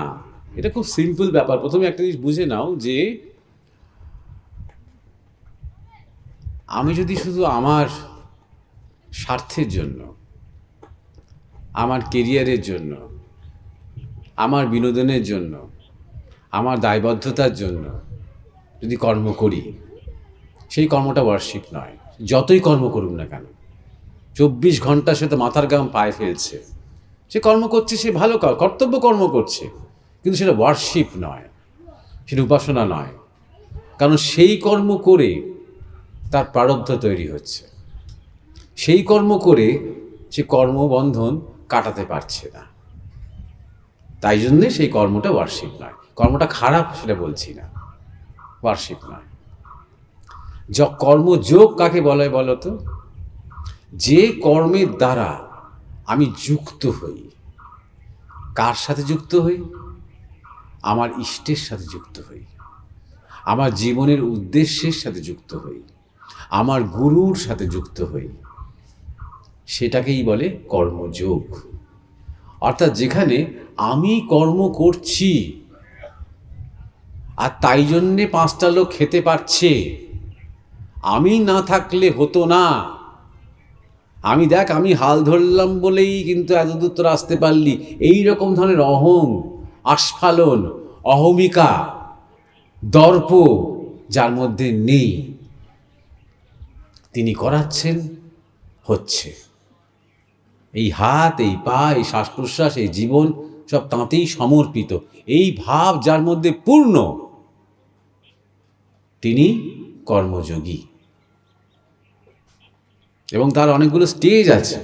এটা খুব সিম্পল ব্যাপার। প্রথমে একটা জিনিস বুঝে নাও যে আমি যদি শুধু আমার স্বার্থের জন্য, আমার কেরিয়ারের জন্য, আমার বিনোদনের জন্য, আমার দায়বদ্ধতার জন্য যদি কর্ম করি, সেই কর্মটা ওয়ার্শিপ নয়। যতই কর্ম করুক না কেন, 24 ঘন্টা সে তো মাথার গাম পায়ে ফেলছে, সে কর্ম করছে, সে ভালো কর্তব্য কর্ম করছে, কিন্তু সেটা ওয়ার্শিপ নয়, সেটা উপাসনা নয়। কারণ সেই কর্ম করে তার প্রারব্ধ তৈরি হচ্ছে, সেই কর্ম করে সে কর্মবন্ধন কাটাতে পারছে না। তাই জন্যে সেই কর্মটা ওয়ার্শিপ নয়। কর্মটা খারাপ সেটা বলছি না, ওয়ার্শিপ নয়। কর্মযোগ কাকে বলে বলো তো? যে কর্মের দ্বারা আমি যুক্ত হই। কার সাথে যুক্ত হই? আমার ইষ্টের সাথে যুক্ত হই, আমার জীবনের উদ্দেশ্যের সাথে যুক্ত হই, আমার গুরুর সাথে যুক্ত হই, সেটাকেই বলে কর্মযোগ। অর্থাৎ যেখানে আমি কর্ম করছি আর তাই জন্যে 5টা লোক খেতে পারছে, আমি না থাকলে হতো না। আমি দেখ আমি হাল ধরলাম বলেই কিন্তু এতদূর তোরা আসতে পারলি, এই রকম ধরনের অহং, আস্ফালন, অহমিকা, দর্প যার মধ্যে নেই, তিনি করাচ্ছেন, হচ্ছে। এই হাত, এই পা, এই শ্বাস প্রশ্বাস, এই জীবন সব তাঁতেই সমর্পিত, এই ভাব যার মধ্যে পূর্ণ, তিনি কর্মযোগী। এবং তার অনেকগুলো স্টেজ আছে।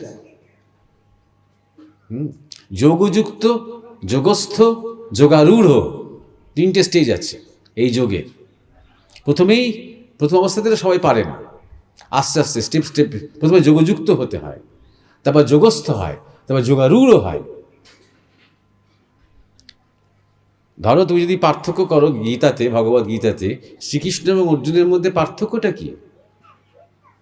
যোগযুক্ত, যোগস্থ, যোগারূঢ়, 3টে স্টেজ আছে এই যোগের। প্রথম অবস্থাতে সবাই পারে না, আস্তে আস্তে স্টেপ স্টেপ প্রথমে যোগযুক্ত হতে হয়, তারপর যোগস্থ হয়, তারপর যোগারূঢ় হয়। ধরো তুমি যদি পার্থক্য করো গীতাতে, ভগবদ গীতাতে শ্রীকৃষ্ণ এবং অর্জুনের মধ্যে পার্থক্যটা কি?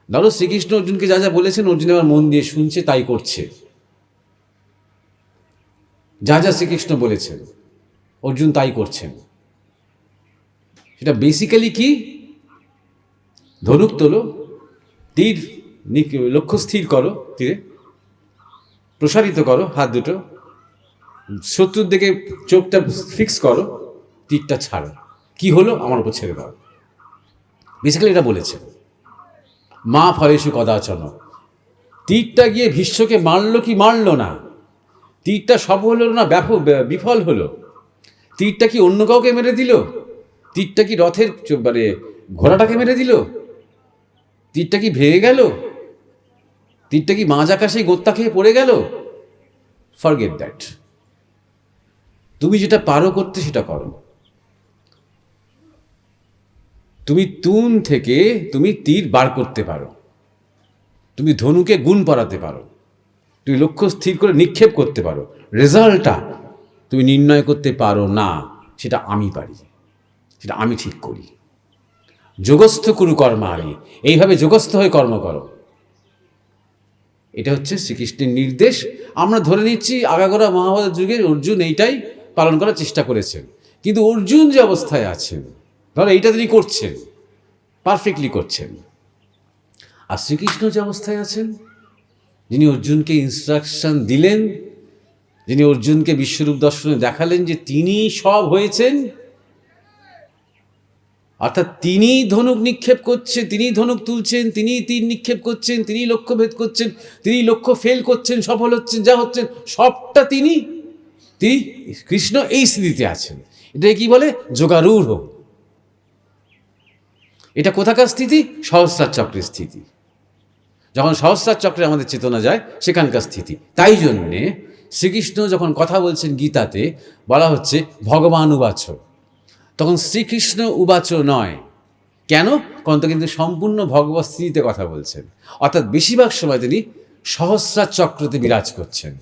ধরো শ্রীকৃষ্ণ অর্জুনকে যা যা বলেছেন, অর্জুন আবার মন দিয়ে শুনছে, তাই করছে। যা যা শ্রীকৃষ্ণ বলেছেন অর্জুন তাই করছেন। সেটা বেসিক্যালি কি? ধনুক তোলো, তীর লক্ষ্য স্থির করো, তীরে প্রসারিত করো হাত দুটো, শত্রুর দিকে চোখটা ফিক্স করো, তীরটা ছাড়ো। কি হলো? আমার উপর ছেড়ে দাও। বেসিক্যালি এটা বলেছে। মা ফলেষু কদাচন, তীরটা গিয়ে ভীষ্মকে মারলো কি মারলো না? তীরটা সফল হলো না বিফল হলো? তীরটা কি অন্য কাউকে মেরে দিল? তীরটা কি রথের মানে ঘোড়াটাকে মেরে দিল? তীরটা কি ভেঙে গেল? তীরটা কি মাঝ আকাশে গোত্তা খেয়ে পড়ে গেল? Forget that. তুমি যেটা পারো করতে সেটা করো। তুমি তুন থেকে তুমি তীর বার করতে পারো, তুমি ধনুকে গুণ পড়াতে পারো, তুমি লক্ষ্য স্থির করে নিক্ষেপ করতে পারো। রেজাল্টটা তুমি নির্ণয় করতে পারো না, সেটা আমি পারি, সেটা আমি ঠিক করি। যোগস্থ কুরু কর্মা আমি, এইভাবে যোগস্থ হয়ে কর্ম করো। এটা হচ্ছে শ্রীকৃষ্ণের নির্দেশ। আমরা ধরে নিচ্ছি আগাগোড়া মহাভারত যুগে অর্জুন এইটাই পালন করার চেষ্টা করেছেন, কিন্তু অর্জুন যে অবস্থায় আছেন, ধরো এইটা তিনি করছেন, পারফেক্টলি করছেন। আর শ্রীকৃষ্ণ যে অবস্থায় আছেন, যিনি অর্জুনকে ইনস্ট্রাকশন দিলেন, যিনি অর্জুনকে বিশ্বরূপ দর্শনে দেখালেন যে তিনি সব হয়েছেন, অর্থাৎ তিনি ধনুক নিক্ষেপ করছেন, তিনি ধনুক তুলছেন, তিনি তীর নিক্ষেপ করছেন, তিনি লক্ষ্য ভেদ করছেন, তিনি লক্ষ্য ফেল করছেন, সফল হচ্ছেন, যা হচ্ছেন সবটা তিনি কৃষ্ণ এই স্থিতিতে আছেন। এটাকে কি বলে? যোগারূঢ়। এটা কোথাকার স্থিতি? সহস্রার চক্রের স্থিতি। যখন সহস্রার চক্রে আমাদের চেতনা যায়, সেখানকার স্থিতি। তাই জন্যে শ্রীকৃষ্ণ যখন কথা বলছেন গীতাতে, বলা হচ্ছে ভগবান উবাচ, তখন শ্রীকৃষ্ণ উবাচ নয়। কেন? কারণ তো কিন্তু সম্পূর্ণ ভগবত স্থিতিতে কথা বলছেন, অর্থাৎ বেশিরভাগ সময় তিনি সহস্রার চক্রতে বিরাজ করছেন।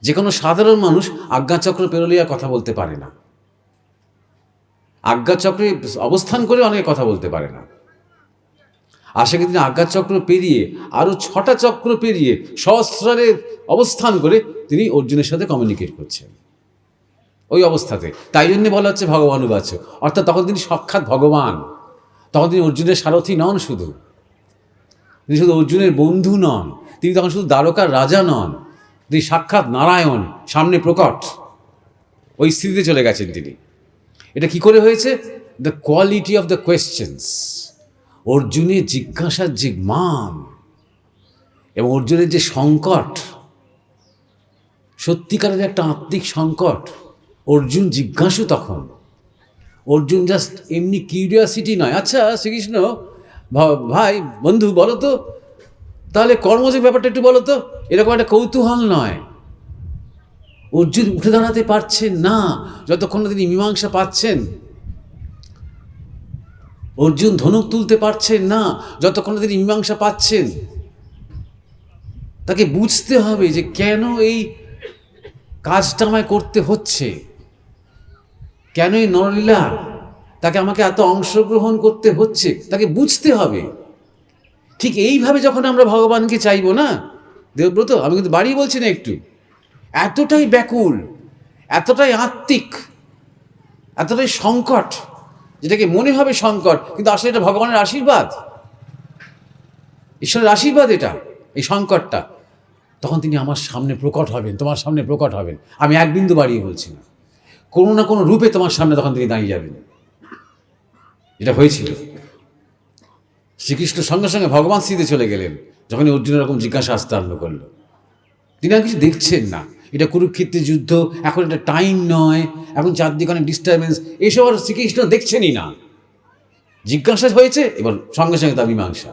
যে কোনো সাধারণ মানুষ আজ্ঞাচক্র পেরোলিয়া কথা বলতে পারে না, আজ্ঞাচক্রে অবস্থান করে অনেকে কথা বলতে পারে না। আর সেখানে তিনি আজ্ঞাচক্র পেরিয়ে আরও 6টা চক্র পেরিয়ে সহস্রারে অবস্থান করে তিনি অর্জুনের সাথে কমিউনিকেট করছেন ওই অবস্থাতে। তাই জন্যে বলা হচ্ছে ভগবান উবাচ, অর্থাৎ তখন তিনি সাক্ষাৎ ভগবান। তখন তিনি অর্জুনের সারথি নন শুধু, তিনি শুধু অর্জুনের বন্ধু নন, তিনি তখন শুধু দ্বারকার রাজা নন, তিনি সাক্ষাৎ নারায়ণ সামনে প্রকট। ওই স্থিতিতে চলে গেছেন তিনি। এটা কি করে হয়েছে? The quality of the questions, অর্জুনের জিজ্ঞাসার যে মান এবং অর্জুনের যে সংকট, সত্যিকারের একটা আত্মিক সংকট। অর্জুন জিজ্ঞাসু তখন, অর্জুন জাস্ট এমনি কিউরিয়াসিটি নয়, আচ্ছা শ্রীকৃষ্ণ ভাই বন্ধু বলো তো, তাহলে কর্মযোগ ব্যাপারটা একটু বলো তো, এরকম একটা কৌতূহল নয়। অর্জুন উঠে দাঁড়াতে পারছেন না যতক্ষণ না তিনি মীমাংসা পাচ্ছেন। অর্জুন ধনুক তুলতে পারছেন না যতক্ষণ না তিনি মীমাংসা পাচ্ছেন। তাকে বুঝতে হবে যে কেন এই কাজটা আমায় করতে হচ্ছে, কেন এই নরলীলা, তাকে আমাকে এত অংশগ্রহণ করতে হচ্ছে, তাকে বুঝতে হবে। ঠিক এইভাবে যখন আমরা ভগবানকে চাইব না, দেবব্রত আমি কিন্তু বাড়িয়ে বলছি না, একটু এতটাই ব্যাকুল, এতটাই আত্মিক, এতটাই সংকট, যেটাকে মনে হবে সংকট কিন্তু আসলে এটা ভগবানের আশীর্বাদ, ঈশ্বরের আশীর্বাদ এটা, এই সংকটটা। তখন তিনি আমার সামনে প্রকট হবেন, তোমার সামনে প্রকট হবেন। আমি এক বিন্দু বাড়িয়ে বলছি না, কোনো না কোনো রূপে তোমার সামনে তখন তিনি দাঁড়িয়ে যাবেন। এটা হয়েছিল। শ্রীকৃষ্ণ সঙ্গে সঙ্গে ভগবান স্থিতিতে চলে গেলেন যখন অর্জুন এরকম জিজ্ঞাসা আসতে আরম্ভ করলো। তিনি আর কিছু দেখছেন না, এটা কুরুক্ষেত্রের যুদ্ধ, এখন এটা টাইম নয়, এখন চারদিকে অনেক ডিস্টারবেন্স, এসব আর শ্রীকৃষ্ণ দেখছেনই না। জিজ্ঞাসা হয়েছে, এবার সঙ্গে সঙ্গে তার মীমাংসা।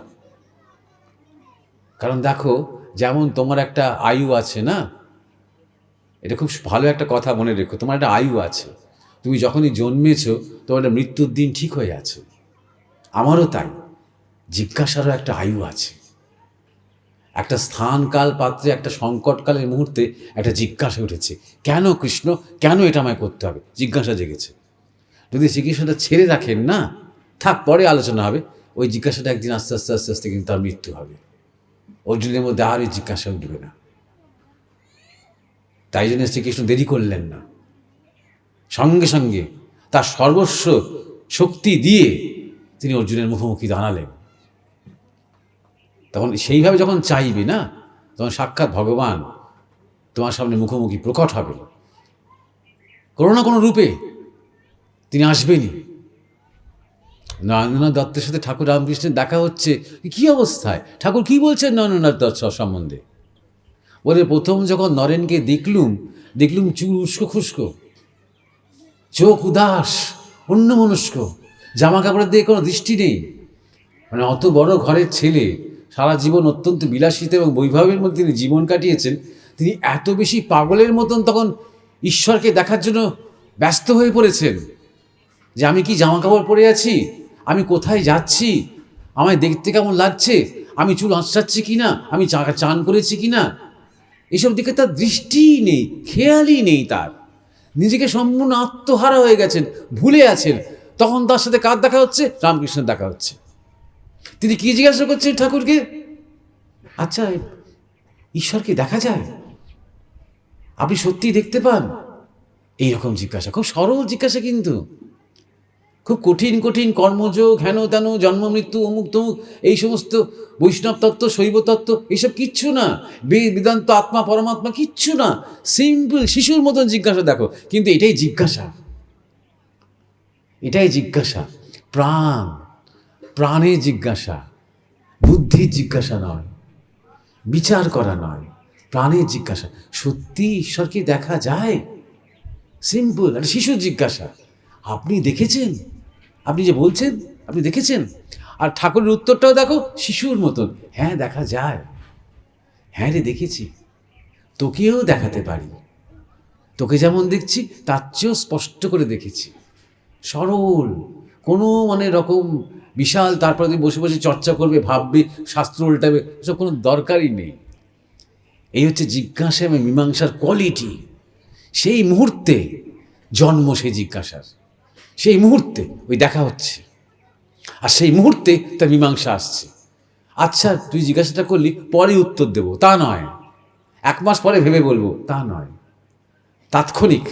কারণ দেখো, যেমন তোমার একটা আয়ু আছে না, এটা খুব ভালো একটা কথা মনে রেখো, তোমার একটা আয়ু আছে, তুমি যখনই জন্মেছো তোমার একটা মৃত্যুর দিন ঠিক হয়ে আছে। আমারও তাই, জিজ্ঞাসারও একটা আয়ু আছে। একটা স্থান কাল পাত্রে, একটা সংকটকালের মুহূর্তে একটা জিজ্ঞাসা উঠেছে, কেন কৃষ্ণ, কেন এটা আমায় করতে হবে? জিজ্ঞাসা জেগেছে। যদি শ্রীকৃষ্ণটা ছেড়ে রাখেন না, থাক পরে আলোচনা হবে, ওই জিজ্ঞাসাটা একদিন আস্তে আস্তে আস্তে আস্তে কিন্তু তার মৃত্যু হবে। অর্জুনের মধ্যে আর ওই জিজ্ঞাসা উঠবে না। তাই জন্য শ্রীকৃষ্ণ দেরি করলেন না, সঙ্গে সঙ্গে তার সর্বস্ব শক্তি দিয়ে তিনি অর্জুনের মুখোমুখি দাঁড়ালেন। তখন সেইভাবে যখন চাইবে না, তখন সাক্ষাৎ ভগবান তোমার সামনে মুখোমুখি প্রকট হবেন, কোনো না কোনো রূপে তিনি আসবেনই। নরেন্দ্রনাথ দত্তের সাথে ঠাকুর রামকৃষ্ণের দেখা হচ্ছে, কী অবস্থায়, ঠাকুর কী বলছেন নরেন্দ্রনাথ দত্ত সম্বন্ধে? বলে, প্রথম যখন নরেনকে দেখলুম চুল উস্কো খুস্কো, চোখ উদাস, অন্যমনস্ক, জামা কাপড়ের দিকে কোনো দৃষ্টি নেই। মানে অত বড় ঘরের ছেলে, সারা জীবন অত্যন্ত বিলাসিতা এবং বৈভবের মধ্যে তিনি জীবন কাটিয়েছেন, তিনি এত বেশি পাগলের মতন তখন ঈশ্বরকে দেখার জন্য ব্যস্ত হয়ে পড়েছেন যে আমি কি জামা কাপড় পরে আছি, আমি কোথায় যাচ্ছি, আমায় দেখতে কেমন লাগছে, আমি চুল আঁচড়াচ্ছি কি না, আমি চান করেছি কি না, এসব দিকে তার দৃষ্টিই নেই, খেয়ালই নেই তার। নিজেকে সম্পূর্ণ আত্মহারা হয়ে গেছেন, ভুলে আছেন। তখন তার সাথে কার দেখা হচ্ছে? রামকৃষ্ণের দেখা হচ্ছে। তিনি কি জিজ্ঞাসা করছেন ঠাকুরকে? আচ্ছা, ঈশ্বরকে দেখা যায়? আপনি সত্যিই দেখতে পান? এইরকম জিজ্ঞাসা, খুব সরল জিজ্ঞাসা, কিন্তু খুব কঠিন কঠিন কর্মযোগ, হেন তেন, জন্ম মৃত্যু, অমুক তমুক, এই সমস্ত বৈষ্ণব তত্ত্ব, শৈব তত্ত্ব, এইসব কিচ্ছু না। বেদান্ত, আত্মা পরমাত্মা, কিচ্ছু না। সিম্পল শিশুর মতন জিজ্ঞাসা দেখো, কিন্তু এটাই জিজ্ঞাসা, এটাই জিজ্ঞাসা। প্রাণ, প্রাণের জিজ্ঞাসা, বুদ্ধির জিজ্ঞাসা নয়, বিচার করা নয়, প্রাণের জিজ্ঞাসা। সত্যি ঈশ্বরকে দেখা যায়? সিম্পল একটা শিশুর জিজ্ঞাসা। আপনি দেখেছেন? আপনি যে বলছেন আপনি দেখেছেন? আর ঠাকুরের উত্তরটাও দেখো শিশুর মতন, হ্যাঁ দেখা যায়, হ্যাঁ রে দেখেছি, তোকেও দেখাতে পারি, তোকে যেমন দেখছি তার চেয়েও স্পষ্ট করে দেখেছি। সরল, কোনো মানে রকম বিশাল তারপরে তুই বসে বসে চর্চা করবে, ভাববে, শাস্ত্র উল্টাবে, এসব কোনো দরকারই নেই। এই হচ্ছে জিজ্ঞাসা এবং মীমাংসার কোয়ালিটি। সেই মুহূর্তে জন্ম সেই জিজ্ঞাসার, সেই মুহূর্তে ওই দেখা হচ্ছে, আর সেই মুহূর্তে তার মীমাংসা আসছে। আচ্ছা তুই জিজ্ঞাসাটা করলি, পরে উত্তর দেবো, তা নয়। 1 মাস পরে ভেবে বলবো, তা নয়, তাৎক্ষণিক।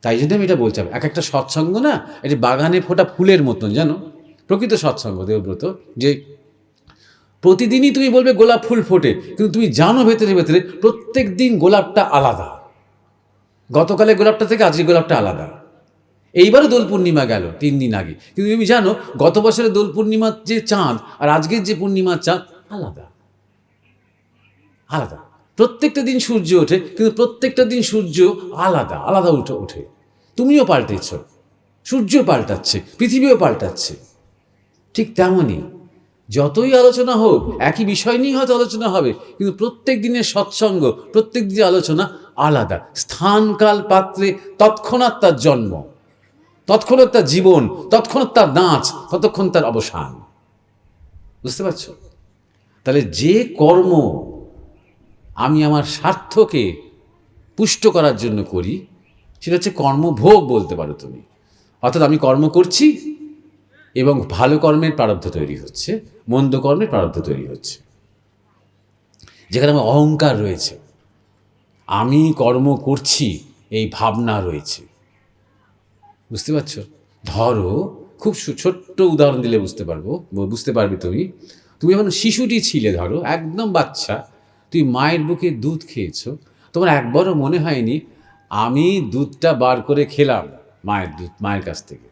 তাই জন্য আমি এটা বলছি, এক একটা সৎসঙ্গ না, এটা বাগানে ফোটা ফুলের মতন, জানো, প্রকৃত সৎসঙ্গ দেবব্রত, যে প্রতিদিনই তুমি বলবে গোলাপ ফুল ফোটে, কিন্তু তুমি জানো ভেতরে ভেতরে প্রত্যেক দিন গোলাপটা আলাদা। গতকালে গোলাপটা থেকে আজকে গোলাপটা আলাদা। এইবারও দোল পূর্ণিমা গেল 3 দিন আগে, কিন্তু তুমি জানো গত বছরের দোল পূর্ণিমার যে চাঁদ আর আজকের যে পূর্ণিমার চাঁদ আলাদা, আলাদা। প্রত্যেকটা দিন সূর্য ওঠে, কিন্তু প্রত্যেকটা দিন সূর্য আলাদা আলাদা ওঠে। তুমিও পাল্টেছ, সূর্য পাল্টাচ্ছে, পৃথিবীও পাল্টাচ্ছে। ঠিক তেমনই যতই আলোচনা হোক, একই বিষয় নিয়ে হয়তো আলোচনা হবে, কিন্তু প্রত্যেক দিনের সৎসঙ্গ, প্রত্যেক দিনের আলোচনা আলাদা। স্থানকাল পাত্রে তৎক্ষণাৎ তার জন্ম, তৎক্ষণাৎ তার জীবন, তৎক্ষণাৎ তার নাচ, ততক্ষণ তার অবসান। বুঝতে পারছো? তাহলে যে কর্ম আমি আমার স্বার্থকে পুষ্ট করার জন্য করি, সেটা হচ্ছে কর্মভোগ বলতে পারো তুমি। অর্থাৎ আমি কর্ম করছি এবং ভালো কর্মের প্রারব্ধ তৈরি হচ্ছে, মন্দ কর্মের প্রারব্ধ তৈরি হচ্ছে। যেখানে আমার অহংকার রয়েছে, আমি কর্ম করছি এই ভাবনা রয়েছে। বুঝতে পারছো? ধরো, খুব ছোট্ট উদাহরণ দিলে বুঝতে পারবে তুমি। তুমি যখন শিশুটি ছিলে, ধরো একদম বাচ্চা, তুই মায়ের বুকে দুধ খেয়েছো, তোমার একবারও মনে হয়নি আমি দুধটা বার করে খেলাম মায়ের দুধ, মায়ের কাছ থেকে,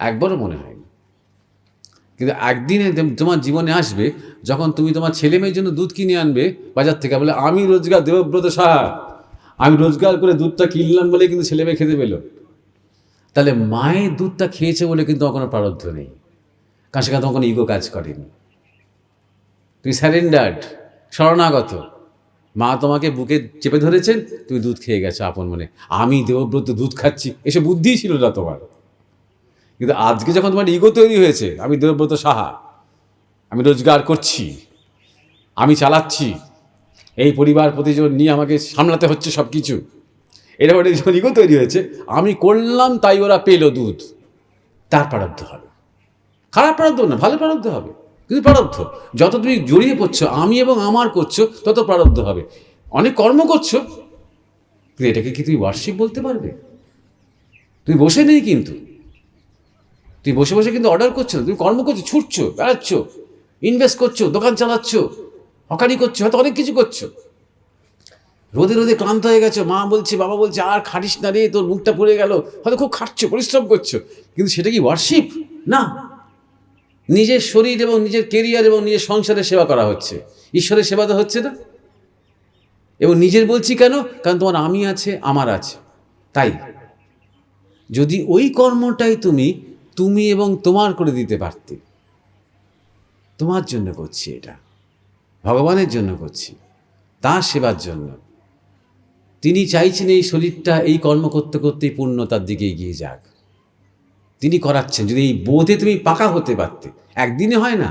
একবারও মনে হয়নি। কিন্তু একদিনে তোমার জীবনে আসবে যখন তুমি তোমার ছেলে মেয়ের জন্য দুধ কিনে আনবে বাজার থেকে, বলে আমি রোজগার, দেবব্রত সাহা, আমি রোজগার করে দুধটা কিনলাম বলে কিন্তু ছেলে মেয়ে খেতে পেলো। তাহলে মায়ের দুধটা খেয়েছে বলে কিন্তু তোমার কোনো প্রারব্ধ নেই, কারণ সেখানে তোমার কোনো ইগো কাজ করেনি। তুমি স্যারেন্ডার্ড, শরণাগত। মা তোমাকে বুকে চেপে ধরেছেন, তুমি দুধ খেয়ে গেছো আপন মনে, আমি দেবব্রত দুধ খাচ্ছি, এসব বুদ্ধিই ছিল না তোমার। কিন্তু আজকে যখন তোমার ইগো তৈরি হয়েছে, আমি দেবব্রত সাহা, আমি রোজগার করছি, আমি চালাচ্ছি, এই পরিবার প্রতিজন নিয়ে আমাকে সামলাতে হচ্ছে সব কিছু, এরকম যখন ইগো তৈরি হয়েছে, আমি করলাম তাই ওরা পেলো দুধ, তার প্রারব্ধ হবে। খারাপ প্রারব্ধ না, ভালো প্রারব্ধ হবে, কিন্তু প্রারব্ধ। যত তুমি জড়িয়ে পড়ছো আমি এবং আমার করছো, তত প্রারব্ধ হবে। অনেক কর্ম করছো, কিন্তু এটাকে কি তুমি ওয়ার্শিপ বলতে পারবে? তুমি বসে নেই, কিন্তু তুমি বসে বসে কিন্তু অর্ডার করছো না, তুমি কর্ম করছো, ছুটছো, বেড়াচ্ছ, ইনভেস্ট করছো, দোকান চালাচ্ছ, হকারি করছো, হয়তো অনেক কিছু করছো। রোদে রোদে ক্লান্ত হয়ে গেছো, মা বলছে, বাবা বলছে আর খাটিস না রে, তোর মুখটা পড়ে গেল, হয়তো খুব খাটছো, পরিশ্রম করছো, কিন্তু সেটা কি ওয়ার্শিপ? না। নিজের শরীর এবং নিজের কেরিয়ার এবং নিজের সংসারের সেবা করা হচ্ছে, ঈশ্বরের সেবা তো হচ্ছে না। এবং নিজের বলছি কেন? কারণ তোমার আমি আছে, আমার আছে। তাই যদি ওই কর্মটাই তুমি এবং তোমার করে দিতে পারতে, তোমার জন্য করছি, এটা ভগবানের জন্য করছি, তার সেবার জন্য। তিনি চাইছেন এই শরীরটা এই কর্ম করতে করতেই পূর্ণতার দিকে এগিয়ে যাক। তিনি করাচ্ছেন। যদি এই বোধে তুমি পাকা হতে পারতে, একদিনে হয় না,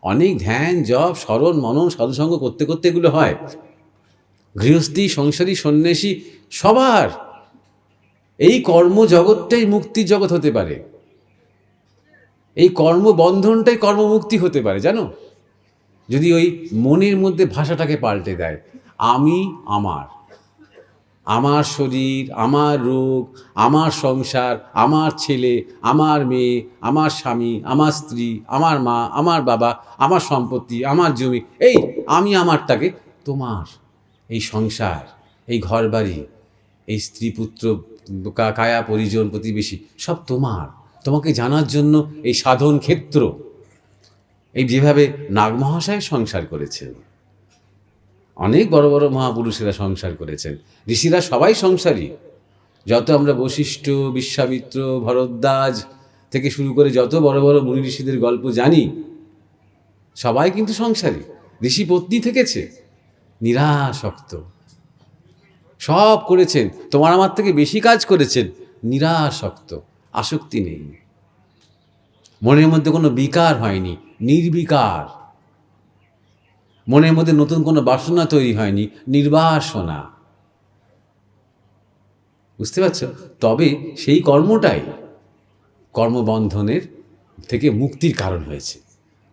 অনেক ধ্যান জপ স্মরণ মনন সাধুসঙ্গ করতে করতে এগুলো হয়। গৃহস্থী সংসারী সন্ন্যাসী সবার এই কর্মজগৎটাই মুক্তির জগৎ হতে পারে, এই কর্মবন্ধনটাই কর্মমুক্তি হতে পারে, জানো, যদি ওই মনের মধ্যে ভাষাটাকে পাল্টে দেয়। আমি আমার, আমার শরীর, আমার রোগ, আমার সংসার, আমার ছেলে, আমার মেয়ে, আমার স্বামী, আমার স্ত্রী, আমার মা, আমার বাবা, আমার সম্পত্তি, আমার জমি, এই আমি আমারটাকে তোমার, এই সংসার, এই ঘরবাড়ি, এই স্ত্রী পুত্র কায়া পরিজন প্রতিবেশী সব তোমার, তোমাকে জানার জন্য এই সাধন ক্ষেত্র। এই যেভাবে নাগমহাশয় সংসার করেছেন, অনেক বড় বড় মহাপুরুষেরা সংসার করেছেন, ঋষিরা সবাই সংসারী। যত আমরা বশিষ্ঠ, বিশ্বামিত্র, ভরদ্বাজ থেকে শুরু করে যত বড় বড় মুনি ঋষিদের গল্প জানি, সবাই কিন্তু সংসারী। ঋষি পত্নী থেকেছে, নিরাসক্ত, সব করেছেন, তোমার আমার থেকে বেশি কাজ করেছেন, নিরাসক্ত, আসক্তি নেই, মনের মধ্যে কোনো বিকার হয়নি, নির্বিকার, মনের মধ্যে নতুন কোনো বাসনা তৈরি হয়নি, নির্বাসনা। বুঝতে পারছো? তবে সেই কর্মটাই কর্মবন্ধনের থেকে মুক্তির কারণ হয়েছে,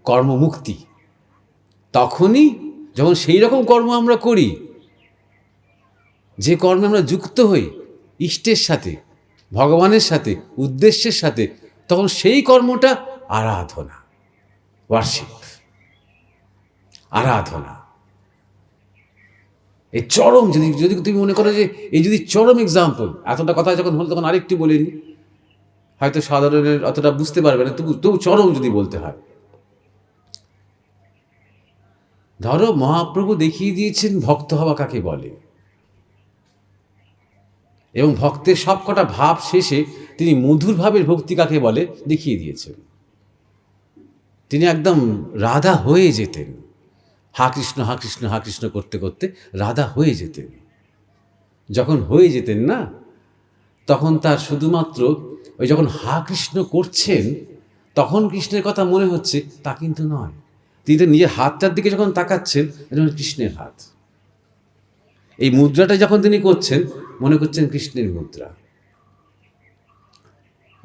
কর্মমুক্তি। তখনই যখন সেই রকম কর্ম আমরা করি, যে কর্মে আমরা যুক্ত হই ইষ্টের সাথে, ভগবানের সাথে, উদ্দেশ্যের সাথে, তখন সেই কর্মটা আরাধনা, ওয়ার্শিপ, আরাধনা। এই চরম, যদি যদি তুমি মনে করো যে এই যদি চরম এক্সাম্পল, এতটা কথা যখন হলো তখন আরেকটু বলিনি, হয়তো সাধারণের অতটা বুঝতে পারবে না, তবু চরম যদি বলতে হয়। ধরো মহাপ্রভু দেখিয়ে দিয়েছেন ভক্ত হওয়া কাকে বলে, এবং ভক্তের সবকটা ভাব শেষে তিনি মধুর ভাবের ভক্তি কাকে বলে দেখিয়ে দিয়েছেন। তিনি একদম রাধা হয়ে যেতেন, হা কৃষ্ণ হা কৃষ্ণ হা কৃষ্ণ করতে করতে রাধা হয়ে যেতেন। যখন হয়ে যেতেন না, তখন তার শুধুমাত্র ওই যখন হা কৃষ্ণ করছেন তখন কৃষ্ণের কথা মনে হচ্ছে, তা কিন্তু নয়। তিনি তো নিজের হাতটার দিকে যখন তাকাচ্ছেন, এটা কৃষ্ণের হাত। এই মুদ্রাটা যখন তিনি করছেন, মনে করছেন কৃষ্ণের মুদ্রা।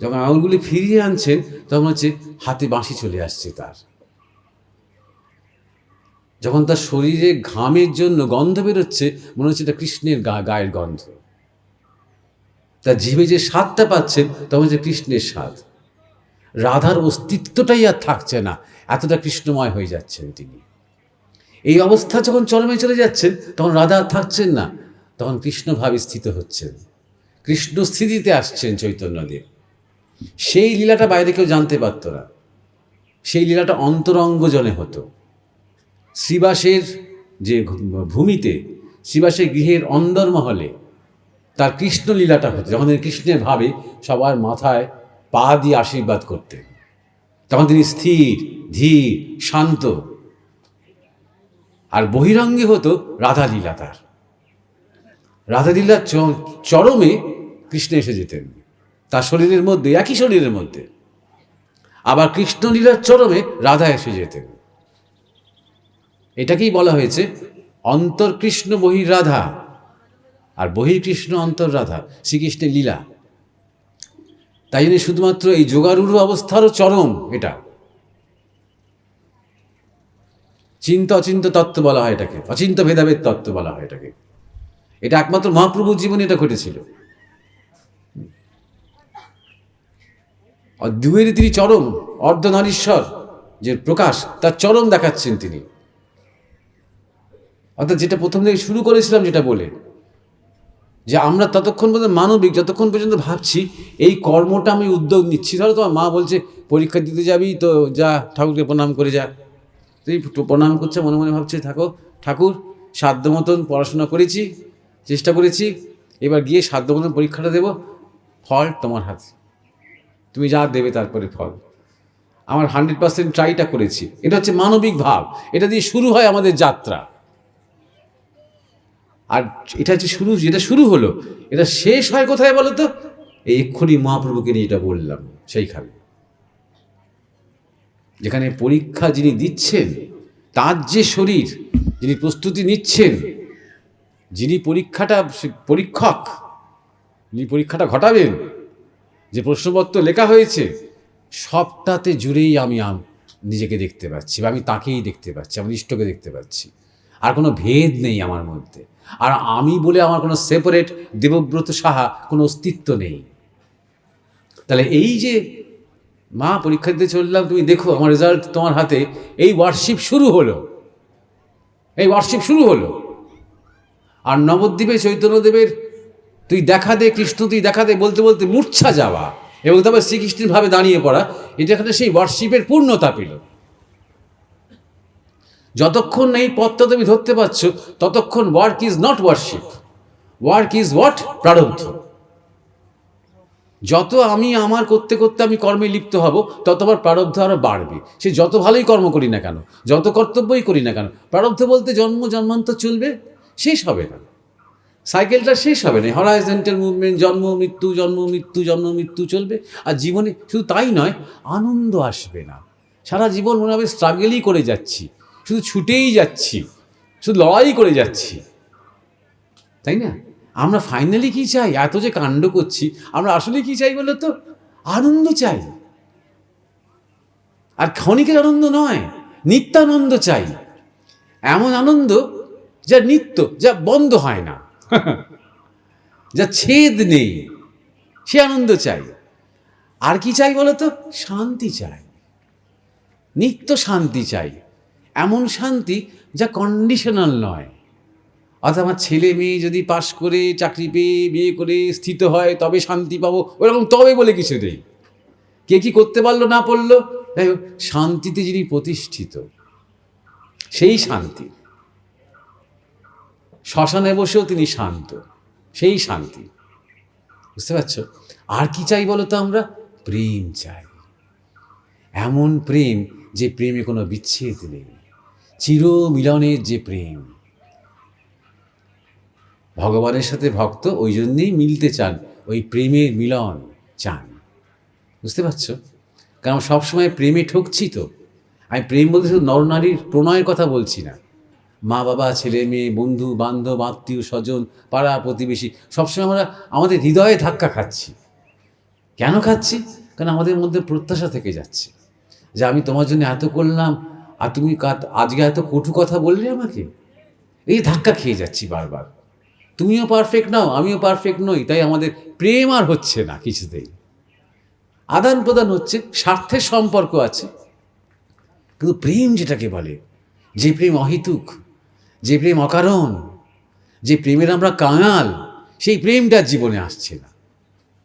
যখন আঙুলগুলি ফিরিয়ে আনছেন, তখন হচ্ছে হাতে বাঁশি চলে আসছে তার। যখন তার শরীরে ঘামের জন্য গন্ধ বেরোচ্ছে, মনে হচ্ছে এটা কৃষ্ণের গায়ের গন্ধ। তার জিভে যে স্বাদটা পাচ্ছেন, তখন হচ্ছে কৃষ্ণের স্বাদ। রাধার অস্তিত্বটাই আর থাকছে না, এতটা কৃষ্ণময় হয়ে যাচ্ছেন তিনি। এই অবস্থা যখন চরমে চলে যাচ্ছেন, তখন রাধা আর থাকছেন না, তখন কৃষ্ণভাবে স্থিত হচ্ছেন, কৃষ্ণ স্থিতিতে আসছেন চৈতন্যদেব। সেই লীলাটা বাইরে কেউ জানতে পারত না, সেই লীলাটা অন্তরঙ্গজনে হতো। শ্রীবাসের যে ভূমিতে, শ্রীবাসের গৃহের অন্দরমহলে তার কৃষ্ণ লীলাটা হতো। যখন তিনি কৃষ্ণের ভাবে সবার মাথায় পা দিয়ে আশীর্বাদ করতেন, তখন তিনি স্থির, ধীর, শান্ত। আর বহিরঙ্গে হতো রাধালীলা। তার রাধালীলার চরমে কৃষ্ণ এসে যেতেন তার শরীরের মধ্যে, একই শরীরের মধ্যে। আবার কৃষ্ণলীলার চরমে রাধা এসে যেতেন। এটাকেই বলা হয়েছে অন্তর্কৃষ্ণ বহির রাধা, আর বহির্কৃষ্ণ অন্তর রাধা, শ্রীকৃষ্ণের লীলা। তাই জন্য শুধুমাত্র এই যোগারূঢ় অবস্থারও চরম এটা। চিন্ত অচিন্ত তত্ত্ব বলা হয় এটাকে, অচিন্ত ভেদাভেদ তত্ত্ব বলা হয় এটাকে। এটা একমাত্র মহাপ্রভুর জীবনে এটা ঘটেছিল। দুয়েরই তিনি চরম অর্ধনারীশ্বর যে প্রকাশ, তার চরম দেখাচ্ছেন তিনি। অর্থাৎ যেটা প্রথম থেকে শুরু করেছিলাম যেটা বলে, যে আমরা ততক্ষণ পর্যন্ত মানবিক, যতক্ষণ পর্যন্ত ভাবছি এই কর্মটা আমি উদ্যোগ নিচ্ছি। ধরো তোমার মা বলছে পরীক্ষা দিতে যাবি, তো যা ঠাকুরকে প্রণাম করে যা। তুই প্রণাম করছে, মনে মনে ভাবছে থাকো, ঠাকুর সাধ্য মতন পড়াশোনা করেছি, চেষ্টা করেছি, এবার গিয়ে সাধ্য মতন পরীক্ষাটা দেবো, ফল তোমার হাতে, তুমি যা দেবে তারপরে ফল। আমার 100% ট্রাইটা করেছি। এটা হচ্ছে মানবিক ভাব, এটা দিয়ে শুরু হয় আমাদের যাত্রা। আর এটা হচ্ছে শুরু, যেটা শুরু হলো এটা শেষ হয় কোথায় বলো তো? এই এক্ষুনি মহাপ্রভুকে নিয়ে যেটা বললাম সেইখানে, যেখানে পরীক্ষা যিনি দিচ্ছেন তার যে শরীর, যিনি প্রস্তুতি নিচ্ছেন, যিনি পরীক্ষক, যিনি পরীক্ষাটা ঘটাবেন, যে প্রশ্নপত্র লেখা হয়েছে, সবটাতে জুড়েই আমি নিজেকে দেখতে পাচ্ছি, বা আমি তাকেই দেখতে পাচ্ছি, আমার ইষ্টকে দেখতে পাচ্ছি। আর কোনো ভেদ নেই আমার মধ্যে। আর আমি বলে আমার কোনো সেপারেট দেবব্রত সাহা কোনো অস্তিত্ব নেই। তাহলে এই যে মা পরীক্ষা দিতে চললাম, তুমি দেখো আমার রেজাল্ট তোমার হাতে, এই ওয়ার্শিপ শুরু হলো, এই ওয়ার্শিপ শুরু হলো। আর নবদ্বীপে চৈতন্যদেবের তুই দেখা দে কৃষ্ণ, তুই দেখা দে বলতে বলতে মূর্ছা যাওয়া এবং তারপর শ্রীকৃষ্ণের ভাবে দাঁড়িয়ে পড়া, এটা এখানে সেই ওয়ার্শিপের পূর্ণতা পেল। যতক্ষণ এই পথটা তুমি ধরতে পারছো ততক্ষণ work is not worship, work is what? প্রারব্ধ। যত আমি আমার করতে করতে আমি কর্মে লিপ্ত হব, তত আবার প্রারব্ধ আরও বাড়বে। সে যত ভালোই কর্ম করি না কেন, যত কর্তব্যই করি না কেন, প্রারব্ধ বলতে জন্ম জন্মান্তর চলবে, শেষ হবে না, সাইকেলটা শেষ হবে না। হরাইজন্টাল মুভমেন্ট, জন্ম মৃত্যু জন্ম মৃত্যু জন্ম মৃত্যু চলবে। আর জীবনে শুধু তাই নয়, আনন্দ আসবে না। সারা জীবন মনে হবে স্ট্রাগলই করে যাচ্ছি, শুধু ছুটেই যাচ্ছি, শুধু লড়াই করে যাচ্ছি, তাই না? আমরা ফাইনালি কি চাই? এত যে কাণ্ড করছি, আমরা আসলে কি চাই বলো তো? আনন্দ চাই। আর ক্ষণিকের আনন্দ নয়, নিত্যানন্দ চাই। এমন আনন্দ যা নিত্য, যা বন্ধ হয় না, যা ছেদ নেই, সে আনন্দ চাই। আর কি চাই বলো তো? শান্তি চাই, নিত্য শান্তি চাই। এমন শান্তি যা কন্ডিশনাল নয়। অর্থাৎ আমার ছেলে মেয়ে যদি পাশ করে, চাকরি পেয়ে, বিয়ে করে স্থিত হয় তবে শান্তি পাবো, ওরকম তবে বলে কিছু নেই। কে কি করতে পারলো না পারলো, যাই হোক, শান্তিতে যিনি প্রতিষ্ঠিত, সেই শান্তি। শ্মশানে বসেও তিনি শান্ত, সেই শান্তি। বুঝতে পারছো? আর কি চাই বলো তো? আমরা প্রেম চাই। এমন প্রেম যে প্রেমে কোনো বিচ্ছেদ নেই, চির মিলনের যে প্রেম। ভগবানের সাথে ভক্ত ওই জন্যেই মিলতে চান, ওই প্রেমের মিলন চান। বুঝতে পারছো? কারণ সবসময় প্রেমে ঠকছি তো। আমি প্রেম বলতে শুধু নরনারীর প্রণয়ের কথা বলছি না, মা বাবা, ছেলে মেয়ে, বন্ধু বান্ধব, আত্মীয় স্বজন, পাড়া প্রতিবেশী, সবসময় আমরা আমাদের হৃদয়ে ধাক্কা খাচ্ছি। কেন খাচ্ছি? কারণ আমাদের মধ্যে প্রত্যাশা থেকে যাচ্ছে যে আমি তোমার জন্য এত করলাম, আর তুমি আজকে এত কটু কথা বললে আমাকে। এই ধাক্কা খেয়ে যাচ্ছি বারবার। তুমিও পারফেক্ট নাও, আমিও পারফেক্ট নই, তাই আমাদের প্রেম আর হচ্ছে না কিছুতেই। আদান প্রদান হচ্ছে, স্বার্থের সম্পর্ক আছে, কিন্তু প্রেম যেটাকে বলে, যে প্রেম অহেতুক, যে প্রেম অকারণ, যে প্রেমের আমরা কাঙাল, সেই প্রেমটা জীবনে আসছে না।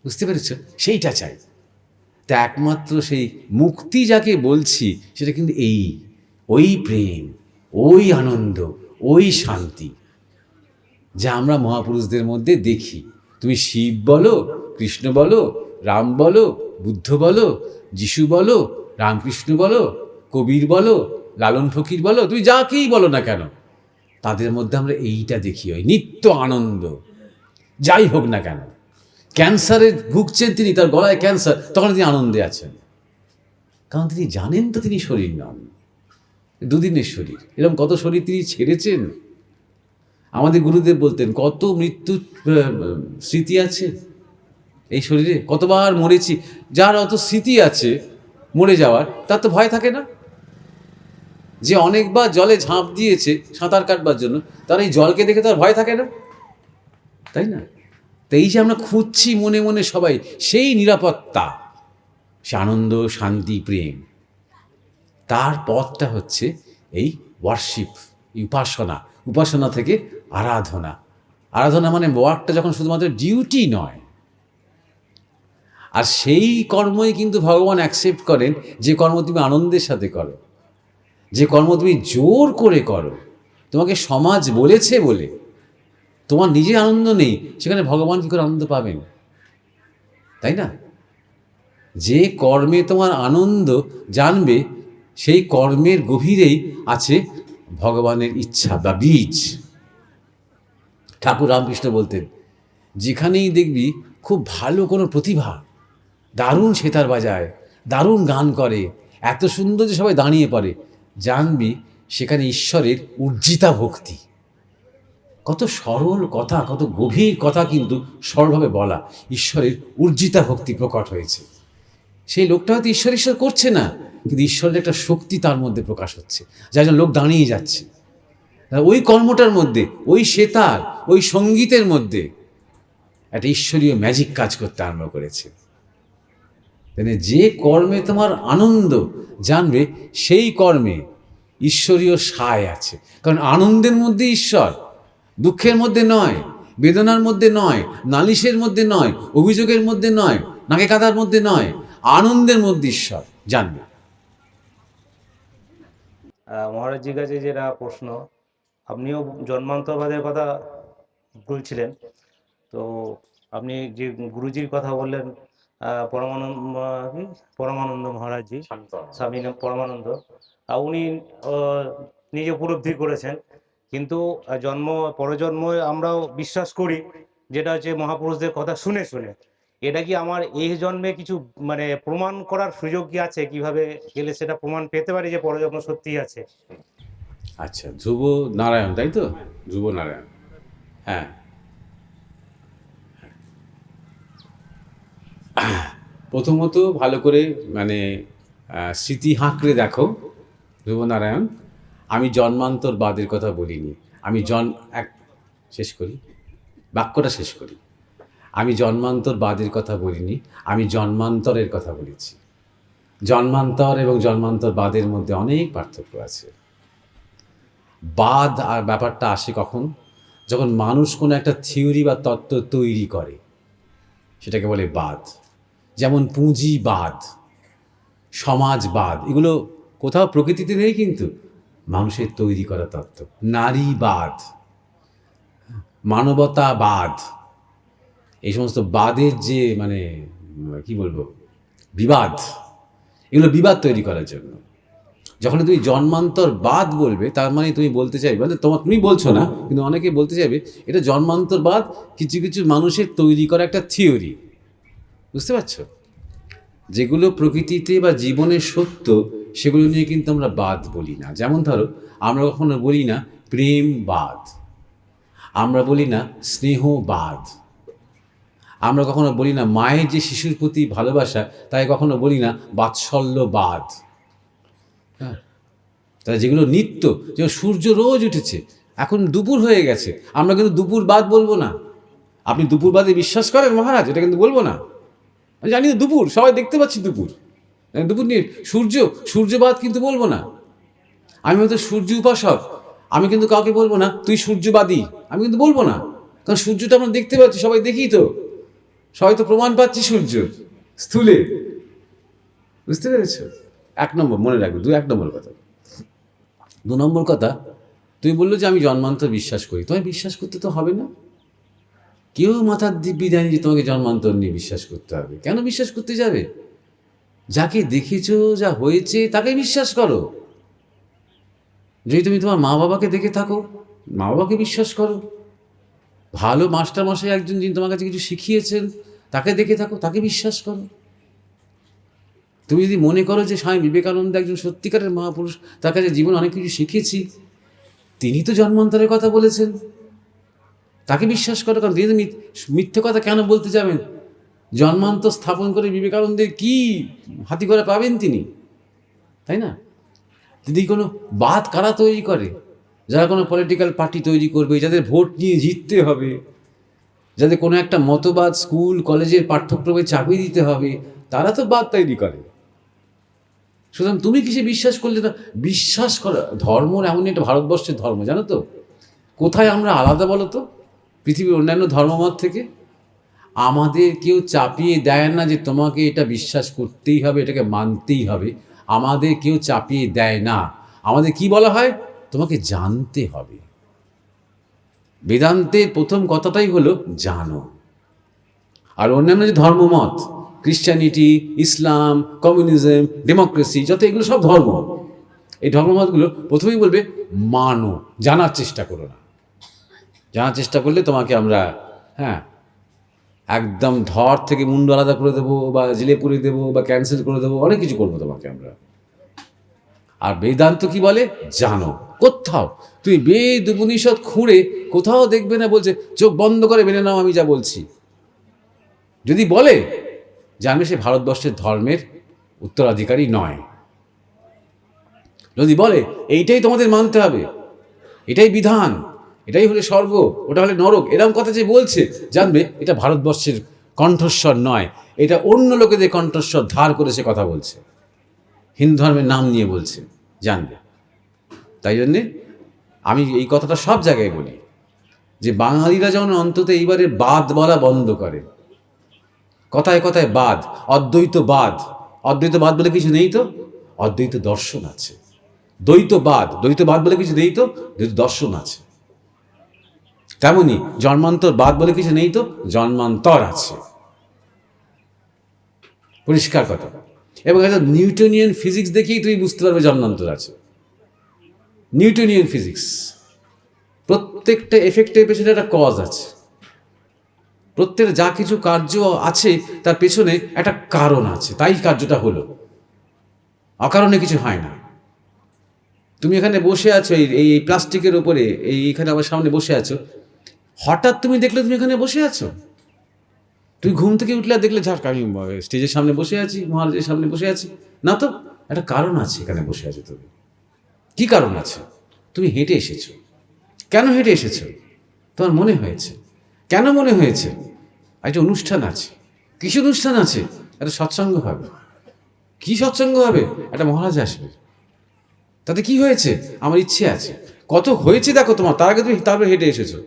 বুঝতে পেরেছ? সেইটা চাই। তা একমাত্র সেই মুক্তি যাকে বলছি, সেটা কিন্তু ওই প্রেম, ওই আনন্দ, ওই শান্তি যা আমরা মহাপুরুষদের মধ্যে দেখি। তুমি শিব বলো, কৃষ্ণ বলো, রাম বলো, বুদ্ধ বলো, যিশু বলো, রামকৃষ্ণ বলো, কবির বলো, লালন ফকির বলো, তুমি যাকেই বলো না কেন, তাদের মধ্যে আমরা এইটা দেখি, ওই নিত্য আনন্দ। যাই হোক না কেন, ক্যান্সারে ভুগছেন তিনি, তার গলায় ক্যান্সার, তখন তিনি আনন্দে আছেন, কারণ তিনি জানেন তো তিনি শরীর নন, দুদিনের শরীর। এরকম কত শরীর তিনি ছেড়েছেন। আমাদের গুরুদেব বলতেন, কত মৃত্যুর স্মৃতি আছে এই শরীরে, কতবার মরেছি। যার অত স্মৃতি আছে মরে যাওয়ার, তার তো ভয় থাকে না। যে অনেকবার জলে ঝাঁপ দিয়েছে সাঁতার কাটবার জন্য, তার এই জলকে দেখে তার ভয় থাকে না, তাই না? তো এই যে আমরা খুঁজছি মনে মনে সবাই, সেই নিরাপত্তা, সে আনন্দ, শান্তি, প্রেম, তার পথটা হচ্ছে এই ওয়ার্শিপ, উপাসনা। উপাসনা থেকে আরাধনা। আরাধনা মানে ওয়ার্কটা যখন শুধুমাত্র ডিউটি নয়। আর সেই কর্মই কিন্তু ভগবান অ্যাকসেপ্ট করেন, যে কর্ম তুমি আনন্দের সাথে করো, যে কর্ম তুমি জোর করে করো, তোমাকে সমাজ বলেছে বলে, তোমার নিজে আনন্দ নেই, সেখানে ভগবান কী করে আনন্দ পাবেন? তাই না? যে কর্মে তোমার আনন্দ জানবে সেই কর্মের গভীরেই আছে ভগবানের ইচ্ছা বা বীজ। ঠাকুর রামকৃষ্ণ বলতেন, যেখানেই দেখবি খুব ভালো কোনো প্রতিভা, দারুণ সেতার বাজায়, দারুণ গান করে, এত সুন্দর যে সবাই দাঁড়িয়ে পড়ে, জানবি সেখানে ঈশ্বরের উর্জিতা ভক্তি। কত সরল কথা, কত গভীর কথা কিন্তু সরলভাবে বলা, ঈশ্বরের উর্জিতা ভক্তি প্রকট হয়েছে। সেই লোকটা হয়তো ঈশ্বর ঈশ্বর করছে না, কিন্তু ঈশ্বরের একটা শক্তি তার মধ্যে প্রকাশ হচ্ছে, যার জন্য লোক দাঁড়িয়ে যাচ্ছে। ওই কর্মটার মধ্যে, ওই সেতার, ওই সঙ্গীতের মধ্যে একটা ঈশ্বরীয় ম্যাজিক কাজ করতে আরম্ভ করেছে। মানে যে কর্মে তোমার আনন্দ জানবে সেই কর্মে ঈশ্বরীয় সায় আছে। কারণ আনন্দের মধ্যে ঈশ্বর, দুঃখের মধ্যে নয়, বেদনার মধ্যে নয়, নালিশের মধ্যে নয়, অভিযোগের মধ্যে নয়, নাকে কাদার মধ্যে নয়, আনন্দের মধ্যে ঈশ্বর জানবে। মহারাজজির কাছে যেটা প্রশ্ন, আপনিও জন্মান্তরবাদের কথা বলছিলেন, তো আপনি যে গুরুজির কথা বললেন, পরমানন্দ মহারাজজি, স্বামী পরমানন্দ, উনি নিজে উপলব্ধি করেছেন, কিন্তু পরজন্মে আমরাও বিশ্বাস করি, যেটা হচ্ছে মহাপুরুষদের কথা শুনে শুনে। এটা কি আমার এই জন্মে কিছু মানে প্রমাণ করার সুযোগ কি আছে? কিভাবে গেলে সেটা প্রমাণ পেতে পারি যে পরজন্ম সত্যি আছে? আচ্ছা, ধ্রুব নারায়ণ, তাই তো? ধ্রুব নারায়ণ, হ্যাঁ। প্রথমত ভালো করে মানে স্মৃতি হাঁকড়ে দেখো ধ্রুব নারায়ণ, আমি জন্মান্তরবাদের কথা বলিনি। আমি শেষ করি, বাক্যটা শেষ করি। আমি জন্মান্তরবাদের কথা বলিনি, আমি জন্মান্তরের কথা বলেছি। জন্মান্তর এবং জন্মান্তরবাদের মধ্যে অনেক পার্থক্য আছে। বাদ আর ব্যাপারটা আসে কখন? যখন মানুষ কোনো একটা থিওরি বা তত্ত্ব তৈরি করে, সেটাকে বলে বাদ। যেমন পুঁজিবাদ, সমাজবাদ, এগুলো কোথাও প্রকৃতিতে নেই, কিন্তু মানুষের তৈরি করা তত্ত্ব। নারীবাদ, মানবতাবাদ, এই সমস্ত বাদের যে মানে কি বলবো বিবাদ, এগুলো বিবাদ তৈরি করার জন্য। যখন তুমি জন্মান্তরবাদ বলবে, তার মানে তুমি বলতে চাইবে, মানে তুমি বলছো না, কিন্তু অনেকে বলতে চাইবে এটা জন্মান্তরবাদ কিছু কিছু মানুষের তৈরি করা একটা থিওরি। বুঝতে পারছো? যেগুলো প্রকৃতিতে বা জীবনের সত্য, সেগুলো নিয়ে কিন্তু আমরা বাদ বলি না। যেমন ধরো, আমরা কখনো বলি না প্রেমবাদ, আমরা বলি না স্নেহবাদ, আমরা কখনো বলি না মায়ের যে শিশুর প্রতি ভালোবাসা, তাই কখনো বলি না বাৎসল্যবাদ। হ্যাঁ, তাই যেগুলো নিত্য, যেমন সূর্য রোজ উঠেছে, এখন দুপুর হয়ে গেছে, আমরা কিন্তু দুপুরবাদ বলবো না। আপনি দুপুরবাদে বিশ্বাস করেন মহারাজ? এটা কিন্তু বলবো না। আমি জানি তো দুপুর, সবাই দেখতে পাচ্ছি দুপুর, দুপুর নিয়ে সূর্যবাদ কিন্তু বলবো না। আমি হয়তো সূর্য উপাসক, আমি কিন্তু কাউকে বলবো না তুই সূর্যবাদী, আমি কিন্তু বলবো না। কারণ সূর্যটা আমরা দেখতে পাচ্ছি, সবাই দেখি তো, সবাই তো প্রমাণ পাচ্ছি সূর্য স্থূলে। বুঝতে পেরেছ? 1 নম্বর মনে রাখবে। 1 নম্বর কথা। 2 নম্বর কথা, তুমি বললো যে আমি জন্মান্তর বিশ্বাস করি। তোমায় বিশ্বাস করতে তো হবে না। কেউ মাথার দিব্যি দেয়নি যে তোমাকে জন্মান্তর নিয়ে বিশ্বাস করতে হবে। কেন বিশ্বাস করতে যাবে? যাকে দেখেছো, যা হয়েছে, তাকে বিশ্বাস করো। যদি তুমি তোমার মা বাবাকে দেখে থাকো, মা বাবাকে বিশ্বাস করো। ভালো মাস্টারমশাই একজন, যিনি তোমার কাছে কিছু শিখিয়েছেন, তাকে দেখে থাকো, তাকে বিশ্বাস করো। তুমি যদি মনে করো যে স্বামী বিবেকানন্দ একজন সত্যিকারের মহাপুরুষ, তার কাছে জীবন অনেক কিছু শিখেছি, তিনি তো জন্মান্তরের কথা বলেছেন, তাকে বিশ্বাস করো। কারণ তিনি তো মিথ্যে কথা কেন বলতে যাবেন? জন্মান্তর স্থাপন করে বিবেকানন্দের কি হাতি করে পাবেন তিনি, তাই না? যদি কোনো বাদ কারা তৈরি করে? যারা কোনো পলিটিক্যাল পার্টি তৈরি করবে, যাদের ভোট নিয়ে জিততে হবে, যাদের কোনো একটা মতবাদ স্কুল কলেজের পাঠ্যক্রমে চাপিয়ে দিতে হবে, তারা তো বাদ তৈরি করে। সুতরাং তুমি কিসে বিশ্বাস করলে না? বিশ্বাস করা ধর্ম এমন একটা ভারতবর্ষের ধর্ম, জানো তো? কোথায় আমরা আলাদা বলো তো পৃথিবীর অন্যান্য ধর্মমত থেকে? আমাদের কেউ চাপিয়ে দেয় না যে তোমাকে এটা বিশ্বাস করতেই হবে, এটাকে মানতেই হবে। আমাদের কেউ চাপিয়ে দেয় না। আমাদের কি বলা হয়? তোমাকে জানতে হবে। বেদান্তের প্রথম কথাটাই হলো জানো। আর অন্যান্য যে ধর্মমত, ক্রিশ্চিয়ানিটি, ইসলাম, কমিউনিজম, ডেমোক্রেসি, যত এগুলো সব ধর্ম। এই ধর্মমতগুলো প্রথমেই বলবে মানো, জানার চেষ্টা করো না। জানার চেষ্টা করলে তোমাকে আমরা একদম ধর থেকে মুন্ডু আলাদা করে দেবো, বা জেলে পুরে দেবো, বা ক্যান্সেল করে দেবো, অনেক কিছু করবো তোমাকে আমরা। আর বেদান্ত কি বলে? জানো। কোথাও তুমি বেদ উপনিষদ খুঁড়ে কোথাও দেখবে না বলছে চোখ বন্ধ করে মেনে নাও আমি যা বলছি। যদি বলে, জানবে সে ভারতবর্ষের ধর্মের উত্তরাধিকারী নয়। যদি বলে এইটাই তোমাদের মানতে হবে, এটাই বিধান, এটাই হলে স্বর্গ, ওটা হলে নরক, এরকম কথা যে বলছে, জানবে এটা ভারতবর্ষের কণ্ঠস্বর নয়, এটা অন্য লোকেদের কণ্ঠস্বর ধার করে সে কথা বলছে, হিন্দু ধর্মের নাম নিয়ে বলছে, জানবে। তাই জন্যে আমি এই কথাটা সব জায়গায় বলি যে বাঙালিরা যেমন অন্তত এইবারে বাদ বলা বন্ধ করে। কথায় কথায় বাদ, অদ্বৈতবাদ, অদ্বৈতবাদ বলে কিছু নেই তো, অদ্বৈত দর্শন আছে। দ্বৈতবাদ, দ্বৈতবাদ বলে কিছু নেই তো, দ্বৈত দর্শন আছে। তেমনি জন্মান্তর বাদ বলে কিছু নেই তো, জন্মান্তর আছে। পরিষ্কার কথা। এবং একটা নিউটনিয়ান ফিজিক্স দেখেই তুমি বুঝতে পারবে জন্মান্তর আছে। নিউটনিয়ান ফিজিক্স, প্রত্যেকটা এফেক্টের পেছনে একটা কজ আছে, প্রত্যেকটা যা কিছু কার্য আছে তার পেছনে একটা কারণ আছে, তাই কার্যটা হলো, অকারণে কিছু হয় না। তুমি এখানে বসে আছো এই প্লাস্টিকের ওপরে, এইখানে আমার সামনে বসে আছো, হঠাৎ তুমি দেখলে তুমি এখানে বসে আছো? তুমি ঘুম থেকে উঠলে আর দেখলে ঝাড়, আমি স্টেজের সামনে বসে আছি, মহারাজের সামনে বসে আছি? না তো, একটা কারণ আছে এখানে বসে আছো তুমি। কি কারণ আছে? তুমি হেঁটে এসেছো। কেন হেঁটে এসেছো? তোমার মনে হয়েছে। কেন মনে হয়েছে? একটা অনুষ্ঠান আছে। কিসের অনুষ্ঠান আছে? একটা সৎসঙ্গ হবে। কি সৎসঙ্গ হবে? একটা মহারাজ আসবে। তাতে কি হয়েছে? আমার ইচ্ছে আছে। কত হয়েছে দেখো তোমার, তার আগে তুমি তারপরে হেঁটে এসেছো।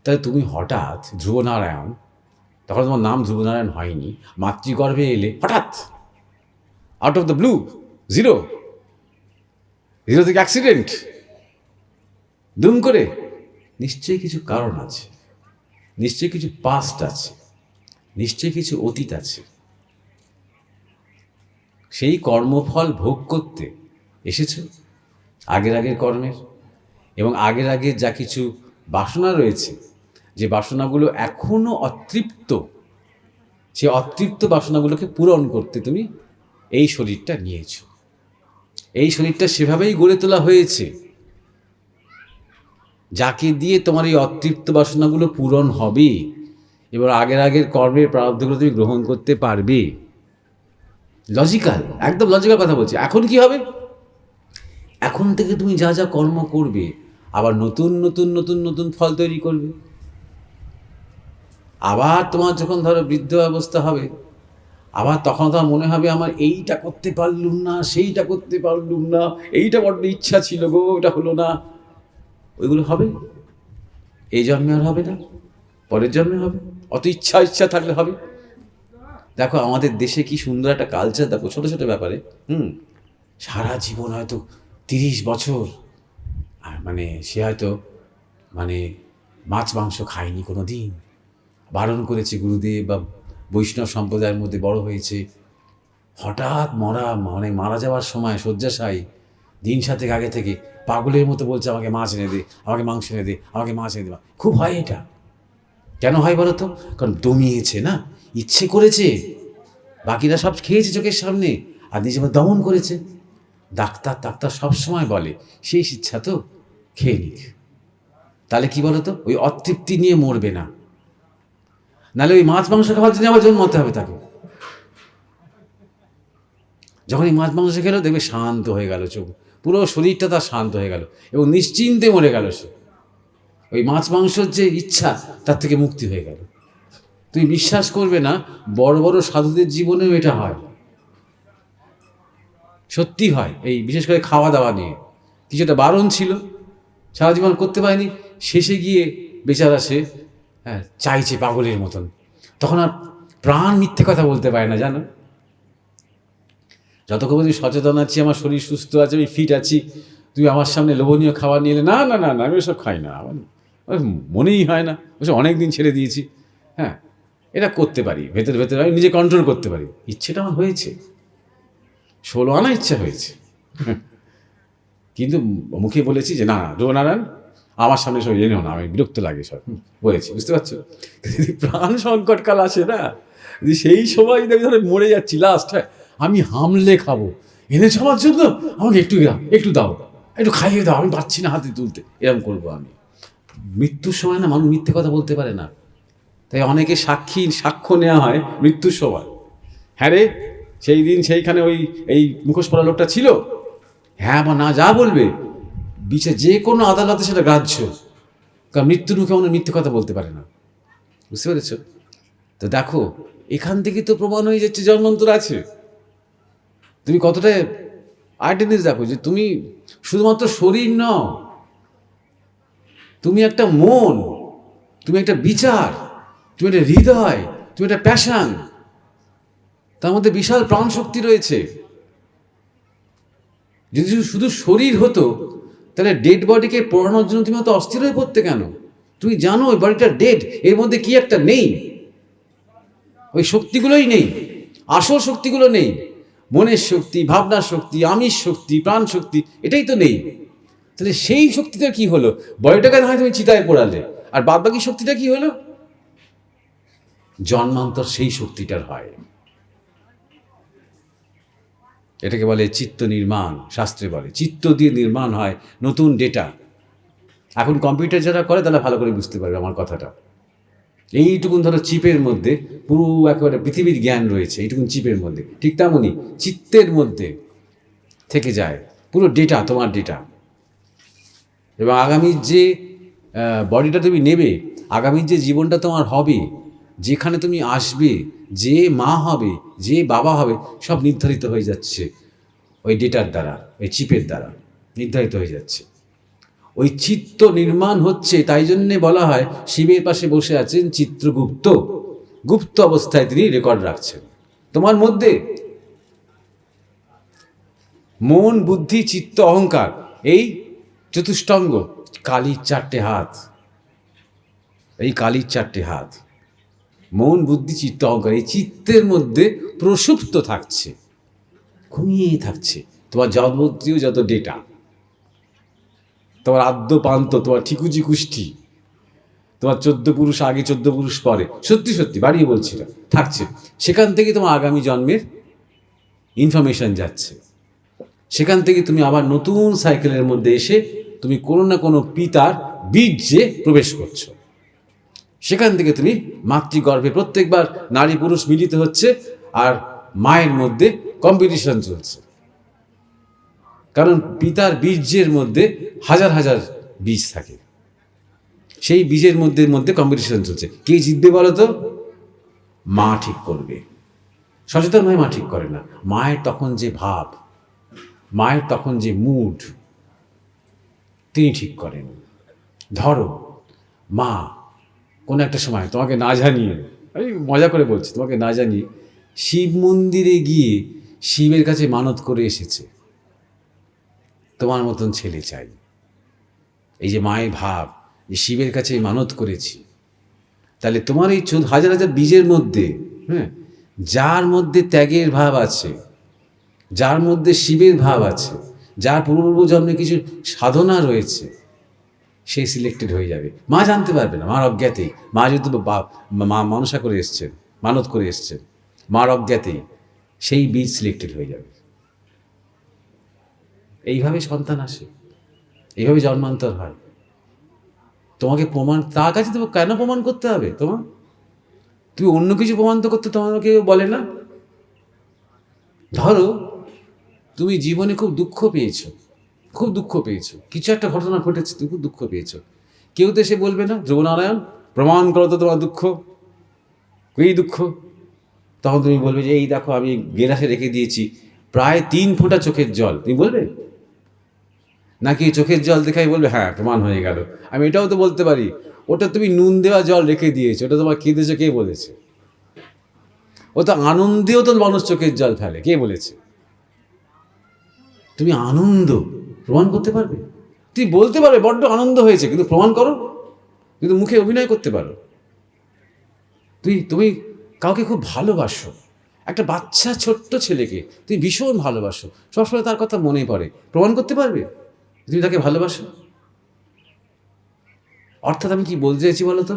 তাহলে তুমি হঠাৎ ধ্রুবনারায়ণ, তখন তোমার নাম ধ্রুবনারায়ণ হয়নি, মাতৃগর্ভে এলে হঠাৎ, out of the blue, zero থেকে অ্যাক্সিডেন্ট, দুম করে। নিশ্চয়ই কিছু কারণ আছে, নিশ্চয়ই কিছু পাস্ট আছে, নিশ্চয়ই কিছু অতীত আছে। সেই কর্মফল ভোগ করতে এসেছো, আগের কর্মের, এবং আগের যা কিছু বাসনা রয়েছে, যে বাসনাগুলো এখনো অতৃপ্ত, সেই অতৃপ্ত বাসনাগুলোকে পূরণ করতে তুমি এই শরীরটা নিয়েছো। এই শরীরটা সেভাবেই গড়ে তোলা হয়েছে যাকে দিয়ে তোমার এই অতৃপ্ত বাসনাগুলো পূরণ হবে এবং আগের কর্মের প্রারব্ধগুলো তুমি গ্রহণ করতে পারবে। লজিক্যাল, একদম লজিক্যাল কথা বলছি। এখন কি হবে? এখন থেকে তুমি যা যা কর্ম করবে, আবার নতুন নতুন নতুন নতুন ফল তৈরি করবে। আবার তোমার যখন ধরো বৃদ্ধ অবস্থা হবে, আবার তখন তোমার মনে হবে আমার এইটা করতে পারলুম না, সেইটা করতে পারলুম না, এইটা বড্ড ইচ্ছা ছিল গো, ওটা হলো না। ওইগুলো হবে, এই জন্মে আর হবে না, পরের জন্মে হবে। অত ইচ্ছা থাকলে হবে। দেখো আমাদের দেশে কি সুন্দর একটা কালচার, দেখো ছোটো ছোটো ব্যাপারে সারা জীবন হয়তো 30 বছর আর সে হয়তো মাছ মাংস খায়নি কোনো দিন, বারণ করেছে গুরুদেব, বা বৈষ্ণব সম্প্রদায়ের মধ্যে বড় হয়েছে। হঠাৎ মারা যাওয়ার সময় শয্যাশায়ী, দিন 7 আগে থেকে পাগলের মতো বলছে আমাকে মাছ এনে দে, আমাকে মাংস এনে দে, আমাকে মাছ এনে দে। খুব হয় এটা। কেন হয় বলো তো? কারণ দমিয়েছে না, ইচ্ছে করেছে, বাকিরা সব খেয়েছে চোখের সামনে, আর নিজে দমন করেছে। ডাক্তার সবসময় বলে সেই ইচ্ছা তো খেয়ে নিক। তাহলে কি বলো তো, ওই অতৃপ্তি নিয়ে মরবে না। নাহলে ওই মাছ মাংস খাওয়ার জন্য আবার জন্মাতে হবে তাকে। যখন এই মাছ মাংস খেলো দেখবে শান্ত হয়ে গেল, চোখ পুরো শরীরটা তার শান্ত হয়ে গেল এবং নিশ্চিন্তে মরে গেল সে। ওই মাছ মাংসর যে ইচ্ছা তার থেকে মুক্তি হয়ে গেল। তুমি বিশ্বাস করবে না, বড় বড় সাধুদের জীবনেও এটা হয়, সত্যি হয়। এই বিশেষ করে খাওয়া দাওয়া নিয়ে কিছুটা বারণ ছিল, সারা জীবন করতে পারেনি, শেষে গিয়ে বেচারা সে চাইছে পাগলের মতন। তখন আর প্রাণ মিথ্যে কথা বলতে পারে না, জানো। যতক্ষণ তুমি সচেতন আছি, আমার শরীর সুস্থ আছে, আমি ফিট আছি, তুমি আমার সামনে লোভনীয় খাবার নিয়ে এলে, না না না না আমি ওসব খাই না, আমার মনেই হয় না, ওসব অনেক দিন ছেড়ে দিয়েছি। এটা করতে পারি, ভেতরে ভেতরে আমি নিজে কন্ট্রোল করতে পারি। ইচ্ছেটা আমার হয়েছে, 16 আনা ইচ্ছা হয়েছে, কিন্তু মুখে বলেছি যে না ধ্রুবনারায়ণ আমার সামনে সব এনেও না, আমি বিরক্ত লাগে সব, বলেছি, বুঝতে পারছো? যদি প্রাণ সংকটকাল আসে না, যদি সেই সময় যদি আমি ধরো মরে যাচ্ছি লাস্ট, হ্যাঁ আমি হামলে খাবো, এনেছো আমার জন্য, আমাকে একটু দাও, একটু দাও, একটু খাইয়ে দাও, আমি পাচ্ছি না হাতে তুলতে, এরকম করবো আমি। মৃত্যুর সময় না মানুষ মিথ্যে কথা বলতে পারে না, তাই অনেকে সাক্ষ্য নেওয়া হয় মৃত্যুর সময়। হ্যাঁ রে সেই দিন সেইখানে ওই এই মুখোশ পরা লোকটা ছিল, হ্যাঁ বা না যা বলবে বিচার যে কোনো আদালতে সেটা গ্রাহ্য, কারণ মৃত্যুর মুখে মানুষ মিথ্যে কথা বলতে পারে না, বুঝতে পেরেছ? তো দেখো এখান থেকে তো প্রমাণ হয়ে যাচ্ছে জন্মান্তর আছে। তুমি কতটা আর্টেনিস দেখো যে তুমি শুধুমাত্র শরীর নও, তুমি একটা মন, তুমি একটা বিচার, তুমি একটা হৃদয়, তুমি একটা প্যাশন, তার মধ্যে বিশাল প্রাণ শক্তি রয়েছে। যদি শুধু শরীর হতো তাহলে ডেড বডিকে পোড়ানোর জন্য তুমি অত অস্থির হয়ে পড়তে কেন? তুমি জানো ওই বডিটা ডেড, এর মধ্যে কি একটা নেই, ওই শক্তিগুলোই নেই, আসল শক্তিগুলো নেই, মনের শক্তি, ভাবনার শক্তি, আমিষ শক্তি, প্রাণ শক্তি, এটাই তো নেই। তাহলে সেই শক্তিটা কি হলো? বডিটাকে না হয় তুমি চিতায় পোড়ালে, আর বাদ বাকি শক্তিটা কি হলো? জন্মান্তর সেই শক্তিটার হয়। এটাকে বলে চিত্ত নির্মাণ, শাস্ত্রে বলে চিত্ত দিয়ে নির্মাণ হয় নতুন ডেটা। এখন কম্পিউটার যারা করে তারা ভালো করে বুঝতে পারবে আমার কথাটা। এইটুকুন ধরো চিপের মধ্যে পুরো একেবারে পৃথিবীর জ্ঞান রয়েছে, এইটুকুন চিপের মধ্যে, ঠিক তেমনই চিত্তের মধ্যে থেকে যায় পুরো ডেটা, তোমার ডেটা। এবং আগামীর যে বডিটা তুমি নেবে, আগামীর যে জীবনটা তোমার হবে, যেখানে তুমি আসবে, যে মা হবে, যে বাবা হবে, সব নির্ধারিত হয়ে যাচ্ছে ওই ডেটার দ্বারা, ওই চিপের দ্বারা নির্ধারিত হয়ে যাচ্ছে। ওই চিত্ত নির্মাণ হচ্ছে, তাই জন্যে বলা হয় শিবের পাশে বসে আছেন চিত্রগুপ্ত, গুপ্ত অবস্থায় তিনি রেকর্ড রাখছেন তোমার মধ্যে। মন, বুদ্ধি, চিত্ত, অহংকার, এই চতুষ্টঙ্গ, কালীর 4টে হাত, এই কালীর 4টে হাত, মন, বুদ্ধি, চিত্ত, অহংকার, এই চিত্তের মধ্যে প্রসুপ্ত থাকছে, ঘুমিয়ে থাকছে তোমার যাবতীয় যত ডেটা, তোমার আদ্য পান্ত, তোমার ঠিকুজি কুষ্টি, তোমার 14 পুরুষ আগে 14 পুরুষ পরে, সত্যি সত্যি বাড়িয়ে বলছি না, থাকছে। সেখান থেকে তোমার আগামী জন্মের ইনফরমেশন যাচ্ছে, সেখান থেকে তুমি আবার নতুন সাইকেলের মধ্যে এসে তুমি কোনো না কোনো পিতার বীর্যে প্রবেশ করছো। সেখান থেকে তুমি মাতৃগর্ভে প্রত্যেকবার নারী পুরুষ মিলিত হচ্ছে, আর মায়ের মধ্যে কম্পিটিশন চলছে, কারণ পিতার বীর্যের মধ্যে হাজার হাজার বীজ থাকে, সেই বীজের মধ্যে মধ্যে কম্পিটিশন চলছে। কে জিতবে বলো তো? মা ঠিক করবে, সচেতন হয়ে মা ঠিক করে না। মায়ের তখন যে ভাব, মায়ের তখন যে মুড, তিনি ঠিক করেন। ধরো মা কোনো একটা সময় তোমাকে না জানিয়ে, আমি মজা করে বলছি, তোমাকে না জানিয়ে শিব মন্দিরে গিয়ে শিবের কাছে মানত করে এসেছে, তোমার মতন ছেলে চাই। এই যে মায়ের ভাব, যে শিবের কাছে মানত করেছি, তাহলে তোমার এই হাজার হাজার বীজের মধ্যে, হ্যাঁ, যার মধ্যে ত্যাগের ভাব আছে, যার মধ্যে শিবের ভাব আছে, যার পূর্বজন্মে কিছু সাধনা রয়েছে, সে সিলেক্টেড হয়ে যাবে। মা জানতে পারবে না, মার অজ্ঞাতেই। মা যেহেতু মা মনসা করে এসছেন, মানত করে এসছেন, মার অজ্ঞাতেই সেই বীজ সিলেক্টেড হয়ে যাবে। এইভাবে সন্তান আসে, এইভাবে জন্মান্তর হয়। তোমাকে প্রমাণ, তার কাছে তো কেন প্রমাণ করতে হবে তোমার? তুমি অন্য কিছু প্রমাণ তো করতে তোমাকে কেউ বলে না। ধরো তুমি জীবনে খুব দুঃখ পেয়েছো, খুব দুঃখ পেয়েছো, কিছু একটা ঘটনা ঘটেছে, তুমি খুব দুঃখ পেয়েছো, কেউ তো এসে বলবে না ধ্রুবনারায়ণ প্রমাণ করো তো তোমার দুঃখ, এই দুঃখ। তখন তুমি বলবে যে এই দেখো আমি গেলাসে রেখে দিয়েছি প্রায় 3 ফোঁটা চোখের জল, তুমি বলবে? নাকি চোখের জল দেখাই বলবে হ্যাঁ প্রমাণ হয়ে গেল? আমি এটাও তো বলতে পারি, ওটা তুমি নুন দেওয়া জল রেখে দিয়েছো, ওটা তোমার কেঁদেছো, কে বলেছে? ও তো আনন্দেও তো মানুষ চোখের জল ফেলে, কে বলেছে? তুমি আনন্দ প্রমাণ করতে পারবে? তুমি বলতে পারবে বড্ড আনন্দ হয়েছে, কিন্তু প্রমাণ করো, কিন্তু মুখে অভিনয় করতে পারো। তুমি কাউকে খুব ভালোবাসো, একটা বাচ্চা ছোট্ট ছেলেকে তুমি ভীষণ ভালোবাসো, সবসময় তার কথা মনে পড়ে, প্রমাণ করতে পারবে তুমি তাকে ভালোবাসো? অর্থাৎ আমি কি বলতে চাইছি বলো তো,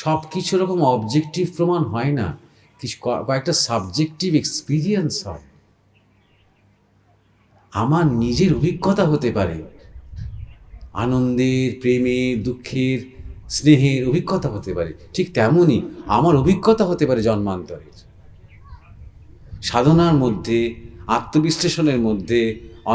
সব কিছু এরকম অবজেক্টিভ প্রমাণ হয় না, কিছু কয়েকটা সাবজেক্টিভ এক্সপিরিয়েন্স হয়। আমার নিজের অভিজ্ঞতা হতে পারে, আনন্দের, প্রেমের, দুঃখের, স্নেহের অভিজ্ঞতা হতে পারে, ঠিক তেমনই আমার অভিজ্ঞতা হতে পারে জন্মান্তরের। সাধনার মধ্যে, আত্মবিশ্লেষণের মধ্যে,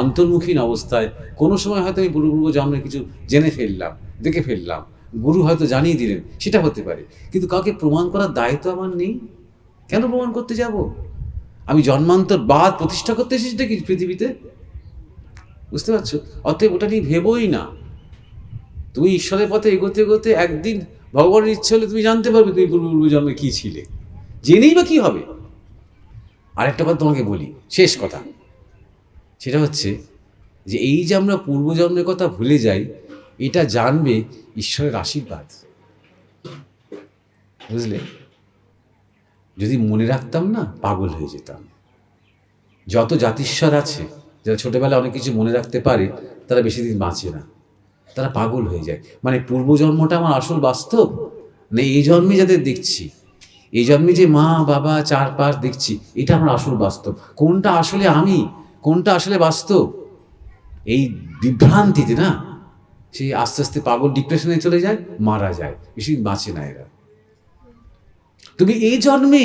অন্তর্মুখীন অবস্থায় কোনো সময় হয়তো আমি পূর্ব জন্মের কিছু জেনে ফেললাম, দেখে ফেললাম, গুরু হয়তো জানিয়ে দিলেন, সেটা হতে পারে। কিন্তু কাউকে প্রমাণ করার দায়িত্ব আমার নেই। কেন প্রমাণ করতে যাব? আমি জন্মান্তর বাদ প্রতিষ্ঠা করতে এসেছি নাকি পৃথিবীতে? বুঝতে পারছো? অতএব ওটা নিয়ে ভেবোই না। তুমি ঈশ্বরের পথে এগোতে এগোতে একদিন ভগবানের ইচ্ছে হলে তুমি জানতে পারবে তুমি পূর্বজন্মে কী ছিলে, জেনেই বা কী হবে। আরেকটা কথা তোমাকে বলি, শেষ কথা, সেটা হচ্ছে যে এই যে আমরা পূর্বজন্মের কথা ভুলে যাই, এটা জানবে ঈশ্বরের আশীর্বাদ, বুঝলে? যদি মনে রাখতাম না, পাগল হয়ে যেতাম। যত জাতিস্বর আছে, যারা ছোটবেলায় অনেক কিছু মনে রাখতে পারে, তারা বেশি দিন বাঁচে না, তারা পাগল হয়ে যায়। মানে পূর্বজন্মটা আমার আসল বাস্তব না, এই জন্মে যাদের দেখছি, এই জন্মে যে মা বাবা চারপাশ দেখছি, এটা আমার আসল বাস্তব। কোনটা আসলে আমি, কোনটা আসলে বাস্তব, এই বিভ্রান্তিতে না সেই আস্তে আস্তে পাগল ডিপ্রেশনে চলে যায়, মারা যায়, বেশি দিন বাঁচে না এরা। তুমি এই জন্মে,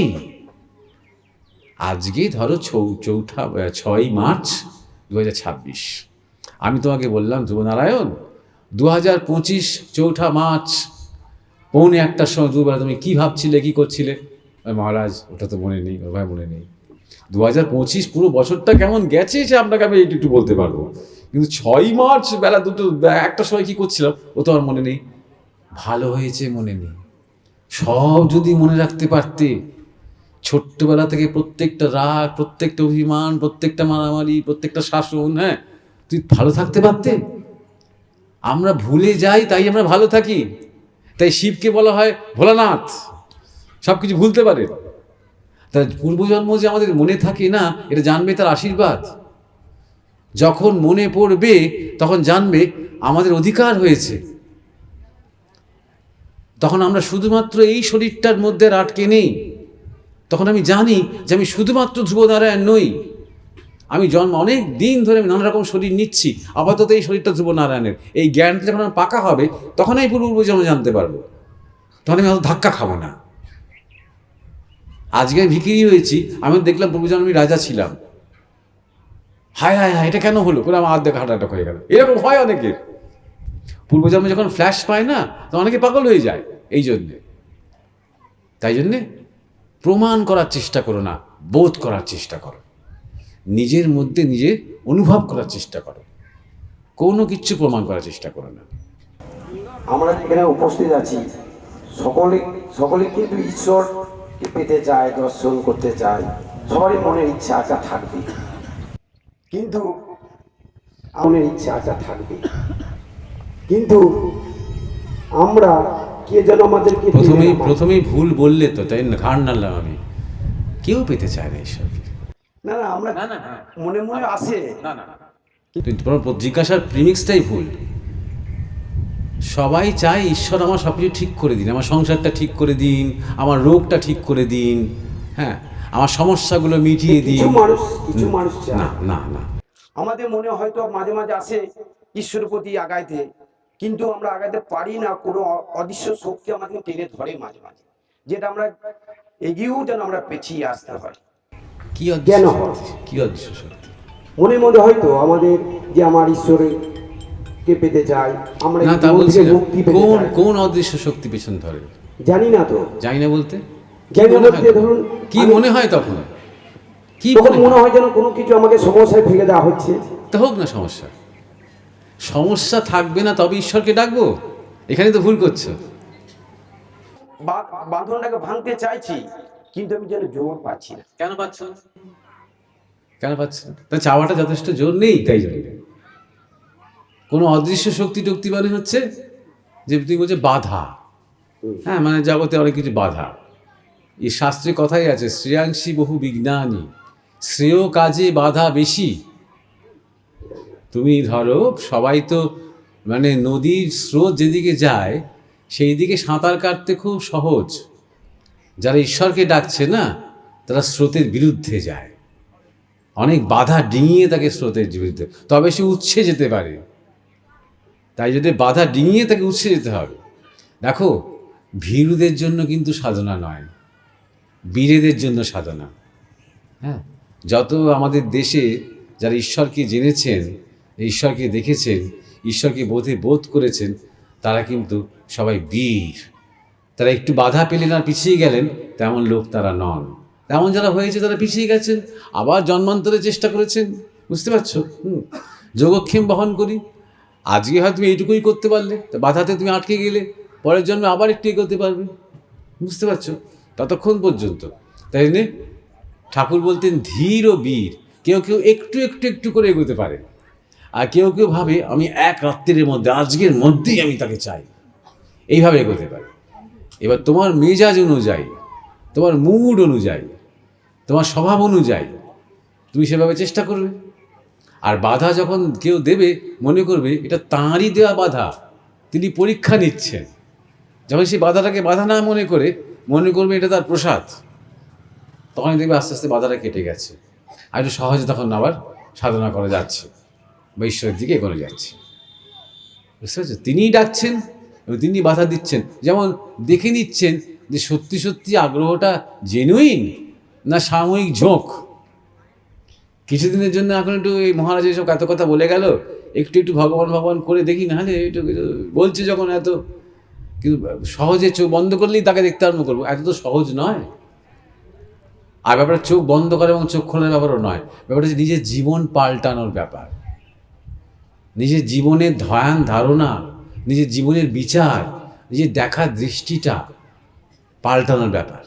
আজকে ধরো 6ই মার্চ 2026, আমি তোমাকে বললাম ধ্রুবনারায়ণ 2025 4 মার্চ 1:45 সময় দুবেলা তুমি কী ভাবছিলে, কী করছিলে? মহারাজ ওটা তো মনে নেই, ওর ভাই মনে নেই। 2025 পুরো বছরটা কেমন গেছে সে আপনাকে আমি একটু বলতে পারবো, কিন্তু 6ই মার্চ বেলা 1টা সময় কী করছিলাম ও তো আর মনে নেই। ভালো হয়েছে মনে নেই। সব যদি মনে রাখতে পারতে, ছোট্টবেলা থেকে প্রত্যেকটা রাগ, প্রত্যেকটা অভিমান, প্রত্যেকটা মারামারি, প্রত্যেকটা শাসন, হ্যাঁ, তুই ভালো থাকতে পারতে। আমরা ভুলে যাই, তাই আমরা ভালো থাকি। তাই শিবকে বলা হয় ভোলানাথ, সব কিছু ভুলতে পারে। তার পূর্বজন্ম যে আমাদের মনে থাকে না, এটা জানবে তার আশীর্বাদ। যখন মনে পড়বে তখন জানবে আমাদের অধিকার হয়েছে। তখন আমরা শুধুমাত্র এই শরীরটার মধ্যে আটকে নেই। তখন আমি জানি যে আমি শুধুমাত্র ধ্রুবনারায়ণ নই, আমি অনেক দিন ধরে আমি নানা রকম শরীর নিচ্ছি, আপাতত এই শরীরটা ধ্রুবনারায়ণের। এই জ্ঞানটা যখন আমার পাকা হবে, তখন আমি পূর্বজন্ম জানতে পারবো, তখন আমি অত ধাক্কা খাবো না। আজকে আমি ভিখিরি হয়েছি, আমি দেখলাম পূর্বজন্মে রাজা ছিলাম, হায় হায় হায় এটা কেন হলো করে আমার আর্ধেক হার্ট অ্যাটাক হয়ে গেল। এরকম হয় অনেকের, পূর্বজন্মে যখন ফ্ল্যাশ পায় না, তখন অনেকে পাগল হয়ে যায়। এই জন্যে, তাই জন্যে প্রমাণ করার চেষ্টা করো না, বোধ করার চেষ্টা করো, নিজের মধ্যে নিজে অনুভব করার চেষ্টা করো, কোনো কিচ্ছু প্রমাণ করার চেষ্টা করো না। আমরা এখানে উপস্থিত আছি, সকলে কিন্তু ঈশ্বরকে পেতে চায়, দর্শন করতে চায়, সবারই মনের ইচ্ছা আশা থাকবে, কিন্তু মনের ইচ্ছা আশা থাকবে, কিন্তু আমরা কে যেন আমাদেরকে প্রথমেই ভুল বললে তো, তাই ঘাড় নাড়লাম আমি। কেউ পেতে চায় না ঈশ্বরকে। না না, আমরা মনে মনে আসে তোমার জিজ্ঞাসার প্রিমিক্সটাই ভুল। সবাই চায় ঈশ্বর আমার সব কিছু ঠিক করে দিন, আমার সংসারটা ঠিক করে দিন, আমার রোগটা ঠিক করে দিন, হ্যাঁ, আমার সমস্যাগুলো মিটিয়ে দিন। কিছু মানুষ না না না, আমাদের মনে হয়তো মাঝে মাঝে আসে ঈশ্বরের প্রতি আগাইতে, কিন্তু আমরা আগাইতে পারি না। কোনো অদৃশ্য শক্তি আমাদের টেনে ধরে মাঝে মাঝে, যেটা আমরা এগিয়েও যেন আমরা পেছিয়ে আসতে হয়। কি অদৃশ্য শক্তি? মনের মধ্যে হয়তো আমাদের যে আমার ঈশ্বরের কে পেতে চাই, আমরা না, তা বলছি না। মুক্তি পেতে কোন চাই। কোন অদৃশ্য শক্তি পেছন ধরে? জানি না তো, জানি না বলতে জানি না বলতে ধরুন কি মনে হয় তখন? কি তখন মনে হয় যেন কোনো কিছু আমাকে সমস্যায় ফেলে দেওয়া হচ্ছে। তা হোক না সমস্যা, সমস্যা থাকবে না তবে ঈশ্বরকে ডাকবো? এখানে তো ভুল করছো। বাঁধনটাকে ভাঙতে চাইছি, কিন্তু আমি যেন জোর পাচ্ছি না। কেন পাচ্ছ না? কেন পাচ্ছ না? তা চাওয়াটা যথেষ্ট জোর নেই, তাই জন্য কোনো অদৃশ্য শক্তি টক্তি মানে হচ্ছে যে তুমি বলছো বাধা, হ্যাঁ, মানে জগতে অনেক কিছু বাধা, এই শাস্ত্রে কথাই আছে, শ্রেয়াংসী বহু বিজ্ঞানী, শ্রেয় কাজে বাধা বেশি। তুমি ধরো সবাই তো মানে নদীর স্রোত যেদিকে যায় সেই দিকে সাঁতার কাটতে খুব সহজ। যারা ঈশ্বরকে ডাকছে না তারা স্রোতের বিরুদ্ধে যায়, অনেক বাধা ডিঙিয়ে তাকে স্রোতের বিরুদ্ধে, তবে সে উৎসে যেতে পারে। তাই যদি বাধা ডিঙিয়ে তাকে উৎসে যেতে হবে। দেখো, ভীরুদের জন্য কিন্তু সাধনা নয়, বীরেদের জন্য সাধনা। হ্যাঁ, যত আমাদের দেশে যারা ঈশ্বরকে জেনেছেন, ঈশ্বরকে দেখেছেন, ঈশ্বরকে বোধ করেছেন, তারা কিন্তু সবাই বীর। তারা একটু বাধা পেলেন আর পিছিয়ে গেলেন, তেমন লোক তারা নন। তেমন যারা হয়েছে তারা পিছিয়ে গেছেন, আবার জন্মান্তরে চেষ্টা করেছেন। বুঝতে পারছো? যোগক্ষেম বহন করি। আজকে হয় তুমি এইটুকুই করতে পারলে, তা বাধাতে তুমি আটকে গেলে, পরের জন্মে আবার একটু এগোতে পারবে। বুঝতে পারছো? ততক্ষণ পর্যন্ত তাই জন্যে ঠাকুর বলতেন ধীর ও বীর। কেউ কেউ একটু একটু একটু করে এগোতে পারে, আর কেউ কেউ ভাবে আমি এক রাত্রির মধ্যে, আজকের মধ্যেই আমি তাকে চাই, এইভাবে এগোতে পারে। এবার তোমার মেজাজ অনুযায়ী, তোমার মুড অনুযায়ী, তোমার স্বভাব অনুযায়ী তুমি সেভাবে চেষ্টা করবে। আর বাধা যখন কেউ দেবে, মনে করবে এটা তাঁরই দেওয়া বাধা, তিনি পরীক্ষা নিচ্ছেন। যখন সেই বাধাটাকে বাধা না মনে করবে এটা তার প্রসাদ, তখনই দেখবে আস্তে আস্তে বাধাটা কেটে গেছে, আর একটু সহজে তখন আবার সাধনা করা যাচ্ছে বা ঈশ্বরের দিকে এগোনো যাচ্ছে। বুঝতে পারছো? তিনিই ডাকছেন এবং তিনি বাধা দিচ্ছেন। যেমন দেখে নিচ্ছেন যে সত্যি সত্যি আগ্রহটা জেনুইন না সাময়িক ঝোঁক। কিছুদিনের জন্য এখন একটু এই মহারাজ এসব এত কথা বলে গেল, একটু একটু ভগবান ভগবান করে দেখি না, হলে একটু বলছে যখন এত, কিন্তু সহজে চোখ বন্ধ করলেই তাকে দেখতে আরম্ভ করবো, এত তো সহজ নয়। আর ব্যাপারটা চোখ বন্ধ করে এবং চোখ খোলার ব্যাপারও নয়, ব্যাপারটা হচ্ছে নিজের জীবন পাল্টানোর ব্যাপার, নিজের জীবনের ধ্যান ধারণা, নিজের জীবনের বিচার, নিজের দেখার দৃষ্টিটা পাল্টানোর ব্যাপার।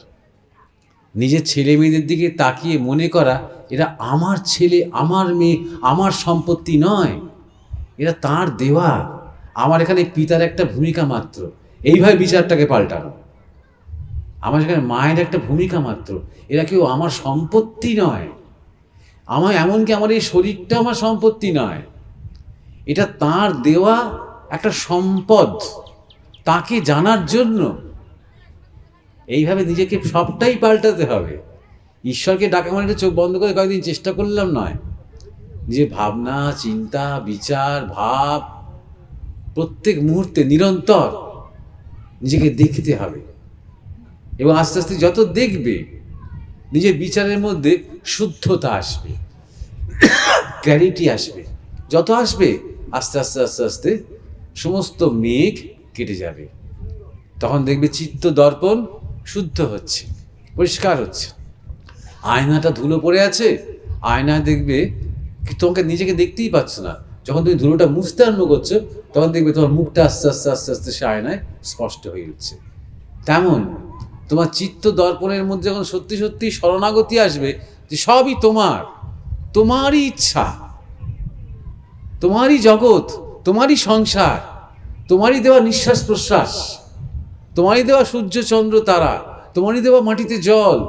নিজের ছেলে মেয়েদের দিকে তাকিয়ে মনে করা এরা আমার ছেলে, আমার মেয়ে, আমার সম্পত্তি নয়, এরা তাঁর দেওয়া, আমার এখানে পিতার একটা ভূমিকা মাত্র, এইভাবে বিচারটাকে পাল্টানো। আমার এখানে মায়ের একটা ভূমিকা মাত্র, এরা কেউ আমার সম্পত্তি নয়, আমার এমনকি আমার এই শরীরটা আমার সম্পত্তি নয়, এটা তাঁর দেওয়া একটা সম্পদ, তাকে জানার জন্য। এইভাবে নিজেকে সবটাই পাল্টাতে হবে। ঈশ্বরকে ডাকা মানে চোখ বন্ধ করে কয়েকদিন চেষ্টা করলাম নয়, নিজের ভাবনা, চিন্তা, বিচার, ভাব প্রত্যেক মুহূর্তে নিরন্তর নিজেকে দেখতে হবে। এবং আস্তে আস্তে যত দেখবে নিজের বিচারের মধ্যে শুদ্ধতা আসবে, ক্ল্যারিটি আসবে। যত আসবে আস্তে আস্তে আস্তে আস্তে সমস্ত মেঘ কেটে যাবে। তখন দেখবে চিত্ত দর্পণ শুদ্ধ হচ্ছে, পরিষ্কার হচ্ছে। আয়নাটা ধুলো পড়ে আছে, আয়না দেখবে তোমাকে নিজেকে দেখতেই পাচ্ছ না। যখন তুমি ধুলোটা মুছতে আরম্ভ করছো, তখন দেখবে তোমার মুখটা আস্তে আস্তে আস্তে আস্তে সে আয়নায় স্পষ্ট হয়ে উঠছে। তেমন তোমার চিত্ত দর্পণের মধ্যে যখন সত্যি সত্যি শরণাগতি আসবে যে সবই তোমার, তোমারই ইচ্ছা, তোমারই জগৎ, তোমারই সংসার, তোমারই দেওয়া নিঃশ্বাস প্রশ্বাস, তোমারই দেওয়া সূর্য চন্দ্র তারা, তোমারই দেওয়া মাটিতে জল,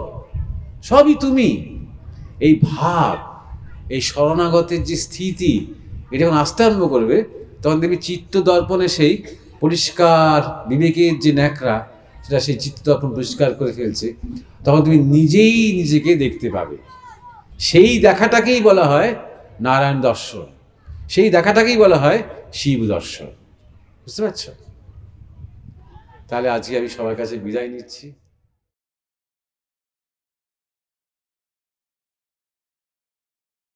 সবই তুমি। এই ভাব, এই শরণাগতের যে স্থিতি, এটা যখন আসতে আরম্ভ করবে, তখন দেখবি চিত্ত দর্পণে সেই পরিষ্কার বিবেকের যে ন্যাকড়া, সেটা সেই চিত্ত দর্পণ পরিষ্কার করে ফেলছে। তখন তুমি নিজেই নিজেকে দেখতে পাবে। সেই দেখাটাকেই বলা হয় নারায়ণ দর্শন, সেই দেখাটাকেই বলা হয় শিব দর্শন। বুঝতে পারছ? তাহলে আজকে আমি সবার কাছে বিদায় নিচ্ছি।